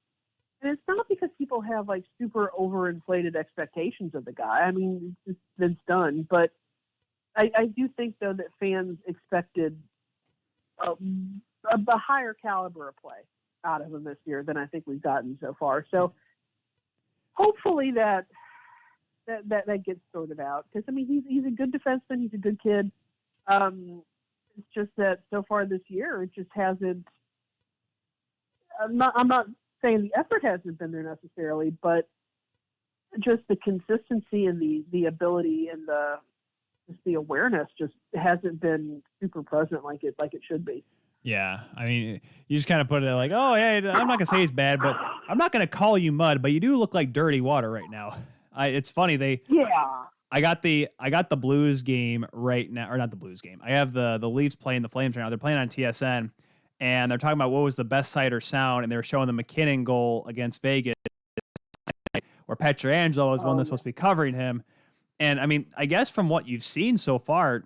Speaker 5: it's not because people have super overinflated expectations of the guy. I mean, it's Vince Dunn, but I do think, though, that fans expected a higher caliber of play out of him this year than I think we've gotten so far. So hopefully that gets sorted out, because I mean, he's a good defenseman, he's a good kid. It's just that so far this year, it just hasn't. I'm not saying the effort hasn't been there necessarily, but just the consistency and the ability and the awareness just hasn't been super present like it should be.
Speaker 1: Yeah, I mean, you just kind of put it oh, yeah, I'm not going to say he's bad, but I'm not going to call you mud, but you do look like dirty water right now. It's funny, I got the Blues game right now, or not the Blues game. I have the Leafs playing the Flames right now. They're playing on TSN, and they're talking about what was the best sight or sound, and they were showing the McKinnon goal against Vegas, where Pietrangelo was one that's supposed to be covering him. And I mean, I guess from what you've seen so far,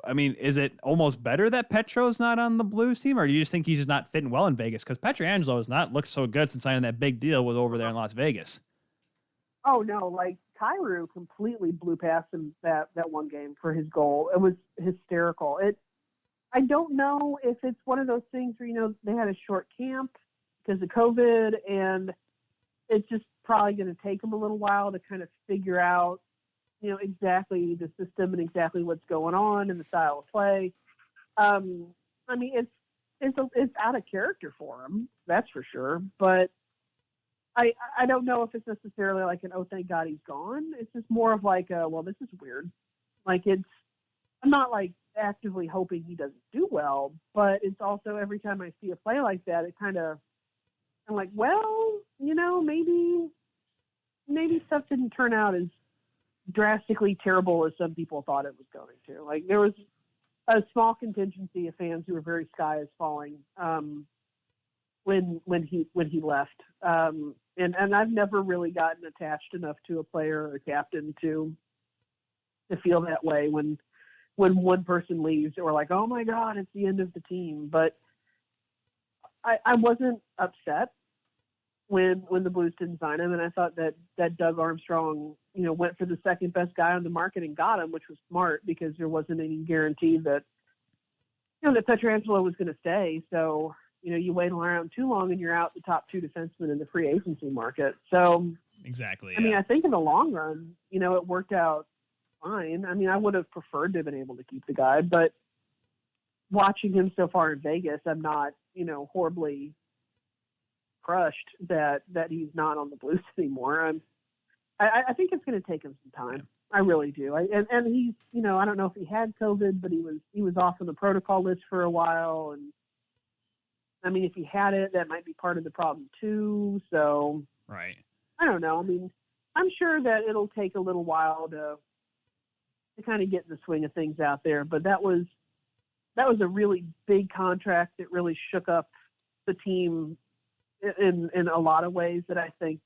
Speaker 1: I mean, is it almost better that Petro's not on the Blues team, or do you just think he's just not fitting well in Vegas? Because Pietrangelo has not looked so good since signing that big deal with over there in Las Vegas.
Speaker 5: Oh no, Kyrou completely blew past him that one game for his goal. It was hysterical. I don't know if it's one of those things where, they had a short camp because of COVID, and it's just probably going to take them a little while to kind of figure out, exactly the system and exactly what's going on and the style of play. I mean, it's out of character for him, that's for sure. But I don't know if it's necessarily an, oh, thank God he's gone. It's just more of well, this is weird. I'm not actively hoping he doesn't do well, but it's also every time I see a play like that, it kind of, I'm well, maybe stuff didn't turn out as drastically terrible as some people thought it was going to. Like, there was a small contingency of fans who were very sky is falling when he left. And I've never really gotten attached enough to a player or a captain to feel that way when one person leaves, or like, oh my God, it's the end of the team. But I wasn't upset when the Blues didn't sign him, and I thought that Doug Armstrong, went for the second best guy on the market and got him, which was smart because there wasn't any guarantee that that Pietrangelo was going to stay. So you wait around too long and you're out the top two defensemen in the free agency market. So
Speaker 1: exactly.
Speaker 5: I mean, I think in the long run, it worked out fine. I mean, I would have preferred to have been able to keep the guy, but watching him so far in Vegas, I'm not, horribly crushed that he's not on the Blues anymore. I think it's going to take him some time. I really do. And he's, I don't know if he had COVID, but he was off on the protocol list for a while. And I mean, if he had it, that might be part of the problem too. So
Speaker 1: right.
Speaker 5: I don't know. I mean, I'm sure that it'll take a little while to kind of get in the swing of things out there. But that was a really big contract that really shook up the team in a lot of ways that I think,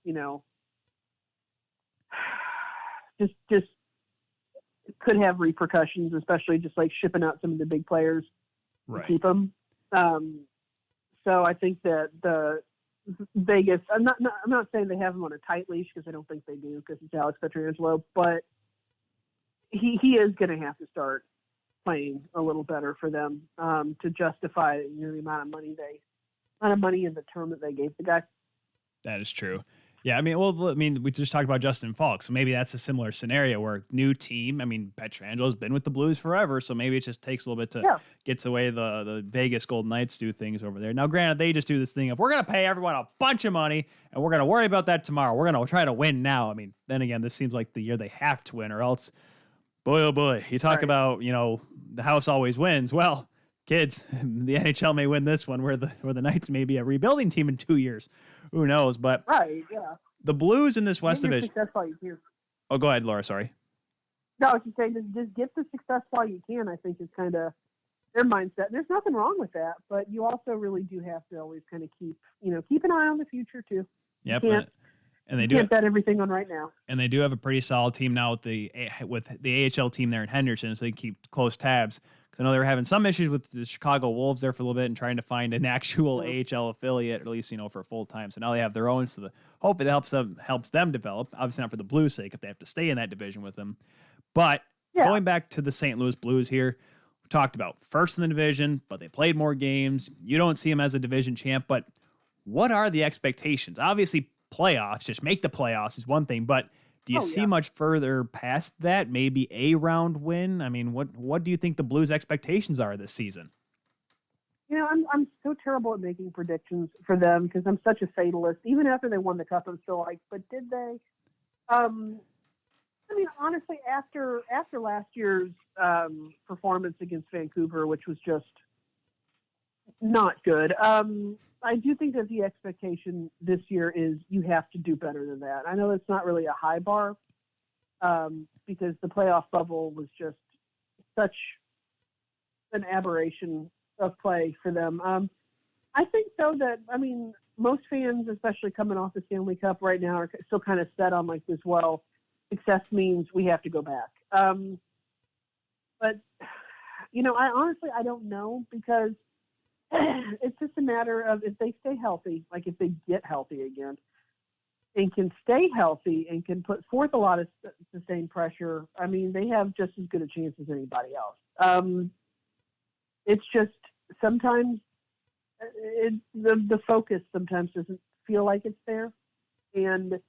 Speaker 5: just could have repercussions, especially just like shipping out some of the big players to keep them. So I think that the Vegas, I'm not saying they have him on a tight leash, because I don't think they do, because it's Alex Pietrangelo, but he is going to have to start playing a little better for them to justify the amount of money and the term that they gave the guy.
Speaker 1: That is true. Yeah, I mean, we just talked about Justin Falk, so maybe that's a similar scenario where new team. I mean, Pietrangelo's been with the Blues forever, so maybe it just takes a little bit to get the way the Vegas Golden Knights do things over there. Now, granted, they just do this thing of, we're going to pay everyone a bunch of money, and we're going to worry about that tomorrow. We're going to try to win now. I mean, then again, this seems like the year they have to win, or else, boy, oh boy, you talk about, the house always wins. Well, kids, the NHL may win this one, where the Knights may be a rebuilding team in 2 years. Who knows? But the Blues in this West Division. Oh, go ahead, Laura. Sorry.
Speaker 5: No, I was just saying, just get the success while you can. I think is kind of their mindset. There's nothing wrong with that, but you also really do have to always kind of keep an eye on the future too.
Speaker 1: Yep. And they
Speaker 5: can't bet everything on right now.
Speaker 1: And they do have a pretty solid team now with the AHL team there in Henderson, so they keep close tabs. Because I know they were having some issues with the Chicago Wolves there for a little bit and trying to find an actual AHL affiliate, at least for full time. So now they have their own. So hopefully that helps them develop. Obviously not for the Blues' sake if they have to stay in that division with them. But going back to the St. Louis Blues here, we talked about first in the division, but they played more games. You don't see them as a division champ, but what are the expectations? Obviously, playoffs, just make the playoffs is one thing, but do you see much further past that? Maybe a round win? I mean, what do you think the Blues' expectations are this season?
Speaker 5: I'm so terrible at making predictions for them because I'm such a fatalist. Even after they won the Cup, I'm still like, but did they? I mean, honestly, after last year's performance against Vancouver, which was just not good, I do think that the expectation this year is you have to do better than that. I know it's not really a high bar because the playoff bubble was just such an aberration of play for them. I think, though, that, I mean, most fans, especially coming off the Stanley Cup right now, are still kind of set on like this, well, success means we have to go back. But, I don't know, because it's just a matter of if they stay healthy, like if they get healthy again and can stay healthy and can put forth a lot of sustained pressure, I mean, they have just as good a chance as anybody else. It's just sometimes the focus sometimes doesn't feel like it's there. And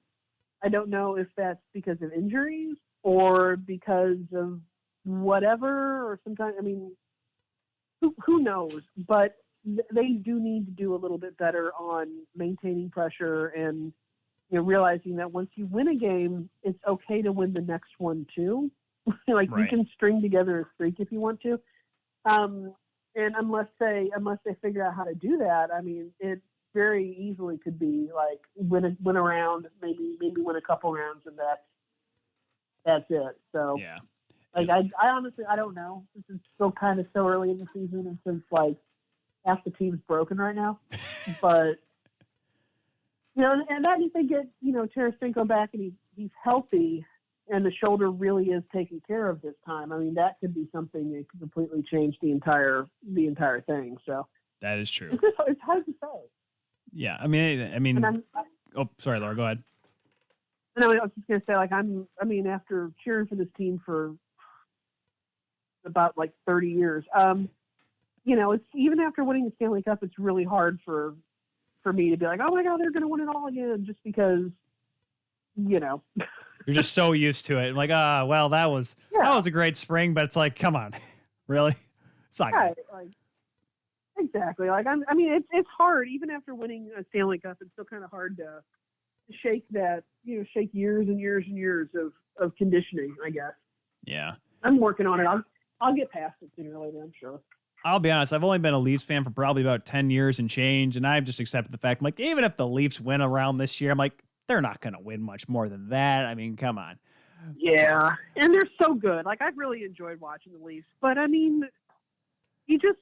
Speaker 5: I don't know if that's because of injuries or because of whatever, or sometimes, I mean, who knows? But they do need to do a little bit better on maintaining pressure and realizing that once you win a game, it's okay to win the next one too. You can string together a streak if you want to. And unless they figure out how to do that, I mean, it very easily could be like win a round, maybe win a couple rounds, and that's it. So
Speaker 1: Yeah.
Speaker 5: like I honestly I don't know. This is still kind of so early in the season, and since like half the team's broken right now, but and that if they get Tarasenko back and he's healthy and the shoulder really is taken care of this time, I mean that could be something that could completely change the entire thing. So
Speaker 1: That is true.
Speaker 5: it's hard to say.
Speaker 1: Yeah. I mean. Oh, sorry, Laura. Go ahead.
Speaker 5: No, I was just gonna say after cheering for this team for about like 30 years, it's even after winning the Stanley Cup, it's really hard for me to be like, oh my God, they're going to win it all again, just because,
Speaker 1: You're just so used to it. Like, well, that was a great spring, but it's like, come on, really? It's not
Speaker 5: right, like, exactly. Like, it's hard, even after winning a Stanley Cup, it's still kind of hard to shake that, shake years and years and years of conditioning, I guess.
Speaker 1: Yeah.
Speaker 5: I'm working on it. I'll get past it sooner or later, I'm sure.
Speaker 1: I'll be honest, I've only been a Leafs fan for probably about 10 years and change, and I've just accepted the fact, I'm like, even if the Leafs win around this year, I'm like, they're not going to win much more than that. I mean, come on.
Speaker 5: Yeah, and they're so good. Like, I've really enjoyed watching the Leafs, but I mean, you just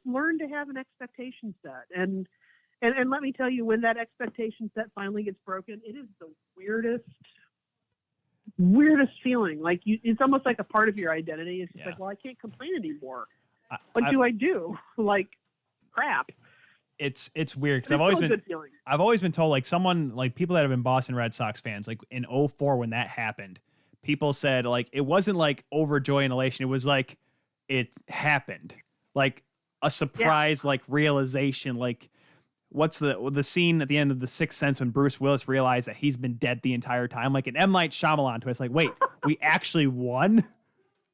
Speaker 5: learn to have an expectation set, and let me tell you, when that expectation set finally gets broken, it is the weirdest feeling. Like, it's almost like a part of your identity. It's just like, well, I can't complain anymore. What do I do? Like, crap.
Speaker 1: It's weird because I've always been told, like, someone, like, people that have been Boston Red Sox fans, like in 2004 when that happened, people said, like, it wasn't like overjoy and elation. It was like it happened, like a surprise, like realization. Like, what's the scene at the end of The Sixth Sense when Bruce Willis realized that he's been dead the entire time? Like an M. Night Shyamalan twist. Like, wait, we actually won?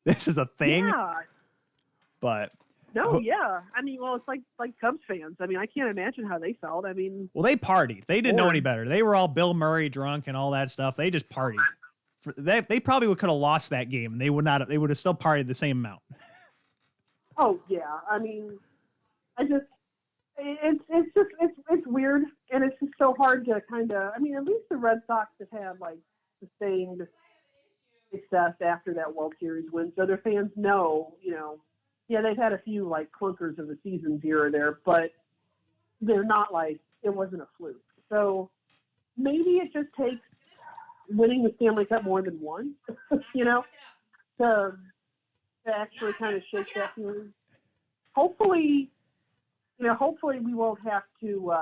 Speaker 1: This is a thing?
Speaker 5: Yeah.
Speaker 1: But
Speaker 5: no, yeah. I mean, well, it's like Cubs fans. I mean, I can't imagine how they felt. I mean,
Speaker 1: well, they partied. They didn't know any better. They were all Bill Murray drunk and all that stuff. They just partied. They probably could have lost that game, and they would not. They would have still partied the same amount.
Speaker 5: Oh yeah. I mean, it's weird, and it's just so hard to kind of. I mean, at least the Red Sox have had like sustained success after that World Series win, so their fans know, yeah, they've had a few like clunkers of the seasons here or there, but they're not like it wasn't a fluke. So maybe it just takes winning the Stanley Cup more than one, to actually kind of shake that feeling. Hopefully we won't have to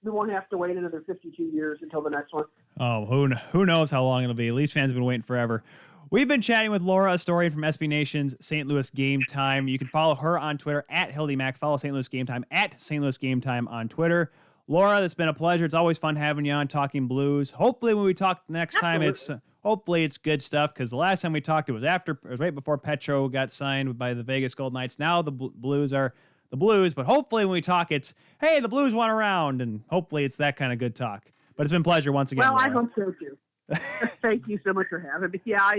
Speaker 5: wait another 52 years until the next one.
Speaker 1: Oh, who knows how long it'll be. Leafs fans have been waiting forever. We've been chatting with Laura Astorian from SB Nation's St. Louis Game Time. You can follow her on Twitter at HildyMac. Follow St. Louis Game Time at St. Louis Game Time on Twitter. Laura, it's been a pleasure. It's always fun having you on talking Blues. Hopefully when we talk next time, hopefully it's good stuff, because the last time we talked, it was right before Petro got signed by the Vegas Golden Knights. Now the Blues are the Blues, but hopefully when we talk, it's, hey, the Blues won a round, and hopefully it's that kind of good talk. But it's been a pleasure once again.
Speaker 5: Well,
Speaker 1: Laura.
Speaker 5: I hope so too. Thank you so much for having me. Yeah,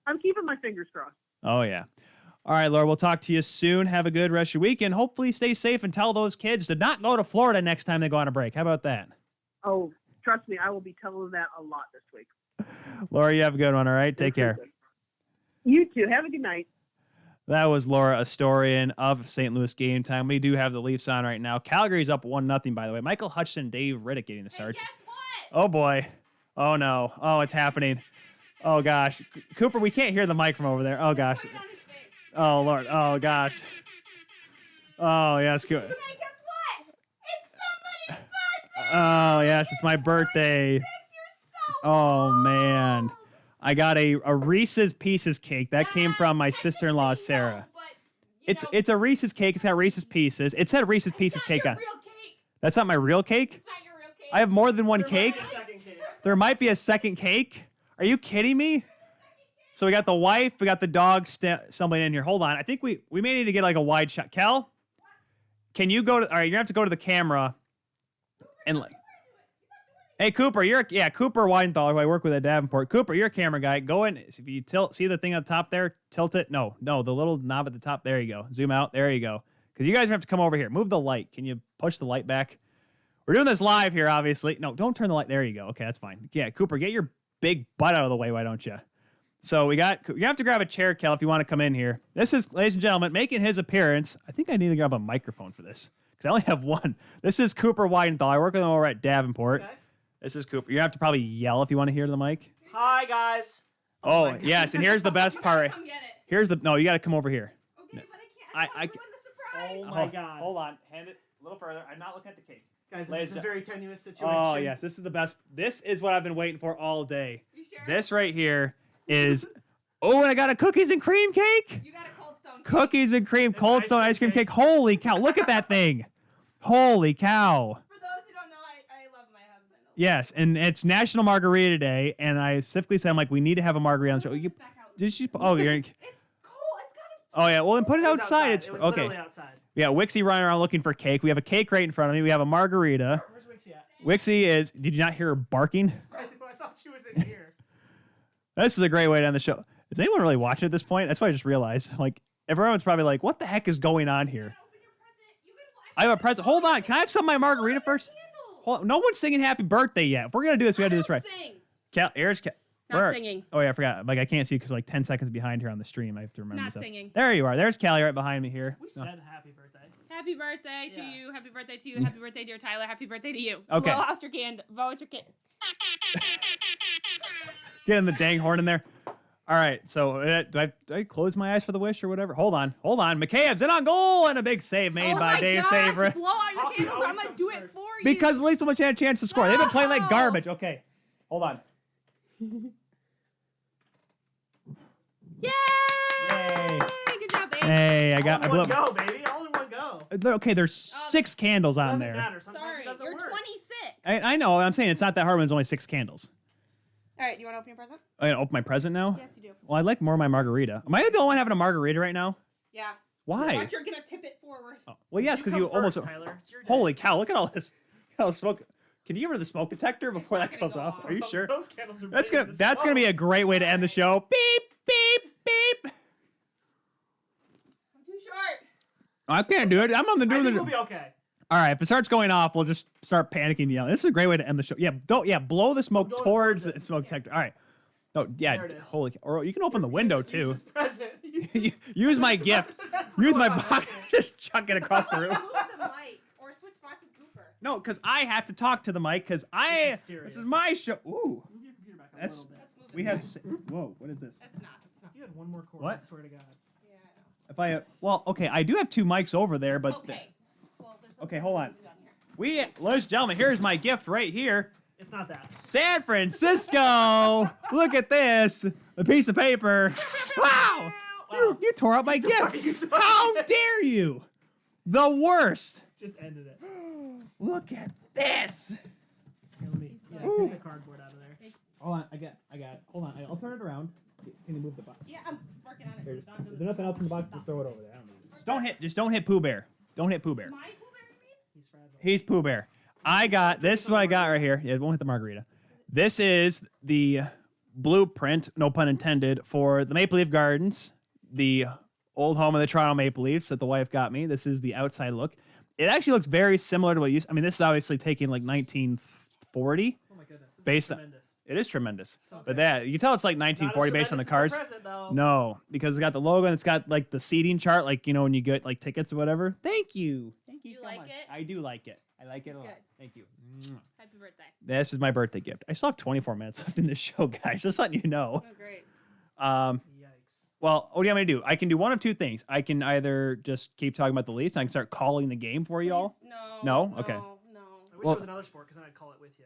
Speaker 5: I'm keeping my fingers crossed.
Speaker 1: Oh, yeah. All right, Laura, we'll talk to you soon. Have a good rest of your weekend. Hopefully stay safe, and tell those kids to not go to Florida next time they go on a break. How about that?
Speaker 5: Oh, trust me, I will be telling them that a lot this week.
Speaker 1: Laura, you have a good one, all right? Take care.
Speaker 5: You too. Have a good night.
Speaker 1: That was Laura Astorian of St. Louis Game Time. We do have the Leafs on right now. Calgary's up 1-0, by the way. Michael Hutchinson, Dave Riddick getting the starts.
Speaker 6: Hey, guess what?
Speaker 1: Oh, boy. Oh, no. Oh, it's happening. Oh, gosh. Cooper, we can't hear the mic from over there. Oh, gosh. Oh, Lord. Oh, gosh. Oh, yes. Good.
Speaker 6: Hey, guess what? It's somebody's birthday!
Speaker 1: Oh, yes. It's my birthday.
Speaker 6: You're so
Speaker 1: Oh, man.
Speaker 6: old.
Speaker 1: I got a Reese's Pieces cake. That came from my sister-in-law, Sarah. It's a Reese's cake. It's got Reese's Pieces. It said Reese's Pieces cake on.
Speaker 6: Real cake.
Speaker 1: That's not my real cake?
Speaker 6: It's not your real cake.
Speaker 1: I have more than one cake? There might be a second cake? Are you kidding me? So we got the wife, we got the dog stumbling in here. Hold on. I think we may need to get like a wide shot. Kel, can you go to, all right, you're gonna have to go to the camera and like, hey, Cooper, Cooper Weidenthal, who I work with at Davenport. Cooper, you're a camera guy. Go in, if you see the thing on top there, tilt it. No, the little knob at the top. There you go. Zoom out. There you go. Because you guys have to come over here. Move the light. Can you push the light back? We're doing this live here, obviously. No, don't turn the light. There you go. Okay, that's fine. Yeah, Cooper, get your big butt out of the way, why don't you? So you have to grab a chair, Kel, if you want to come in here. This is, ladies and gentlemen, making his appearance. I think I need to grab a microphone for this because I only have one. This is Cooper Weidenthal. I work with him over at Davenport.
Speaker 7: Hey guys.
Speaker 1: This is Cooper. You have to probably yell if you want to hear the mic.
Speaker 7: Hi guys.
Speaker 1: Oh, yes, and here's the best part.
Speaker 6: Come get it.
Speaker 1: Here's the, no, you got to come over here.
Speaker 6: Okay, but I can't. I
Speaker 1: I-
Speaker 6: don't want to ruin the surprise.
Speaker 7: Oh my God.
Speaker 1: Hold on. Hand it a little further. I'm not looking at the cake.
Speaker 7: Guys,
Speaker 1: Ladies
Speaker 7: this is a
Speaker 1: and-
Speaker 7: very tenuous situation.
Speaker 1: Oh, yes, this is the best. This is what I've been waiting for all day.
Speaker 6: You sure?
Speaker 1: This right here is, oh, and I got a cookies and cream cake.
Speaker 6: You got a Cold Stone.
Speaker 1: Cookies and cream, Cold
Speaker 7: ice
Speaker 1: Stone
Speaker 7: cream
Speaker 1: ice cream
Speaker 7: cake.
Speaker 1: cake. Holy cow, look at that thing. Holy cow.
Speaker 6: For those who don't know, I love my husband.
Speaker 1: Yes, and it's National Margarita Day, and I specifically said, I'm like, we need to have a margarita on the show.
Speaker 6: Put
Speaker 1: You,
Speaker 6: this back out.
Speaker 1: did she, oh, you're,
Speaker 6: It's cold. It's got
Speaker 1: oh, yeah, well, then put it
Speaker 7: It was
Speaker 1: outside. It's,
Speaker 7: It was
Speaker 1: okay.
Speaker 7: literally outside.
Speaker 1: Yeah, Wixie running around looking for cake. We have a cake right in front of me. We have a margarita.
Speaker 7: Where's Wixie at?
Speaker 1: Wixie is, did you not hear her barking?
Speaker 7: I thought she was in here.
Speaker 1: This is a great way to end the show. Is anyone really watching at this point? That's what I just realized. Like, everyone's probably like, what the heck is going on here?
Speaker 6: Open your present. You can.
Speaker 1: I have a present. Hold on. Can I have some of my margarita first? Hold on. No one's singing happy birthday yet. If we're going to do this, we got to do this right.
Speaker 6: Sing.
Speaker 1: Cal, here's Cal.
Speaker 6: Not
Speaker 1: Where-
Speaker 6: singing.
Speaker 1: Oh, yeah, I forgot. Like, I can't see because we're like 10 seconds behind here on the stream. I have to remember
Speaker 6: Not
Speaker 1: stuff.
Speaker 6: singing.
Speaker 1: There you are. There's Callie right behind me here.
Speaker 7: We
Speaker 1: No.
Speaker 7: said happy birthday.
Speaker 6: Happy birthday to
Speaker 7: Yeah.
Speaker 6: you. Happy birthday to you. Happy birthday, dear Tyler. Happy birthday to you.
Speaker 1: Okay.
Speaker 6: Blow out your candle. Blow out your candle.
Speaker 1: Getting the dang horn in there. All right. So, do I close my eyes for the wish or whatever? Hold on. Hold on. McKayb's in on goal and a big save made
Speaker 6: Oh
Speaker 1: by
Speaker 6: my
Speaker 1: Dave
Speaker 6: gosh,
Speaker 1: Saver.
Speaker 6: Blow out your
Speaker 7: Hockey
Speaker 6: candles. I'm
Speaker 7: always
Speaker 6: gonna
Speaker 7: comes
Speaker 6: do it
Speaker 7: first.
Speaker 6: for you.
Speaker 1: Because at least someone had a chance to score. They've been playing like
Speaker 6: No.
Speaker 1: garbage. Okay. Hold on.
Speaker 6: Yay!
Speaker 1: Yay.
Speaker 6: Good job, babe.
Speaker 1: Hey, I got. I
Speaker 7: All
Speaker 1: blew
Speaker 7: in
Speaker 1: up.
Speaker 7: one go, baby. All in one go.
Speaker 1: Okay, there's 6 candles on
Speaker 7: Doesn't
Speaker 1: there.
Speaker 7: matter. Sometimes
Speaker 6: Sorry,
Speaker 7: it doesn't
Speaker 6: you're
Speaker 7: work.
Speaker 6: 26.
Speaker 1: I know. I'm saying it's not that hard when there's only 6 candles.
Speaker 6: All right, you want to open your present?
Speaker 1: I gotta open my present now.
Speaker 6: Yes, you do.
Speaker 1: Well, I'd like more of my margarita. Am I the only one having a margarita right now?
Speaker 6: Yeah.
Speaker 1: Why?
Speaker 6: Watch, you're gonna tip it forward.
Speaker 1: Oh, well, yes, because
Speaker 7: come
Speaker 1: you almost.
Speaker 7: first, Tyler. It's your day.
Speaker 1: Holy cow! Look at all this. All the smoke. Can you give her the smoke detector before
Speaker 6: not
Speaker 1: that
Speaker 6: gonna
Speaker 1: goes
Speaker 6: go
Speaker 1: off?
Speaker 6: off.
Speaker 1: Are you sure?
Speaker 7: Those candles are
Speaker 1: That's
Speaker 7: big
Speaker 1: gonna.
Speaker 7: in the
Speaker 1: That's gonna be a
Speaker 7: smoke.
Speaker 1: great way to end the show. Beep beep beep.
Speaker 6: I'm too short.
Speaker 1: I can't do it. I'm on the
Speaker 7: I
Speaker 1: doing
Speaker 7: think
Speaker 1: the.
Speaker 7: we'll be okay.
Speaker 1: All right, if it starts going off, we'll just start panicking, and yelling. This is a great way to end the show. Yeah, don't. Yeah, blow the smoke
Speaker 7: Blow it
Speaker 1: towards
Speaker 7: towards
Speaker 1: the
Speaker 7: it.
Speaker 1: smoke detector. All right. Oh yeah.
Speaker 7: There it is.
Speaker 1: Holy. Or you can open the window too.
Speaker 7: Use this present.
Speaker 1: Use my gift. Use my box. Just chuck it across the room.
Speaker 6: Move the mic or switch spots with Cooper.
Speaker 1: No, because I have to talk to the mic because
Speaker 7: This is
Speaker 1: this is
Speaker 7: serious.
Speaker 1: my show. Ooh,
Speaker 7: Move your computer back a
Speaker 1: That's-
Speaker 7: little bit.
Speaker 6: Let's move it.
Speaker 1: we have. Whoa, what is this?
Speaker 6: That's not.
Speaker 7: If you had one more cord, I
Speaker 1: What?
Speaker 7: swear to God.
Speaker 6: Yeah, I know.
Speaker 1: If I well, okay, I do have 2 mics over there, but
Speaker 6: Okay. Well, there's
Speaker 1: Okay,
Speaker 6: something
Speaker 1: hold
Speaker 6: we
Speaker 1: on.
Speaker 6: can do down here.
Speaker 1: ladies and gentlemen, here's my gift right here.
Speaker 7: It's not that.
Speaker 1: San Francisco. Look at this. A piece of paper. Wow. You tore up my gift.
Speaker 7: You tore
Speaker 1: How
Speaker 7: it.
Speaker 1: dare you? The worst.
Speaker 7: Just ended it.
Speaker 1: Look at this.
Speaker 7: Here, let me take the cardboard out of there.
Speaker 1: Hold on, I got it. Hold on, I'll turn it around. Can you move the box?
Speaker 6: Yeah, I'm working on it.
Speaker 1: Is there nothing else in the box? Just throw it over there. I don't need it. Just don't hit Pooh Bear. Don't hit Pooh Bear.
Speaker 6: My Pooh Bear, you mean?
Speaker 7: He's fragile.
Speaker 1: He's Pooh Bear. This is what I got right here. Yeah, it won't hit the margarita. This is the blueprint, no pun intended, for the Maple Leaf Gardens, the old home of the Toronto Maple Leafs that the wife got me. This is the outside look. It actually looks very similar to what it used. I mean, this is obviously taking like 1940.
Speaker 7: Oh my goodness. This
Speaker 1: Based
Speaker 7: is
Speaker 1: on-
Speaker 7: tremendous.
Speaker 1: It is tremendous.
Speaker 7: So
Speaker 1: But
Speaker 7: good.
Speaker 1: that, you can tell it's like 1940 based on the cars.
Speaker 7: Present, though.
Speaker 1: No, because it's got the logo and it's got like the seating chart, like, you know, when you get like tickets or whatever. Thank you. Thank you
Speaker 6: You
Speaker 1: so
Speaker 6: like
Speaker 1: much.
Speaker 6: it?
Speaker 1: I do like it. I like it a lot.
Speaker 6: Good.
Speaker 1: Thank you.
Speaker 6: Happy birthday.
Speaker 1: This is my birthday gift. I still have 24 minutes left in this show, guys. Just letting you know.
Speaker 6: Oh, great.
Speaker 7: Yikes.
Speaker 1: Well, what do you want me to do? I can do one of 2 things. I can either just keep talking about the Leafs and I can start calling the game for y'all.
Speaker 6: Please, no.
Speaker 1: No? Okay.
Speaker 6: No.
Speaker 7: I wish
Speaker 1: Well-
Speaker 7: it was another sport because then I'd call it with you.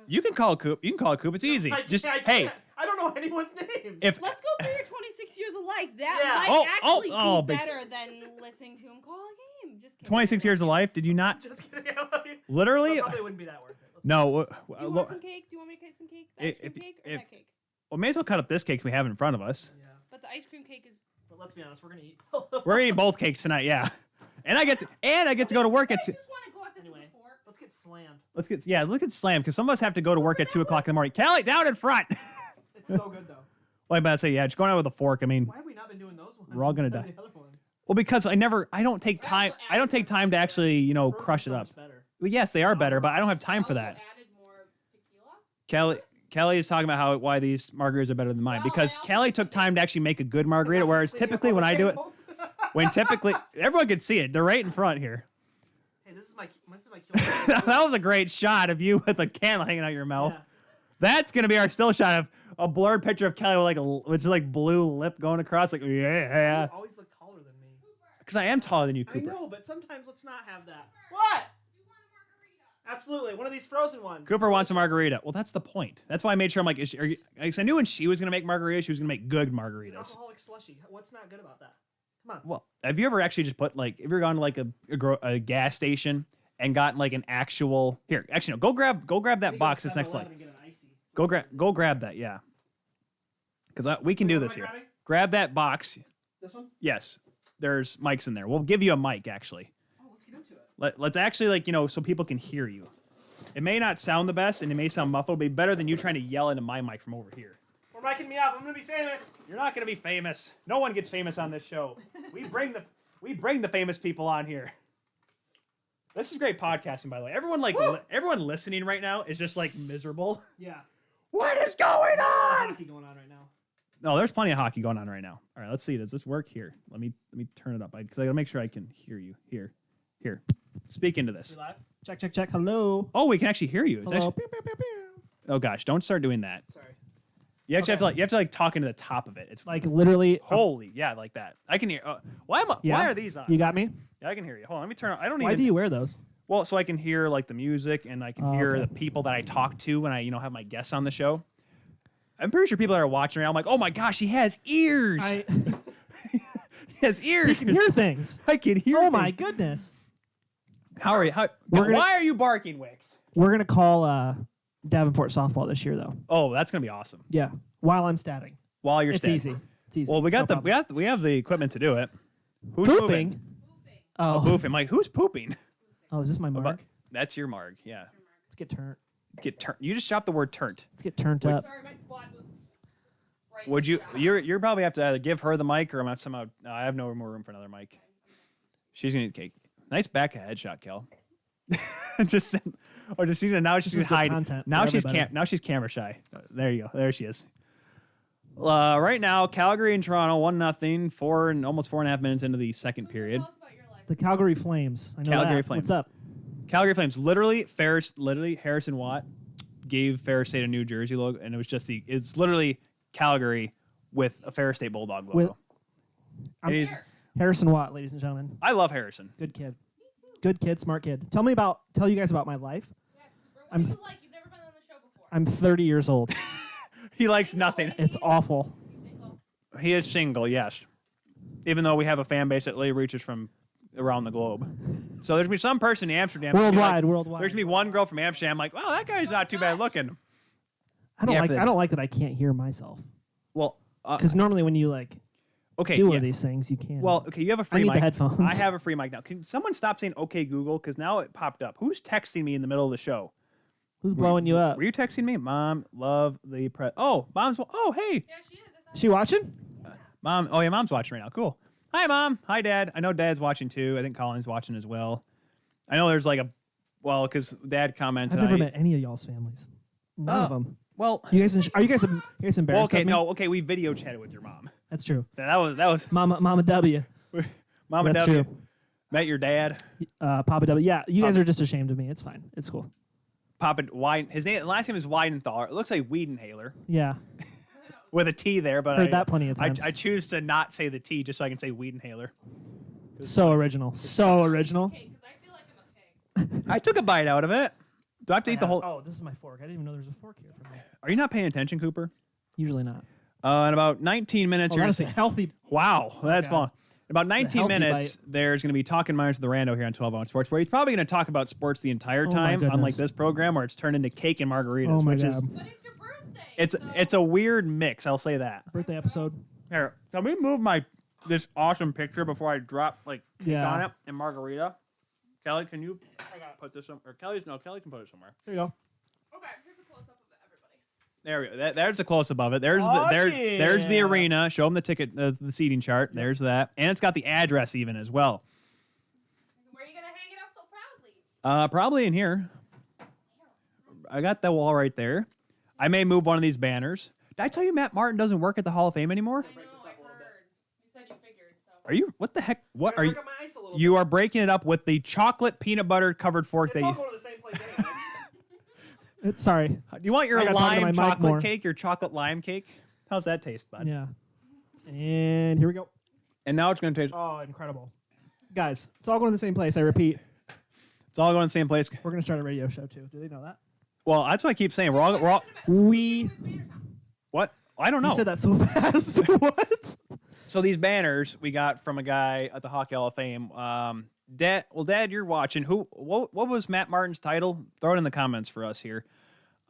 Speaker 1: You can call it Coop. You can call it Coop. It's easy.
Speaker 7: I
Speaker 1: Just,
Speaker 7: can't.
Speaker 1: hey,
Speaker 7: I don't know anyone's names.
Speaker 1: if
Speaker 6: Let's go through your 26 years of life. That
Speaker 7: Yeah.
Speaker 6: might actually be
Speaker 1: big-
Speaker 6: better than listening to him call a game. Just kidding.
Speaker 1: 26 years of life, did you not?
Speaker 7: Just kidding. It
Speaker 1: Literally?
Speaker 7: probably wouldn't be that worth it. Let's
Speaker 1: No.
Speaker 6: Do you want some cake? Do you want me to cut some cake? The ice cream cake or that cake?
Speaker 1: Well, may as well cut up this cake we have in front of us.
Speaker 7: Yeah.
Speaker 6: But the ice cream cake is.
Speaker 7: But let's be honest, we're gonna eat.
Speaker 1: We're eating both cakes tonight, yeah. And I get to go to work
Speaker 6: I
Speaker 1: at 2.
Speaker 6: just want to go at this
Speaker 7: Anyway.
Speaker 6: with a fork.
Speaker 7: Let's get slammed.
Speaker 1: Look at Slam, because some of us have to go to work at 2 o'clock in the morning. Callie, down in front.
Speaker 7: It's so good though.
Speaker 1: Well, I'm about to say, yeah, just going out with a fork. I mean,
Speaker 7: Why have we not been doing those ones?
Speaker 1: We're all gonna
Speaker 7: instead
Speaker 1: die.
Speaker 7: of the other ones?
Speaker 1: well, because I don't take time. I don't take time to actually, you know,
Speaker 7: Frozen's
Speaker 1: crush it
Speaker 7: so
Speaker 1: up.
Speaker 7: much better.
Speaker 1: Well, yes, they are better, but I don't have time for
Speaker 6: Also
Speaker 1: that.
Speaker 6: added more tequila.
Speaker 1: Kelly is talking about why these margaritas are better than mine because Kelly took time to actually make a good margarita, whereas typically when I do it, everyone can see it. They're right in front here.
Speaker 7: Hey, this is my
Speaker 1: That was a great shot of you with a candle hanging out your mouth.
Speaker 7: Yeah.
Speaker 1: That's gonna be our still shot of a blurred picture of Kelly with like blue lip going across. Like
Speaker 7: You always look taller than me.
Speaker 1: because I am taller than you,
Speaker 7: I
Speaker 1: Cooper.
Speaker 7: know, but sometimes let's not have that. What? Absolutely, one of these frozen ones.
Speaker 1: Cooper wants a margarita. Well, that's the point. That's why I made sure I'm like, I knew when she was gonna make margaritas, she was gonna make good
Speaker 7: It's an
Speaker 1: margaritas.
Speaker 7: alcoholic slushy. What's not good about that? Come on.
Speaker 1: Well, have you ever actually just put like, have you ever gone to like a gas station and gotten like an actual here? Actually, no. Go grab that box that's next to like. Go grab that. Yeah. Because we can do this here. Grab that box.
Speaker 7: This one?
Speaker 1: Yes. There's mics in there. We'll give you a mic actually.
Speaker 7: Oh, let's get into it.
Speaker 1: Let's actually like so people can hear you. It may not sound the best and it may sound muffled, but it'd be better than you trying to yell into my mic from over here.
Speaker 7: We're micing me up. I'm gonna be famous.
Speaker 1: You're not gonna be famous. No one gets famous on this show. We bring the famous people on here. This is great podcasting, by the way. Everyone listening right now is just like miserable.
Speaker 7: Yeah.
Speaker 1: What is going on?
Speaker 7: Hockey going on right now.
Speaker 1: No, there's plenty of hockey going on right now. All right, let's see. Does this work here? Let me turn it up because I gotta make sure I can hear you. Here. Speak into this.
Speaker 7: We live? Check. Hello.
Speaker 1: Oh, we can actually hear you. It's
Speaker 7: Hello.
Speaker 1: actually-
Speaker 7: Pew, pew, pew, pew.
Speaker 1: oh gosh, don't start doing that.
Speaker 7: Sorry.
Speaker 1: You actually have to like talk into the top of it. It's
Speaker 8: Like literally.
Speaker 1: holy, yeah, like that. I can hear. Why are these on?
Speaker 8: You got me?
Speaker 1: Yeah, I can hear you. Hold on, let me turn on. I don't
Speaker 8: Why
Speaker 1: even.
Speaker 8: do you wear those?
Speaker 1: Well, so I can hear like the music and I can hear
Speaker 8: okay.
Speaker 1: the people that I talk to when I have my guests on the show. I'm pretty sure people that are watching right now, I'm like, oh my gosh, he has ears. He has ears.
Speaker 8: You can hear things.
Speaker 1: I can hear.
Speaker 8: Oh my
Speaker 1: things.
Speaker 8: goodness.
Speaker 1: How are you? Why are you barking, Wicks?
Speaker 8: We're gonna call Davenport softball this year, though.
Speaker 1: Oh, that's gonna be awesome.
Speaker 8: Yeah. While I'm statting.
Speaker 1: While you're
Speaker 8: It's
Speaker 1: staying.
Speaker 8: easy. It's easy.
Speaker 1: Well, we got
Speaker 8: No problem.
Speaker 1: we have the equipment to do it. Who's moving?
Speaker 8: Pooping. Oh.
Speaker 1: Pooping. Like who's pooping?
Speaker 8: Oh, is this my mark?
Speaker 1: That's your marg. Yeah.
Speaker 8: Let's get turned.
Speaker 1: Get turned. You just chopped the word turnt.
Speaker 8: Let's get turned up.
Speaker 6: Sorry, my quad was right.
Speaker 1: Would you? You're probably have to either give her the mic or I'm not somehow. No, I have no more room for another mic. She's gonna eat cake. Nice back headshot, Kel. just now she's
Speaker 8: This is good
Speaker 1: hiding.
Speaker 8: content
Speaker 1: Now
Speaker 8: for
Speaker 1: she's
Speaker 8: everybody.
Speaker 1: now she's camera shy. There you go. There she is. Right now, Calgary and Toronto 1-0, almost 4.5 minutes into the second period.
Speaker 6: Tell us about your life.
Speaker 8: The Calgary Flames. I know
Speaker 1: Calgary
Speaker 8: that.
Speaker 1: Flames.
Speaker 8: What's up?
Speaker 1: Calgary Flames. Literally Harrison Watt gave Ferris State a New Jersey logo, and it was just it's literally Calgary with a Ferris State Bulldog logo.
Speaker 8: With- I'm
Speaker 1: It is-
Speaker 8: Harrison Watt, ladies and gentlemen.
Speaker 1: I love Harrison.
Speaker 8: Good kid. Good kid, smart kid. Tell you guys about my life.
Speaker 6: Yes, what do you like? You've never been on the show before.
Speaker 8: I'm 30 years old.
Speaker 1: He likes nothing.
Speaker 8: It's awful.
Speaker 1: He is single, yes. Even though we have a fan base that literally reaches from around the globe. So there's gonna be some person in Amsterdam.
Speaker 8: Worldwide.
Speaker 1: There's gonna be one girl from Amsterdam like, well, that guy's not too bad looking.
Speaker 8: I don't
Speaker 1: Yeah,
Speaker 8: like.
Speaker 1: for the-
Speaker 8: I don't like that I can't hear myself.
Speaker 1: Well,
Speaker 8: Because normally when you
Speaker 1: okay,
Speaker 8: do one
Speaker 1: yeah.
Speaker 8: of these things, you can.
Speaker 1: Well, okay, you have a free
Speaker 8: need
Speaker 1: mic.
Speaker 8: the headphones.
Speaker 1: I have a free mic now. Can someone stop saying "Okay, Google"? Because now it popped up. Who's texting me in the middle of the show?
Speaker 8: Who's blowing you up?
Speaker 1: Were you texting me? Mom, love the press. Oh, mom's. Oh, hey,
Speaker 6: Yeah, she is.
Speaker 8: She watching?
Speaker 1: mom. Oh, yeah, mom's watching right now. Cool. Hi, mom. Hi, dad. I know dad's watching too. I think Colin's watching as well. I know there's because dad commented.
Speaker 8: I've never met any of y'all's families. None of them.
Speaker 1: Well,
Speaker 8: Are you guys embarrassed?
Speaker 1: okay,
Speaker 8: of me?
Speaker 1: no, okay. We video chatted with your mom.
Speaker 8: That's true.
Speaker 1: That was
Speaker 8: Mama W.
Speaker 1: Mama
Speaker 8: That's
Speaker 1: W.
Speaker 8: true.
Speaker 1: Met your dad.
Speaker 8: Papa W. Yeah, you guys are just ashamed of me. It's fine. It's cool.
Speaker 1: Papa Widen. His last name is Weidenthal. It looks like Wiedenhaler
Speaker 8: Yeah,
Speaker 1: with a T there, but
Speaker 8: heard that plenty of times.
Speaker 1: I choose to not say the T just so I can say Wiedenhaler.
Speaker 8: so original. So original.
Speaker 6: Okay, because I feel like I'm a pig.
Speaker 1: I took a bite out of it. Do I have to eat the whole?
Speaker 8: Oh, this is my fork. I didn't even know there was a fork here for me.
Speaker 1: Are you not paying attention, Cooper?
Speaker 8: Usually not.
Speaker 1: In about 19 minutes,
Speaker 8: Oh,
Speaker 1: you're
Speaker 8: that
Speaker 1: gonna
Speaker 8: is
Speaker 1: see.
Speaker 8: a healthy.
Speaker 1: Wow, that's
Speaker 8: Okay.
Speaker 1: fun. In about 19
Speaker 8: healthy
Speaker 1: minutes,
Speaker 8: bite.
Speaker 1: there's going to be Talking Minors with the Rando here on 12 Ounce Sports, where he's probably going to talk about sports the entire
Speaker 8: my
Speaker 1: time,
Speaker 8: goodness.
Speaker 1: unlike this program where it's turned into cake and margaritas,
Speaker 8: Oh my
Speaker 1: which
Speaker 8: god.
Speaker 1: is
Speaker 6: But it's your birthday. so
Speaker 1: it's a weird mix. I'll say that.
Speaker 8: Birthday episode.
Speaker 1: Here, can we move this awesome picture before I drop cake
Speaker 8: Yeah.
Speaker 1: on it and margarita? Kelly, can you put this some? Or Kelly can put it somewhere.
Speaker 8: There you go.
Speaker 6: Okay, here's a close up of everybody.
Speaker 1: There we go. There's a close up of it. There's
Speaker 8: Oh,
Speaker 1: there's the
Speaker 8: yeah.
Speaker 1: arena. Show them the ticket, the seating chart. There's that, and it's got the address even as well.
Speaker 6: Where are you gonna hang it up so proudly?
Speaker 1: Probably in here. I got the wall right there. I may move one of these banners. Did I tell you Matt Martin doesn't work at the Hall of Fame anymore?
Speaker 6: I know, I heard. You said you figured. So.
Speaker 1: Are you? What the heck? What are you?
Speaker 7: Break up my ice a little
Speaker 1: You
Speaker 7: bit.
Speaker 1: are breaking it up with the chocolate peanut butter covered fork
Speaker 7: It's
Speaker 1: that
Speaker 7: all
Speaker 1: you.
Speaker 7: going to the same place anyway.
Speaker 8: Sorry.
Speaker 1: Do you want your
Speaker 8: I gotta talk to my
Speaker 1: lime
Speaker 8: mic
Speaker 1: chocolate
Speaker 8: more.
Speaker 1: cake? Your chocolate lime cake? How's that taste, bud?
Speaker 8: Yeah. And here we go.
Speaker 1: And now it's going to taste.
Speaker 8: Oh, incredible. Guys, it's all going to the same place. I repeat.
Speaker 1: It's all going to the same place.
Speaker 8: We're going to start a radio show, too. Do they know that?
Speaker 1: Well, that's what I keep saying. We're all
Speaker 8: We...
Speaker 1: what? I don't know.
Speaker 8: You said that so fast. What?
Speaker 1: So these banners we got from a guy at the Hockey Hall of Fame. Dad, you're watching. What was Matt Martin's title? Throw it in the comments for us here.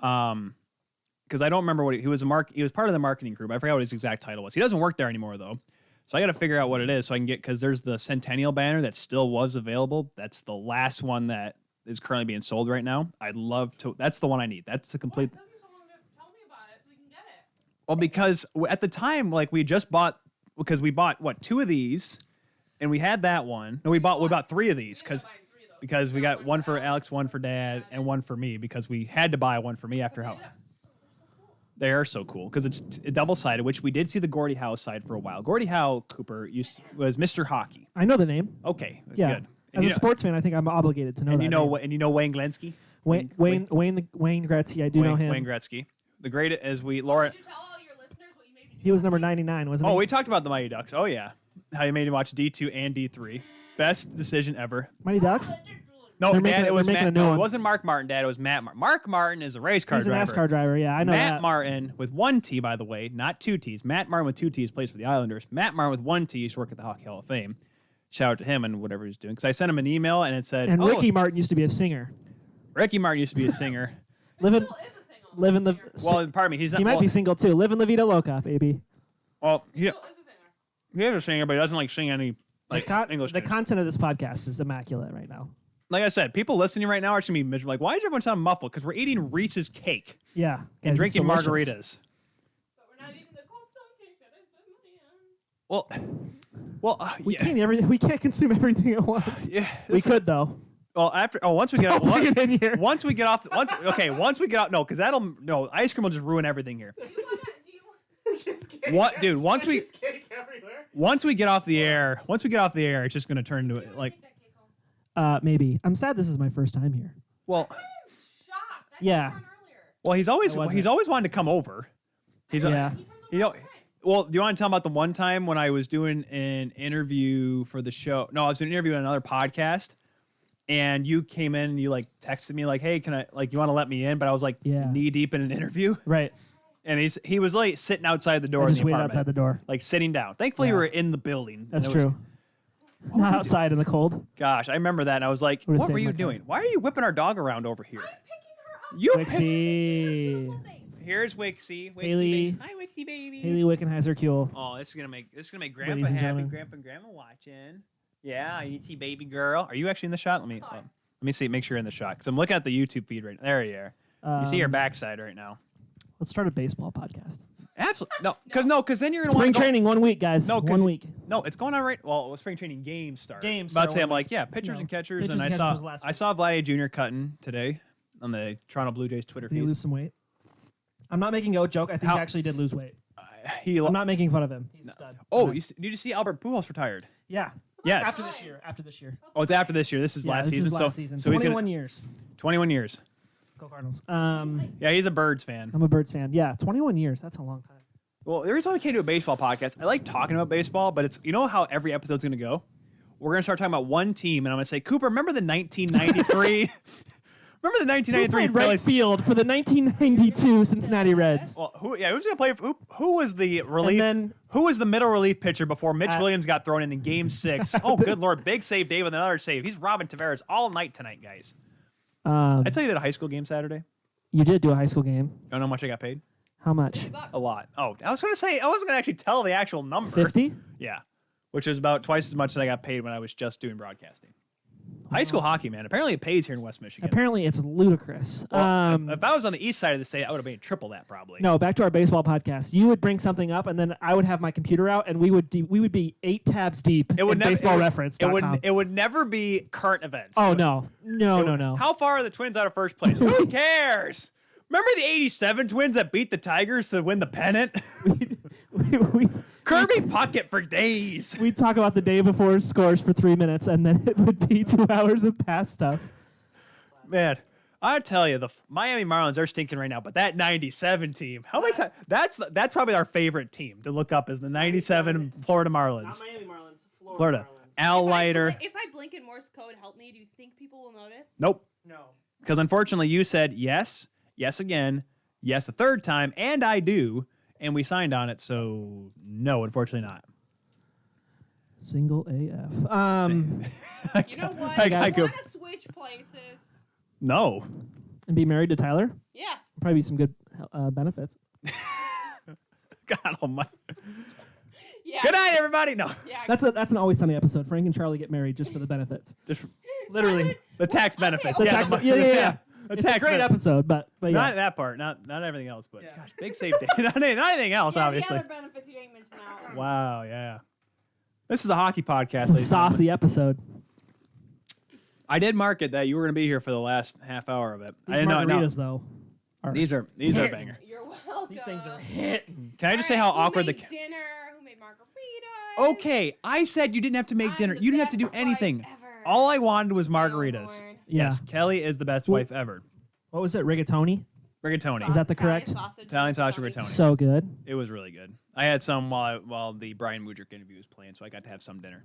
Speaker 1: Because I don't remember what he was. He was part of the marketing group. I forgot what his exact title was. He doesn't work there anymore though. So I got to figure out what it is so I can get, because there's the Centennial banner that still was available. That's the last one that is currently being sold right now. I'd love to. That's the one I need. That's the complete.
Speaker 6: Tell me about it so we can get it.
Speaker 1: Well, because at the time, like we just bought, because we bought what, 2 of these, and we had that one. No, we bought 3 of these because we got one for Alex, one for Dad, and one for me because we had to buy one for me after how. They are so cool because it's double-sided, which we did see the Gordie Howe side for a while. Gordie Howe, Cooper, was Mr. Hockey.
Speaker 8: I know the name.
Speaker 1: Okay,
Speaker 8: Yeah.
Speaker 1: good.
Speaker 8: As a sports fan, I think I'm obligated to know
Speaker 1: And
Speaker 8: that
Speaker 1: you know,
Speaker 8: name.
Speaker 1: and you know Wayne Glensky.
Speaker 8: Wayne Gretzky. I do know him.
Speaker 1: Wayne Gretzky, the great as we Laura.
Speaker 6: Did you tell all your listeners what you made me do?
Speaker 8: He was number 99, wasn't he?
Speaker 1: Oh, we talked about the Mighty Ducks. Oh yeah, how you made him watch D2 and D3. Best decision ever.
Speaker 8: Mighty Ducks?
Speaker 1: No,
Speaker 8: They're
Speaker 1: Dad,
Speaker 8: making-
Speaker 1: it was
Speaker 8: they're making
Speaker 1: Matt.
Speaker 8: a new
Speaker 1: No, it
Speaker 8: one.
Speaker 1: wasn't Mark Martin, Dad. It was Matt Martin. Mark Martin is a race car
Speaker 8: He's a
Speaker 1: driver.
Speaker 8: NASCAR driver. Yeah, I know
Speaker 1: Matt
Speaker 8: that.
Speaker 1: Martin with 1 T, by the way, not 2 T's. Matt Martin with 2 T's plays for the Islanders. Matt Martin with 1 T used to work at the Hockey Hall of Fame. Shout out to him and whatever he's doing. Because I sent him an email and it said,
Speaker 8: And
Speaker 1: "Oh,
Speaker 8: Ricky Martin used to be a singer.
Speaker 1: Ricky Martin used to be a singer."
Speaker 8: Living,
Speaker 6: Still is a single.
Speaker 8: living the.
Speaker 1: Well, pardon me, he's not.
Speaker 8: he might
Speaker 1: well,
Speaker 8: be single too. Living La Vida Loca, baby.
Speaker 1: Well,
Speaker 6: Still is a singer.
Speaker 1: he is a singer, but he doesn't like sing any like English.
Speaker 8: The
Speaker 1: tunes.
Speaker 8: content of this podcast is immaculate right now.
Speaker 1: Like I said, people listening right now are just gonna be miserable. Like, why does everyone sound muffled? Because we're eating Reese's cake
Speaker 8: Yeah.
Speaker 1: and
Speaker 8: guys, it's
Speaker 1: drinking
Speaker 8: delicious.
Speaker 1: margaritas.
Speaker 6: But we're not eating the cold stone cake that is in the end.
Speaker 1: Well,
Speaker 8: We
Speaker 1: yeah.
Speaker 8: can't consume everything at once.
Speaker 1: Yeah,
Speaker 8: We could though.
Speaker 1: Well, once we get
Speaker 8: Don't bring it in here.
Speaker 1: once we get off, once we get out, no, because ice cream will just ruin everything here.
Speaker 6: Do you want
Speaker 1: What, dude? Once we
Speaker 7: Cake everywhere.
Speaker 1: once we get off the air, it's just gonna turn into like,
Speaker 6: take that cake home?
Speaker 8: Maybe. I'm sad this is my first time here.
Speaker 1: well,
Speaker 6: I'm shocked. I
Speaker 8: Yeah.
Speaker 6: told Ron earlier.
Speaker 1: well, he's
Speaker 8: wasn't.
Speaker 1: always wanted to come over. He's
Speaker 8: Yeah.
Speaker 6: He comes
Speaker 1: You know,
Speaker 6: over all the time.
Speaker 1: well, do you want to tell about the one time when I was doing an interview for the show? No, I was doing an interview on another podcast, and you came in and you like texted me like, "Hey, can I you want to let me in?" But I was like
Speaker 8: Yeah.
Speaker 1: knee deep in an interview,
Speaker 8: Right.
Speaker 1: and he was like sitting outside the door.
Speaker 8: I
Speaker 1: in
Speaker 8: just
Speaker 1: the
Speaker 8: waited
Speaker 1: apartment,
Speaker 8: outside the door.
Speaker 1: like sitting down. Thankfully, you
Speaker 8: Yeah.
Speaker 1: were in the building.
Speaker 8: That's
Speaker 1: and it was-
Speaker 8: true. Not outside in the cold.
Speaker 1: Gosh, I remember that, and I was like,
Speaker 8: Would've
Speaker 1: "What were
Speaker 8: saved
Speaker 1: you
Speaker 8: my car.
Speaker 1: doing? Why are you whipping our dog around over here?"
Speaker 6: I'm picking her up.
Speaker 1: You
Speaker 8: Wixie.
Speaker 6: Little things.
Speaker 1: Here's Wixie.
Speaker 8: Haley.
Speaker 1: Baby. Hi, Wixie baby.
Speaker 8: Haley Wickenheiser Kuehl.
Speaker 1: Oh, this is gonna make Grandpa
Speaker 8: Ladies and
Speaker 1: happy.
Speaker 8: gentlemen.
Speaker 1: Grandpa and Grandma watching. Yeah, you see baby girl. Are you actually in the shot? Let me see. Make sure you're in the shot because I'm looking at the YouTube feed right now. There you are. You see your backside right now.
Speaker 8: Let's start a baseball podcast.
Speaker 1: Absolutely because then you're gonna
Speaker 8: Spring
Speaker 1: want to
Speaker 8: training 1 week, guys.
Speaker 1: No,
Speaker 8: 1 week.
Speaker 1: No, it's going on right. Well, spring training games start.
Speaker 8: Games
Speaker 1: About to
Speaker 8: start
Speaker 1: say, I'm
Speaker 8: 1
Speaker 1: like,
Speaker 8: week.
Speaker 1: yeah, pitchers
Speaker 8: No.
Speaker 1: and catchers,
Speaker 8: Pitchers
Speaker 1: and
Speaker 8: and catchers was last
Speaker 1: I
Speaker 8: week.
Speaker 1: saw Vladdy Jr. cutting today on the Toronto Blue Jays Twitter
Speaker 8: Did he
Speaker 1: feed.
Speaker 8: lose some weight? I'm not making a joke. I think
Speaker 1: How-
Speaker 8: he actually did lose weight.
Speaker 1: He
Speaker 8: I'm not making fun of him. He's a stud.
Speaker 1: Oh, did you see Albert Pujols retired?
Speaker 8: Yeah.
Speaker 1: Yes.
Speaker 8: After this year. After this year.
Speaker 1: Oh, it's after this year. This is
Speaker 8: Yeah,
Speaker 1: last
Speaker 8: this
Speaker 1: season.
Speaker 8: is last season.
Speaker 1: So he's
Speaker 8: 21
Speaker 1: gonna,
Speaker 8: years.
Speaker 1: 21 years.
Speaker 8: Go Cardinals.
Speaker 1: Yeah, he's a Birds fan.
Speaker 8: I'm a Birds fan. Yeah, 21 years. That's a long time.
Speaker 1: Well, the reason why we can't do a baseball podcast, I like talking about baseball, but it's how every episode's gonna go. We're gonna start talking about one team, and I'm gonna say, Cooper, remember the 1993? Remember the
Speaker 8: Who
Speaker 1: 1993
Speaker 8: played right
Speaker 1: Phillies?
Speaker 8: field for the 1992 Cincinnati Reds?
Speaker 1: Well, who's gonna play? Who was the relief?
Speaker 8: then-
Speaker 1: who was the middle relief pitcher before Mitch
Speaker 8: At-
Speaker 1: Williams got thrown in Game 6? Oh, good lord! Big save, Dave, with another save. He's robbing Tavares all night tonight, guys. I tell you, did a high school game Saturday.
Speaker 8: You did do a high school game.
Speaker 1: You know how much I got paid?
Speaker 8: How much?
Speaker 1: A lot. Oh, I was gonna say I wasn't gonna actually tell the actual number.
Speaker 8: 50?
Speaker 1: Yeah, which is about twice as much that I got paid when I was just doing broadcasting. High school hockey, man. Apparently, it pays here in West Michigan.
Speaker 8: Apparently, it's ludicrous.
Speaker 1: Well, if I was on the east side of the state, I would have made triple that probably.
Speaker 8: No, back to our baseball podcast. You would bring something up, and then I would have my computer out, and we would be 8 tabs deep in baseballreference.com.
Speaker 1: It would never be current events.
Speaker 8: Oh no.
Speaker 1: How far are the Twins out of first place? Who cares? Remember the 87 Twins that beat the Tigers to win the pennant?
Speaker 8: we
Speaker 1: Kirby Puckett for days.
Speaker 8: We'd talk about the day before scores for 3 minutes, and then it would be 2 hours of past stuff.
Speaker 1: Man, I tell you, the Miami Marlins are stinking right now, but that 97 team, how many times? That's probably our favorite team to look up is the 97 Florida Marlins.
Speaker 7: Not Miami Marlins.
Speaker 1: Florida.
Speaker 7: Marlins.
Speaker 1: Al Leiter.
Speaker 6: If I blink in Morse code, help me. Do you think people will notice?
Speaker 1: Nope.
Speaker 7: No.
Speaker 1: Because unfortunately, you said yes, yes again, yes a third time, and I do, and we signed on it. So no, unfortunately not.
Speaker 8: Single AF.
Speaker 6: You know what?
Speaker 1: I
Speaker 6: I want
Speaker 1: go-
Speaker 6: to switch places.
Speaker 1: No.
Speaker 8: And be married to Tyler?
Speaker 6: Yeah.
Speaker 8: Probably some good benefits.
Speaker 1: God almighty.
Speaker 6: Yeah.
Speaker 1: Good night, everybody. No.
Speaker 6: Yeah.
Speaker 8: That's an Always Sunny episode. Frank and Charlie get married just for the benefits.
Speaker 1: Just
Speaker 8: Literally.
Speaker 1: the tax benefits.
Speaker 8: The
Speaker 1: yeah,
Speaker 8: tax,
Speaker 1: the-
Speaker 8: yeah.
Speaker 1: The
Speaker 8: It's
Speaker 1: tax
Speaker 8: a great
Speaker 1: benefits.
Speaker 8: episode, but yeah.
Speaker 1: Not that part. Not everything else, but gosh, big save day. not anything else,
Speaker 6: Yeah,
Speaker 1: obviously.
Speaker 6: the other benefits you ain't mentioned out.
Speaker 1: Wow, yeah. This is a hockey podcast.
Speaker 8: It's a
Speaker 1: ladies and gentlemen.
Speaker 8: saucy episode.
Speaker 1: I did mark it that you were going to be here for the last half hour of it.
Speaker 8: These
Speaker 1: I didn't know.
Speaker 8: margaritas, though.
Speaker 1: These are a banger.
Speaker 6: You're welcome.
Speaker 8: These things are hitting.
Speaker 1: Can I just say how
Speaker 6: Who
Speaker 1: awkward
Speaker 6: made
Speaker 1: the?
Speaker 6: dinner? Who made margaritas?
Speaker 1: Okay, I said you didn't have to make
Speaker 6: I'm
Speaker 1: dinner.
Speaker 6: the
Speaker 1: You didn't have to do
Speaker 6: best wife
Speaker 1: anything.
Speaker 6: ever.
Speaker 1: All I wanted was margaritas.
Speaker 6: Warren.
Speaker 8: Yeah.
Speaker 1: Yes, Kelly is the best wife ever.
Speaker 8: What was it? Rigatoni?
Speaker 1: Rigatoni.
Speaker 8: Is that the
Speaker 6: Italian
Speaker 8: correct?
Speaker 6: sausage
Speaker 1: Italian sausage
Speaker 6: rigatoni.
Speaker 1: rigatoni.
Speaker 8: So good.
Speaker 1: It was really good. I had some while the Bryan Mudryk interview was playing, so I got to have some dinner.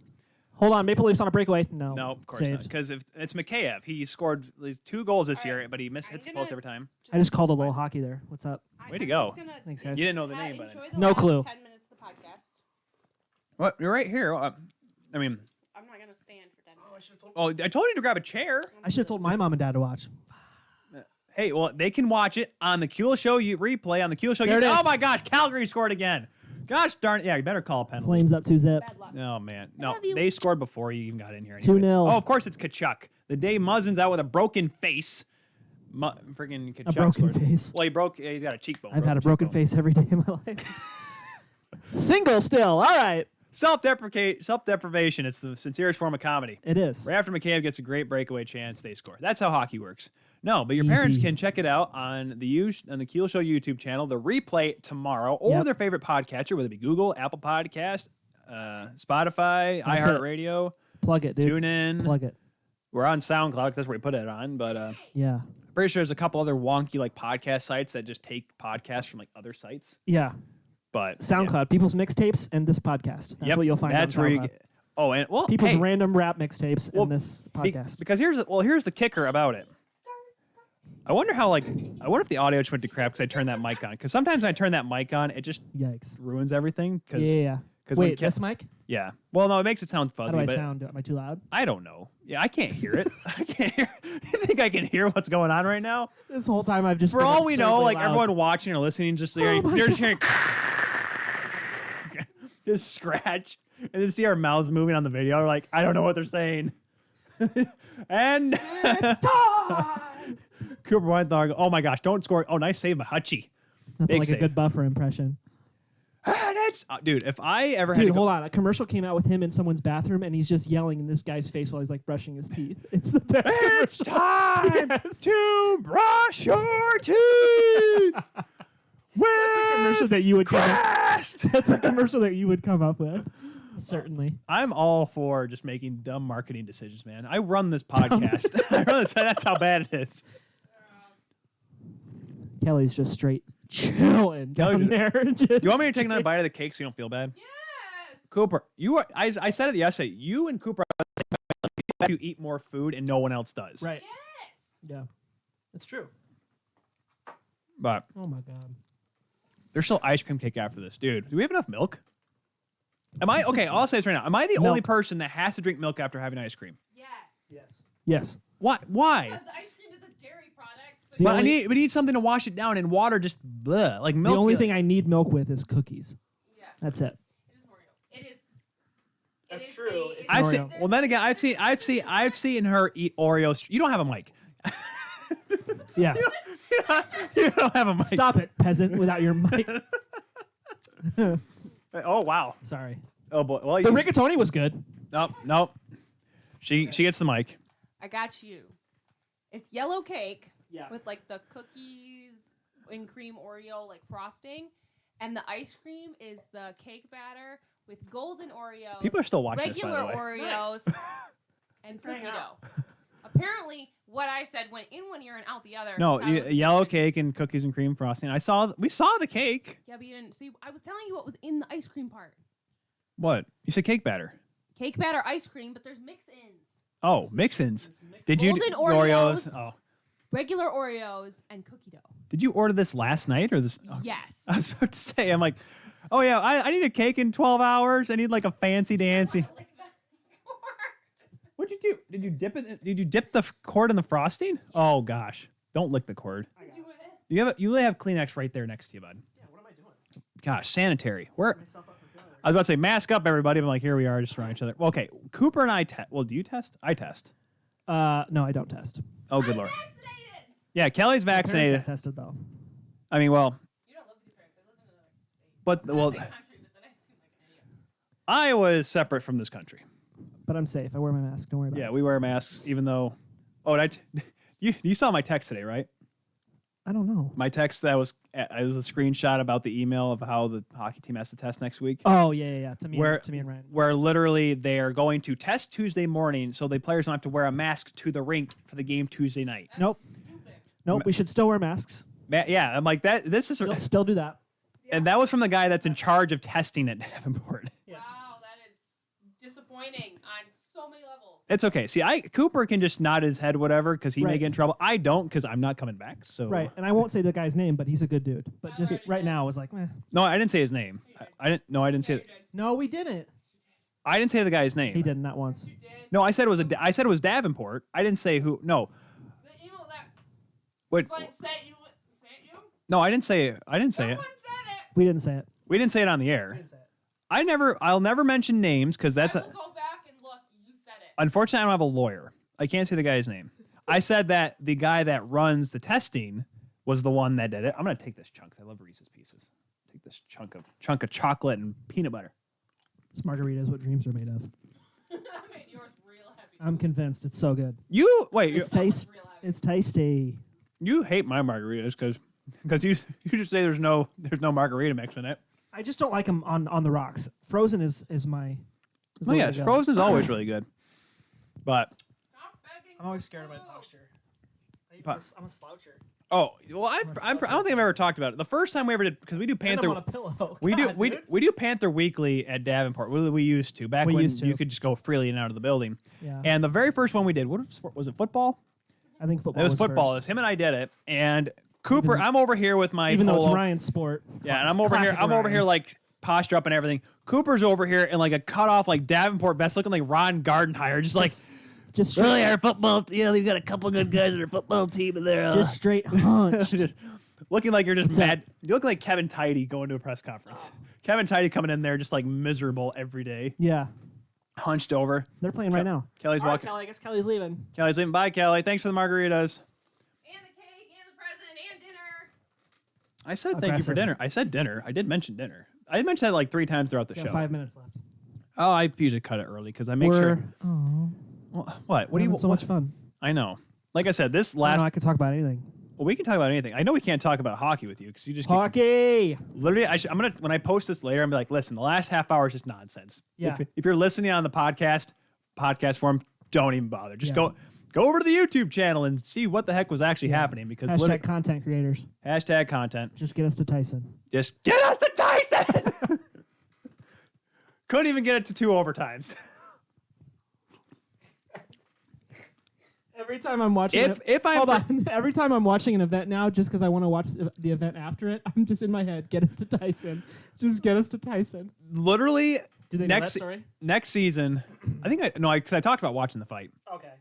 Speaker 8: Hold on. Maple Leafs on a breakaway? No.
Speaker 1: No, of course not.
Speaker 8: Saved.
Speaker 1: Because if it's Mikheyev, he scored at least 2 goals this
Speaker 6: All right,
Speaker 1: year, but he hits the
Speaker 6: I'm
Speaker 1: post
Speaker 6: gonna-
Speaker 1: every time.
Speaker 8: I just called a little hockey there. What's up?
Speaker 1: Way to
Speaker 6: I'm
Speaker 1: go.
Speaker 6: just gonna
Speaker 8: Thanks, guys.
Speaker 1: You didn't know the name, but
Speaker 6: enjoy the
Speaker 8: No
Speaker 6: last
Speaker 8: clue.
Speaker 6: 10 minutes of the podcast.
Speaker 1: what? You're right here. I mean,
Speaker 6: I'm not gonna stand for 10 minutes.
Speaker 1: oh, I told you to grab a chair.
Speaker 8: I should have told my mom and dad to watch.
Speaker 1: Hey, well, they can watch it on the Kuhl Show replay on the Kuhl Show.
Speaker 8: There it
Speaker 1: Oh
Speaker 8: is.
Speaker 1: my gosh, Calgary scored again. Gosh darn it. Yeah, you better call a penalty.
Speaker 8: Flames up 2-zip.
Speaker 6: Bad luck.
Speaker 1: Oh, man. No,
Speaker 6: love you.
Speaker 1: they scored before you even got in here.
Speaker 8: 2-0.
Speaker 1: Oh, of course it's Kachuk. The day Muzzin's out with a broken face. Freaking Kachuk
Speaker 8: A broken
Speaker 1: scored.
Speaker 8: face.
Speaker 1: Well, he's got a cheekbone.
Speaker 8: I've had a broken
Speaker 1: cheekbone.
Speaker 8: face every day in my life. Single still. All right.
Speaker 1: Self-deprivation. It's the sincerest form of comedy.
Speaker 8: It is.
Speaker 1: Right after McCabe gets a great breakaway chance, they score. That's how hockey works. No, but your parents
Speaker 8: Easy.
Speaker 1: can check it out on the Kuhl Show YouTube channel, the replay tomorrow, or
Speaker 8: Yep.
Speaker 1: their favorite podcatcher, whether it be Google, Apple Podcast, Spotify,
Speaker 8: That's it.
Speaker 1: iHeartRadio,
Speaker 8: Plug it, dude.
Speaker 1: TuneIn.
Speaker 8: Plug it.
Speaker 1: We're on SoundCloud because that's where we put it on. But
Speaker 8: Yeah.
Speaker 1: I'm pretty sure there's a couple other wonky like podcast sites that just take podcasts from like other sites.
Speaker 8: Yeah.
Speaker 1: But
Speaker 8: SoundCloud, people's mixtapes, and this podcast. That's
Speaker 1: Yep,
Speaker 8: what you'll find
Speaker 1: that's
Speaker 8: on
Speaker 1: where
Speaker 8: SoundCloud.
Speaker 1: you get. Oh, and well,
Speaker 8: People's
Speaker 1: hey,
Speaker 8: random rap mixtapes
Speaker 1: well,
Speaker 8: and this podcast.
Speaker 1: because here's the kicker about it. I wonder if the audio just went to crap because I turned that mic on. Because sometimes when I turn that mic on, it just
Speaker 8: Yikes.
Speaker 1: ruins everything. Cause,
Speaker 8: Yeah.
Speaker 1: 'cause when
Speaker 8: Wait, this mic?
Speaker 1: yeah. Well, no, it makes it sound
Speaker 8: How
Speaker 1: fuzzy.
Speaker 8: do I
Speaker 1: but
Speaker 8: sound? Am I too loud?
Speaker 1: I don't know. Yeah, I can't hear it. I can't hear. You think I can hear what's going on right now?
Speaker 8: This whole time I've just
Speaker 1: For
Speaker 8: been
Speaker 1: all we know,
Speaker 8: absurdly
Speaker 1: like
Speaker 8: loud.
Speaker 1: everyone watching or listening, just hearing,
Speaker 8: my
Speaker 1: they're just hearing just scratch, and then see our mouths moving on the video. We're like, I don't know what they're saying. And
Speaker 6: It's time!
Speaker 1: Cooper Weinthorn, oh my gosh, don't score. Oh, nice save by Hutchie.
Speaker 8: Nothing
Speaker 1: big
Speaker 8: like
Speaker 1: save.
Speaker 8: a good buffer impression.
Speaker 1: And it's, dude, if I ever had
Speaker 8: Dude,
Speaker 1: to go,
Speaker 8: hold on. A commercial came out with him in someone's bathroom, and he's just yelling in this guy's face while he's like brushing his teeth. It's the best.
Speaker 1: it's
Speaker 8: commercial.
Speaker 1: time
Speaker 8: Yes.
Speaker 1: to brush your teeth with
Speaker 8: Commercial that you would come up,
Speaker 1: Crest.
Speaker 8: that's a commercial that you would come up with. Certainly.
Speaker 1: I'm all for just making dumb marketing decisions, man. I run this podcast. I run this, that's how bad it is.
Speaker 8: Kelly's just straight chilling
Speaker 1: Kelly's
Speaker 8: down there. Just-
Speaker 1: You want me to take another bite of the cake so you don't feel bad?
Speaker 6: Yes!
Speaker 1: Cooper, you are, I said it yesterday. You and Cooper you eat more food and no one else does.
Speaker 8: Right.
Speaker 6: Yes!
Speaker 8: Yeah. It's true.
Speaker 1: But
Speaker 8: Oh my god.
Speaker 1: there's still ice cream cake after this. Dude, do we have enough milk? Am I okay? I'll say this right now. Am I the
Speaker 8: Milk.
Speaker 1: only person that has to drink milk after having ice cream?
Speaker 6: Yes.
Speaker 8: Yes. Yes.
Speaker 1: Why? Why?
Speaker 6: Because ice cream is a dairy product. So
Speaker 8: The
Speaker 1: But
Speaker 8: only-
Speaker 1: we need something to wash it down, and water just bleh, like milk.
Speaker 8: The only thing I need milk with is cookies.
Speaker 6: yes.
Speaker 8: That's it.
Speaker 6: It is Oreo. It is.
Speaker 7: That's
Speaker 6: it is
Speaker 7: true.
Speaker 6: A,
Speaker 7: It's
Speaker 6: it's
Speaker 1: I've
Speaker 8: Oreo.
Speaker 1: seen. Well, then again, I've seen her eat Oreos. You don't have a mic.
Speaker 8: Yeah.
Speaker 1: You don't have a mic.
Speaker 8: Stop it, peasant, without your mic.
Speaker 1: Oh wow.
Speaker 8: Sorry.
Speaker 1: Oh boy. Well,
Speaker 8: The rigatoni was good.
Speaker 1: Nope. She gets the mic.
Speaker 6: I got you. It's yellow cake
Speaker 8: Yeah.
Speaker 6: with like the cookies and cream Oreo like frosting, and the ice cream is the cake batter with golden Oreos.
Speaker 1: People are still watching
Speaker 6: regular
Speaker 1: this, by the way.
Speaker 6: Oreos,
Speaker 7: Nice.
Speaker 6: and cookie dough. Apparently, what I said went in one ear and out the other.
Speaker 1: No,
Speaker 6: I was
Speaker 1: yellow
Speaker 6: thinking-
Speaker 1: cake and cookies and cream frosting. We saw the cake.
Speaker 6: Yeah, but you didn't see. I was telling you what was in the ice cream part.
Speaker 1: What? You said cake batter.
Speaker 6: Cake batter, ice cream, but there's mix-ins.
Speaker 1: Oh, mix-ins. Did you
Speaker 6: Golden Oreos.
Speaker 1: Oh,
Speaker 6: Regular Oreos and cookie dough.
Speaker 1: did you order this last night or this? Oh.
Speaker 6: Yes.
Speaker 1: I was about to say. I'm like, oh yeah, I need a cake in 12 hours. I need like a fancy dancy. What'd you do? Did you dip it? Did you dip the cord in the frosting? Oh gosh, don't lick the cord. You have Kleenex right there next to you, bud.
Speaker 7: Yeah, what am I doing?
Speaker 1: Gosh, sanitary. Where?
Speaker 7: Myself up for failure.
Speaker 1: I was about to say mask up, everybody. But I'm like, here we are, just around each other. Well, okay, Cooper and I test. Well, do you test? I test.
Speaker 8: No, I don't test.
Speaker 1: Oh, good lord.
Speaker 6: Vaccinated.
Speaker 1: Yeah, Kelly's
Speaker 8: My parents
Speaker 1: vaccinated.
Speaker 8: got tested though.
Speaker 1: I mean, well,
Speaker 6: You don't live with your parents. I live in another state.
Speaker 1: but
Speaker 6: Not
Speaker 1: well,
Speaker 6: the country, but then I seem like an idiot.
Speaker 1: Iowa is separate from this country.
Speaker 8: But I'm safe. I wear my mask. Don't worry about
Speaker 1: Yeah,
Speaker 8: it.
Speaker 1: we wear masks, even though. Oh, you saw my text today, right?
Speaker 8: I don't know.
Speaker 1: My text that was it was a screenshot about the email of how the hockey team has to test next week.
Speaker 8: Oh yeah. To me
Speaker 1: Where-
Speaker 8: and Ryan.
Speaker 1: Where literally they are going to test Tuesday morning, so the players don't have to wear a mask to the rink for the game Tuesday night.
Speaker 8: Nope. Nope. We should still wear masks.
Speaker 1: Yeah, I'm like that. This is,
Speaker 8: Still do that.
Speaker 1: and that was from the guy that's in charge of testing at Davenport.
Speaker 6: Wow, that is disappointing on so many levels.
Speaker 1: It's okay. See, Cooper can just nod his head, whatever, because he may
Speaker 8: Right.
Speaker 1: get in trouble. I don't, because I'm not coming back. So
Speaker 8: Right. And I won't say the guy's name, but he's a good dude. But just right now, I was like, meh.
Speaker 1: No, I didn't say his name. I didn't. No, I didn't say.
Speaker 8: No, we didn't.
Speaker 1: I didn't say the guy's name.
Speaker 8: He didn't, not once.
Speaker 1: No, I said it was I said it was Davenport. I didn't say who. No.
Speaker 6: The email that
Speaker 1: Wait.
Speaker 6: Glenn sent you.
Speaker 1: No, I didn't say it. I didn't say it.
Speaker 6: Someone said it.
Speaker 8: We didn't say it.
Speaker 1: We didn't say it on the air. I'll never mention names because that's
Speaker 6: I will go back and look. You said it.
Speaker 1: unfortunately I don't have a lawyer. I can't say the guy's name. I said that the guy that runs the testing was the one that did it. I'm gonna take this chunk. I love Reese's Pieces. Take this chunk of chocolate and peanut butter.
Speaker 8: This margarita is what dreams are made of.
Speaker 6: That made yours real heavy.
Speaker 8: I'm convinced. It's so good.
Speaker 1: It's
Speaker 8: It's tasty.
Speaker 1: You hate my margaritas because you just say there's no margarita mix in it.
Speaker 8: I just don't like them on the rocks. Frozen is my. Is the
Speaker 1: Oh
Speaker 8: way
Speaker 1: yeah,
Speaker 8: to go.
Speaker 1: frozen is always really good. But
Speaker 6: Stop begging.
Speaker 8: I'm always scared of my posture. I'm a sloucher.
Speaker 1: oh well, I don't think I've ever talked about it. The first time we ever did, because we do
Speaker 8: And
Speaker 1: Panther.
Speaker 8: I'm on a pillow.
Speaker 1: We
Speaker 8: God,
Speaker 1: do
Speaker 8: dude.
Speaker 1: we do Panther Weekly at Davenport. We used to back
Speaker 8: We
Speaker 1: when
Speaker 8: used to.
Speaker 1: you could just go freely in and out of the building.
Speaker 8: Yeah.
Speaker 1: And the very first one we did, was it football?
Speaker 8: I think football.
Speaker 1: It was football. It
Speaker 8: first.
Speaker 1: was him and I did it. And Cooper, I'm over here with my
Speaker 8: Even though it's
Speaker 1: polo.
Speaker 8: Ryan's sport.
Speaker 1: Yeah, and I'm over here.
Speaker 8: Classic
Speaker 1: I'm over
Speaker 8: Ryan.
Speaker 1: here like posture up and everything. Cooper's over here in like a cut off like Davenport vest, looking like Ron Gardenhire, just like
Speaker 8: Just
Speaker 1: really our football. Yeah, we've got a couple good guys in our football team in there.
Speaker 8: just straight hunch.
Speaker 1: just looking like you're just
Speaker 8: What's
Speaker 1: mad.
Speaker 8: that?
Speaker 1: You look like Kevin Tidy going to a press conference. Kevin Tidy coming in there just like miserable every day,
Speaker 8: Yeah,
Speaker 1: hunched over.
Speaker 8: they're playing right now.
Speaker 1: Kelly's
Speaker 8: All right,
Speaker 1: walking.
Speaker 8: Kelly. I guess Kelly's leaving.
Speaker 1: Kelly's leaving. Bye, Kelly. Thanks for the margaritas.
Speaker 6: And the cake and the present and dinner.
Speaker 1: I said thank you for
Speaker 8: Aggressive.
Speaker 1: dinner. I said dinner. I did mention dinner. I mentioned that like 3 times throughout the
Speaker 8: Got
Speaker 1: show.
Speaker 8: 5 minutes left.
Speaker 1: Oh, I usually cut it early because I make sure.
Speaker 8: Oh,
Speaker 1: What? What do you?
Speaker 8: so
Speaker 1: what?
Speaker 8: much fun.
Speaker 1: I know. Like I said, this
Speaker 8: I
Speaker 1: last.
Speaker 8: know I could talk about anything.
Speaker 1: Well, we can talk about anything. I know we can't talk about hockey with you because you just keep,
Speaker 8: Hockey.
Speaker 1: literally. I'm gonna when I post this later, I'm gonna be like, listen, the last half hour is just nonsense.
Speaker 8: Yeah.
Speaker 1: If you're listening on the podcast form, don't even bother. Just
Speaker 8: Yeah.
Speaker 1: go over to the YouTube channel and see what the heck was actually happening because
Speaker 8: Hashtag content creators.
Speaker 1: hashtag content.
Speaker 8: Just get us to Tyson.
Speaker 1: Just get us to Tyson. Couldn't even get it to 2 overtimes.
Speaker 8: Every time I'm watching,
Speaker 1: If I'm
Speaker 8: hold on. Every time I'm watching an event now, just because I want to watch the event after it, I'm just in my head. Get us to Tyson. Just get us to Tyson.
Speaker 1: literally
Speaker 8: Do they know that
Speaker 1: next
Speaker 8: story?
Speaker 1: next season, I think because I talked about watching the fight,
Speaker 8: Okay.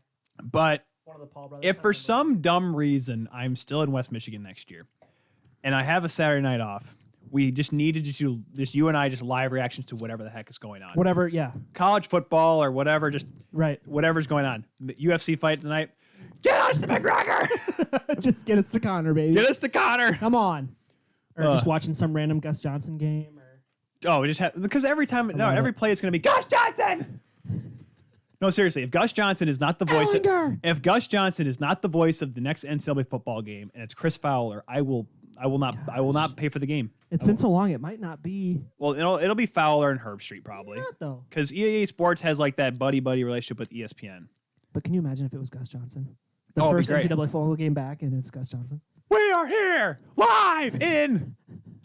Speaker 1: but
Speaker 8: One of the Paul brothers.
Speaker 1: if for some dumb reason I'm still in West Michigan next year, and I have a Saturday night off, we just needed to do just you and I just live reactions to whatever the heck is going on.
Speaker 8: whatever, yeah,
Speaker 1: College football or whatever, just
Speaker 8: right.
Speaker 1: whatever's going on. The UFC fight tonight. Get us to McGregor.
Speaker 8: Just get us to Connor, baby.
Speaker 1: Get us to Connor.
Speaker 8: Come on. Or just watching some random Gus Johnson game. Or
Speaker 1: Oh, we just have because every time every play is going to be Gus Johnson. No, seriously, if Gus Johnson is not the voice,
Speaker 8: Ellinger.
Speaker 1: if Gus Johnson is not the voice of the next NCAA football game, and it's Chris Fowler, I will I will not pay for the game.
Speaker 8: It's been so long, it might not be.
Speaker 1: Well, it'll be Fowler and Herb Street probably.
Speaker 8: Not though.
Speaker 1: Because EA Sports has like that buddy relationship with ESPN.
Speaker 8: But can you imagine if it was Gus Johnson? The
Speaker 1: Oh, it'd be
Speaker 8: first
Speaker 1: great.
Speaker 8: NCAA football game back, and it's Gus Johnson.
Speaker 1: We are here live in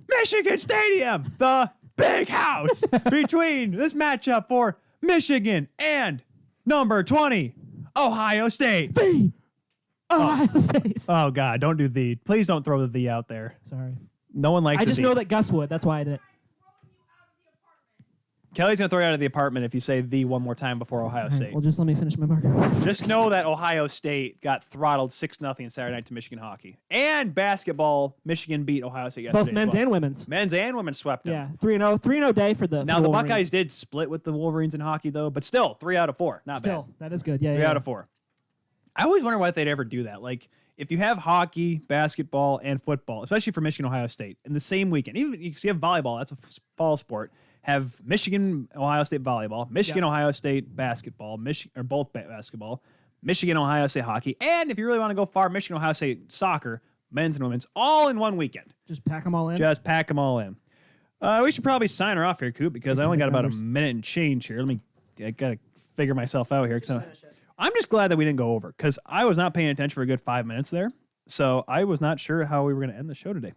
Speaker 1: Michigan Stadium, the big house between this matchup for Michigan and number 20, Ohio State.
Speaker 8: Ohio State.
Speaker 1: Oh, God, don't do the. Please don't throw the out there.
Speaker 8: Sorry.
Speaker 1: No one likes
Speaker 8: I
Speaker 1: the
Speaker 8: just know that Gus would. That's why I did it.
Speaker 1: Kelly's going to throw you out of the apartment if you say the one more time before Ohio
Speaker 8: All right,
Speaker 1: State.
Speaker 8: well, just let me finish my marker.
Speaker 1: Just know that Ohio State got throttled 6-0 Saturday night to Michigan hockey. And basketball, Michigan beat Ohio State yesterday.
Speaker 8: Both men's and women's.
Speaker 1: Men's and women's swept them.
Speaker 8: Yeah, 3-0. 3-0 day for the
Speaker 1: Now,
Speaker 8: for
Speaker 1: the
Speaker 8: Wolverines.
Speaker 1: Buckeyes did split with the Wolverines in hockey, though, but still, 3 out of 4. Not
Speaker 8: Still,
Speaker 1: bad.
Speaker 8: that is good. Yeah,
Speaker 1: 3
Speaker 8: yeah.
Speaker 1: out of 4. I always wonder why they'd ever do that. Like, if you have hockey, basketball, and football, especially for Michigan, Ohio State, in the same weekend, even if you have volleyball, that's a fall sport, have Michigan, Ohio State volleyball, Michigan, Ohio State basketball, both basketball, Michigan, Ohio State hockey, and if you really want to go far, Michigan, Ohio State soccer, men's and women's, all in one weekend.
Speaker 8: Just pack them all in.
Speaker 1: Just pack them all in. We should probably sign her off here, Coop, because I only got about a minute and change here. I got to figure myself out here. I'm just glad that we didn't go over, because I was not paying attention for a good 5 minutes there. So I was not sure how we were going to end the show today.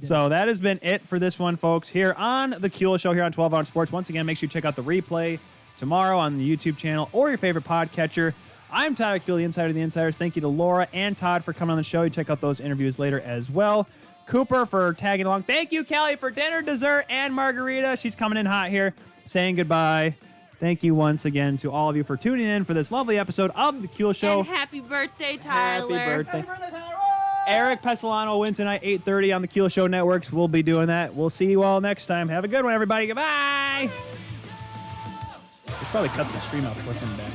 Speaker 1: So that has been it for this one, folks, here on the Kuehl Show here on 12 Ounce Sports. Once again, make sure you check out the replay tomorrow on the YouTube channel or your favorite podcatcher. I'm Todd Kuehl, the Insider of the Insiders. Thank you to Laura and Todd for coming on the show. You check out those interviews later as well. Cooper for tagging along. Thank you, Kelly, for dinner, dessert, and margarita. She's coming in hot here, saying goodbye. Thank you once again to all of you for tuning in for this lovely episode of the Kuehl Show.
Speaker 6: And happy birthday, Tyler.
Speaker 1: Happy birthday. Eric Pesolano wins tonight, 8:30 on the Kuehl Show Networks. We'll be doing that. We'll see you all next time. Have a good one, everybody. Goodbye. It's probably cut the stream out before coming back.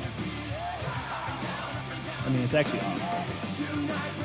Speaker 1: I mean, it's actually off.